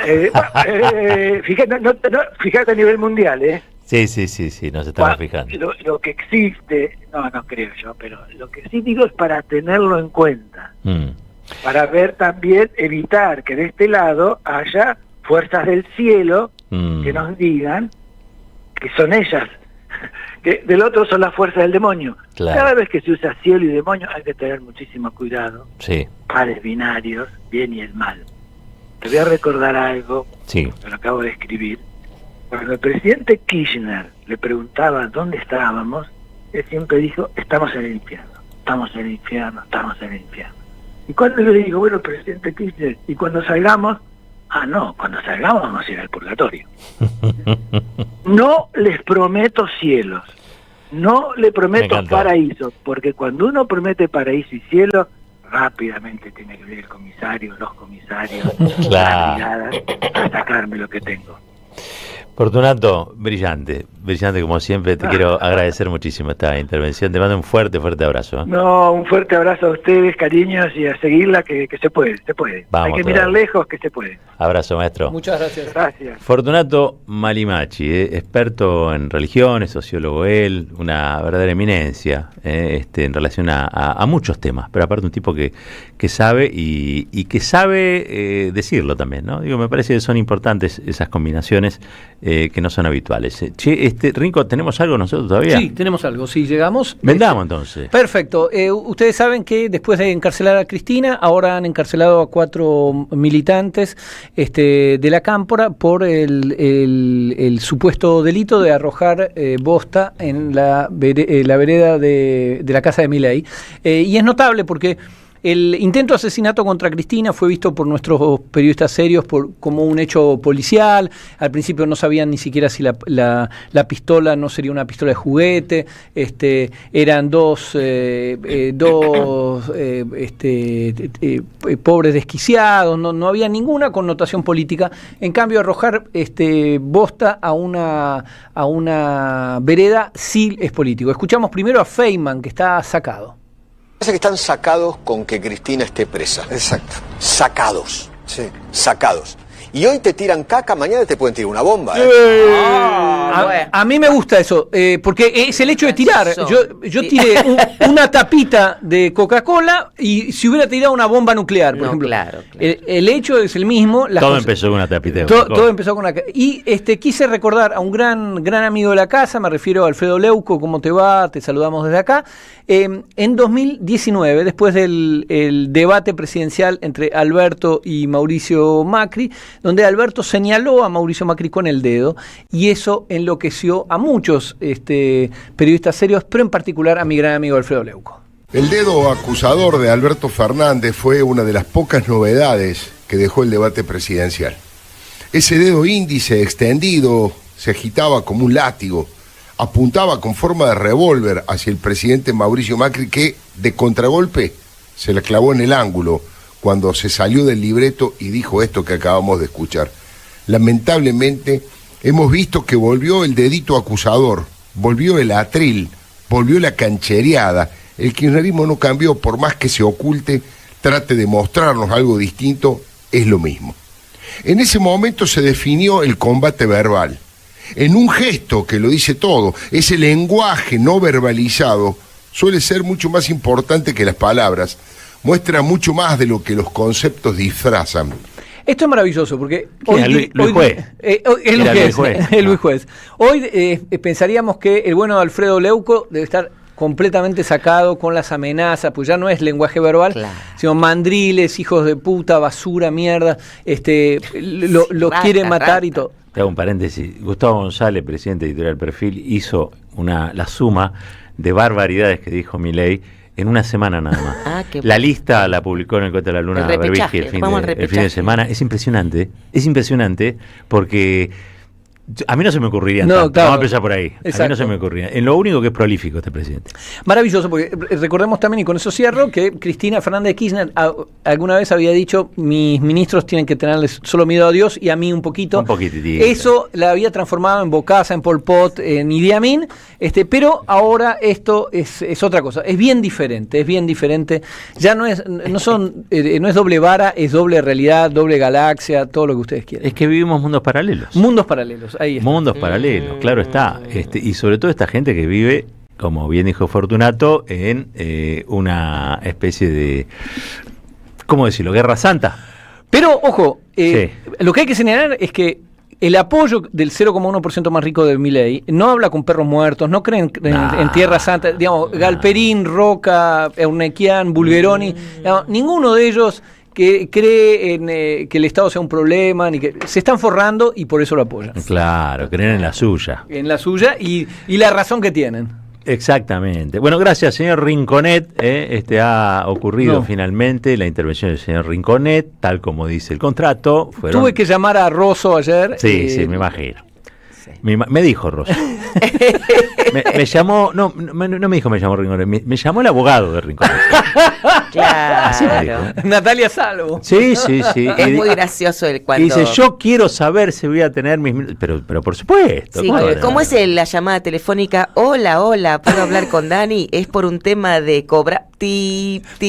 fíjate a nivel mundial, Sí, nos estamos fijando. Lo que existe, no creo yo, pero lo que sí digo es para tenerlo en cuenta. Para ver también, evitar que de este lado haya fuerzas del cielo que nos digan que son ellas, que del otro son las fuerzas del demonio. Claro. Cada vez que se usa cielo y demonio hay que tener muchísimo cuidado. Sí. Pares binarios, bien y el mal. Te voy a recordar algo, sí, que lo acabo de escribir. Cuando el presidente Kirchner le preguntaba dónde estábamos, él siempre dijo, estamos en el infierno, estamos en el infierno, estamos en el infierno. Y cuando yo le digo, bueno, presidente Kirchner, y cuando salgamos, cuando salgamos vamos a ir al purgatorio. No les prometo cielos, no le prometo paraíso, porque cuando uno promete paraíso y cielo, rápidamente tiene que venir el comisario, los comisarios, las miradas, a sacarme lo que tengo. Fortunato, brillante como siempre, te quiero agradecer muchísimo esta intervención, te mando un fuerte abrazo. No, un fuerte abrazo a ustedes, cariños, y a seguirla que se puede. Vamos, hay que mirar lejos que se puede. Abrazo, maestro. Muchas gracias. Gracias. Fortunato Malimachi, experto en religiones, sociólogo él, una verdadera eminencia en relación a muchos temas, pero aparte un tipo que sabe y que sabe decirlo también, ¿no? Digo, me parece que son importantes esas combinaciones que no son habituales. Rinco, ¿tenemos algo nosotros todavía? Sí, tenemos algo, sí, llegamos. Vendamos entonces. Perfecto. Ustedes saben que después de encarcelar a Cristina, ahora han encarcelado a 4 militantes de la Cámpora por el supuesto delito de arrojar bosta en la vereda de la casa de Milei. Y es notable porque el intento de asesinato contra Cristina fue visto por nuestros periodistas serios como un hecho policial. Al principio no sabían ni siquiera si la pistola no sería una pistola de juguete. Eran dos pobres desquiciados. No había ninguna connotación política. En cambio, arrojar bosta a una vereda sí es político. Escuchamos primero a Feynman, que está sacado. Parece que están sacados con que Cristina esté presa. Exacto. Sacados. Sí. Sacados. Y hoy te tiran caca, mañana te pueden tirar una bomba. A mí me gusta eso, porque es el hecho de tirar. Yo tiré una tapita de Coca-Cola y si hubiera tirado una bomba nuclear, por ejemplo. Claro. El hecho es el mismo. Todo empezó con una tapita de Coca-Cola. Todo empezó con una. Y quise recordar a un gran amigo de la casa, me refiero a Alfredo Leuco. ¿Cómo te va? Te saludamos desde acá. En 2019, después del debate presidencial entre Alberto y Mauricio Macri, donde Alberto señaló a Mauricio Macri con el dedo, y eso enloqueció a muchos periodistas serios, pero en particular a mi gran amigo Alfredo Leuco. El dedo acusador de Alberto Fernández fue una de las pocas novedades que dejó el debate presidencial. Ese dedo índice extendido se agitaba como un látigo, apuntaba con forma de revólver hacia el presidente Mauricio Macri, que de contragolpe se le clavó en el ángulo cuando se salió del libreto y dijo esto que acabamos de escuchar. Lamentablemente hemos visto que volvió el dedito acusador, volvió el atril, volvió la canchereada. El kirchnerismo no cambió, por más que se oculte, trate de mostrarnos algo distinto, es lo mismo. En ese momento se definió el combate verbal, en un gesto que lo dice todo. Ese lenguaje no verbalizado suele ser mucho más importante que las palabras, muestra mucho más de lo que los conceptos disfrazan. Esto es maravilloso porque Luis Juez. Hoy pensaríamos que el bueno de Alfredo Leuco debe estar completamente sacado con las amenazas, pues ya no es lenguaje verbal, sino mandriles, hijos de puta, basura, mierda, lo quieren matar y todo. Te hago un paréntesis. Gustavo González, presidente editorial Perfil, hizo la suma de barbaridades que dijo Milei en una semana nada más. La lista la publicó en el Cohete de la Luna Berbisky el fin de semana. Es impresionante porque a mí no se me ocurriría tanto. Vamos a empezar por ahí. Exacto. A mí no se me ocurriría. En lo único que es prolífico este presidente. Maravilloso, porque recordemos también, y con eso cierro, que Cristina Fernández de Kirchner alguna vez había dicho: mis ministros tienen que tenerles solo miedo a Dios y a mí un poquito. Eso la había transformado en Bokassa, en Pol Pot, en Idi Amin, pero ahora esto es otra cosa. Es bien diferente. Ya no es doble vara, es doble realidad, doble galaxia, todo lo que ustedes quieran. Es que vivimos mundos paralelos. ahí está. Mundos paralelos, claro está. Y sobre todo esta gente que vive, como bien dijo Fortunato, en una especie de, ¿cómo decirlo?, guerra santa. Pero, ojo, lo que hay que señalar es que el apoyo del 0,1% más rico de Milei no habla con perros muertos, no creen en Tierra Santa, digamos, Galperín, Roca, Eurnequian, Bulgeroni, digamos, ninguno de ellos que cree en que el Estado sea un problema, ni que se están forrando y por eso lo apoyan. Claro, creen en la suya. En la suya y la razón que tienen. Exactamente. Bueno, gracias, señor Rinconet. Ha ocurrido finalmente la intervención del señor Rinconet, tal como dice el contrato. Tuve que llamar a Rosso ayer. Sí, me imagino. Sí. Me dijo Rosso. me llamó, no me dijo me llamó Rinconet, me llamó el abogado de Rinconet. Claro. Así me dijo. Natalia Salvo. Sí. Es muy gracioso el cuando... Y dice, yo quiero saber si voy a tener mis minutos. Pero por supuesto. Sí, ¿cómo es la llamada telefónica? Hola, ¿puedo hablar con Dani? Es por un tema de cobrar. Se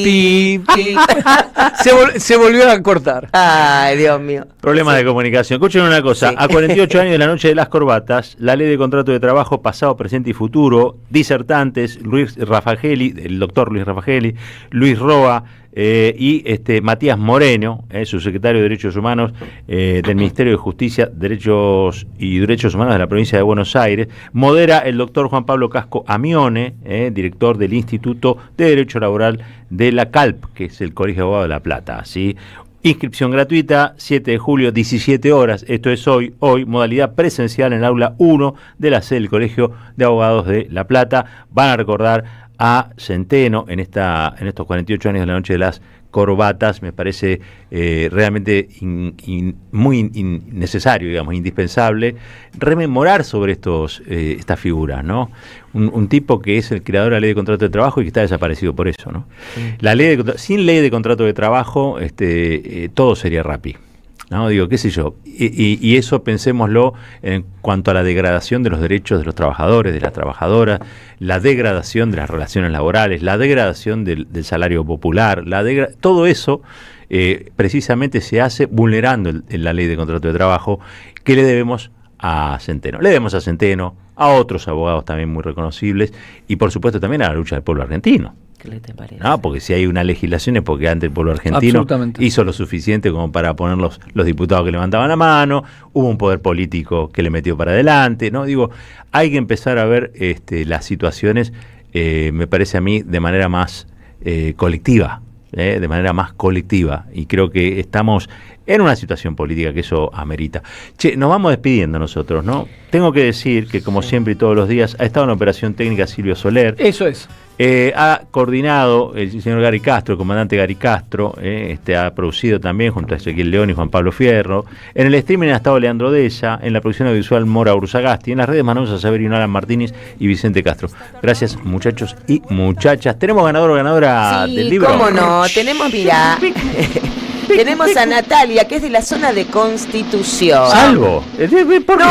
volvió a cortar. Ay, Dios mío. Problemas de comunicación. Escuchen una cosa. A 48 años de la noche de las corbatas, la ley de contrato de trabajo pasado, presente y futuro, disertantes, el doctor Luis Rafageli, Luis Roa y Matías Moreno, subsecretario de Derechos Humanos del Ministerio de Justicia, Derechos Humanos de la provincia de Buenos Aires. Modera el doctor Juan Pablo Casco Amione, director del Instituto de Derecho Laboral de la CALP, que es el Colegio de Abogados de La Plata. ¿Sí? Inscripción gratuita, 7 de julio, 17 horas, esto es hoy, modalidad presencial en el aula 1 de la sede del Colegio de Abogados de La Plata. Van a recordar a Centeno en estos 48 años de la noche de las corbatas. Me parece realmente muy necesario, digamos, indispensable, rememorar sobre estas figuras, ¿no? Un tipo que es el creador de la ley de contrato de trabajo y que está desaparecido por eso, ¿no? Sin ley de contrato de trabajo, todo sería rapi, ¿no? Digo, qué sé yo, y eso pensémoslo en cuanto a la degradación de los derechos de los trabajadores, de las trabajadoras, la degradación de las relaciones laborales, la degradación del salario popular, todo eso precisamente se hace vulnerando la ley de contrato de trabajo que le debemos a Centeno. Le debemos a Centeno, a otros abogados también muy reconocibles y por supuesto también a la lucha del pueblo argentino. ¿Qué te parece? No, porque si hay una legislación es porque antes el pueblo argentino hizo lo suficiente como para poner los diputados que levantaban la mano, hubo un poder político que le metió para adelante, ¿no? Digo, hay que empezar a ver las situaciones, me parece a mí, de manera más colectiva, y creo que estamos en una situación política que eso amerita. Nos vamos despidiendo nosotros, ¿no? Tengo que decir que, como siempre y todos los días, ha estado en operación técnica Silvio Soler. Eso es. Ha coordinado el señor Gary Castro, el comandante Gary Castro, ha producido también junto a Ezequiel León y Juan Pablo Fierro. En el streaming ha estado Leandro Della, en la producción audiovisual Mora Urzagasti, en las redes Manuel Saverino, Alan Martínez y Vicente Castro. Gracias, muchachos y muchachas. ¿Tenemos ganador o ganadora del libro? ¿Cómo no? Tenemos, mira... Tenemos a Natalia, que es de la zona de Constitución. ¿Salvo? ¿Por qué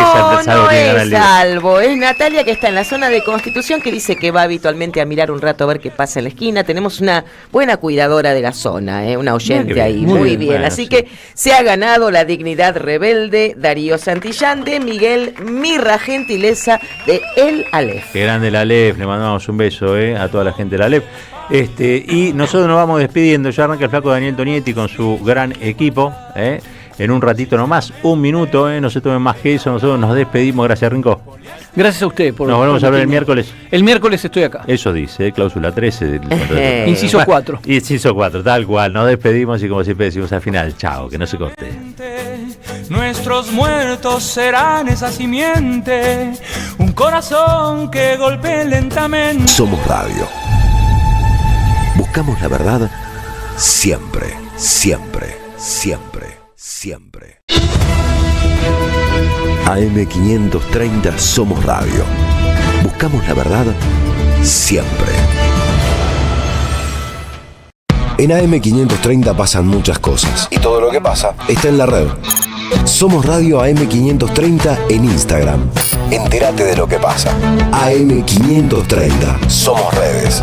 no es Salvo, es Natalia, que está en la zona de Constitución, que dice que va habitualmente a mirar un rato a ver qué pasa en la esquina. Tenemos una buena cuidadora de la zona, una oyente ahí, muy bien. Bueno, así que se ha ganado la dignidad rebelde Darío Santillán de Miguel Mirra, gentileza de El Aleph. Qué grande el Aleph, le mandamos un beso a toda la gente del Aleph. Y nosotros nos vamos despidiendo. Ya arranca el flaco Daniel Tonietti con su gran equipo. En un ratito nomás, un minuto, no se tomen más que eso. Nosotros nos despedimos. Gracias, Rinco. Gracias a usted. Nos volvemos a ver el miércoles. El miércoles estoy acá. Eso dice, cláusula 13. Inciso 4. Inciso 4, tal cual. Nos despedimos y como siempre decimos al final, chao, que no se corte. Nuestros muertos serán esa simiente, un corazón que golpee lentamente. Somos Radio. Buscamos la verdad siempre, siempre, siempre, siempre. AM530 Somos Radio. Buscamos la verdad siempre. En AM530 pasan muchas cosas. Y todo lo que pasa está en la red. Somos Radio AM530 en Instagram. Entérate de lo que pasa. AM530. Somos redes.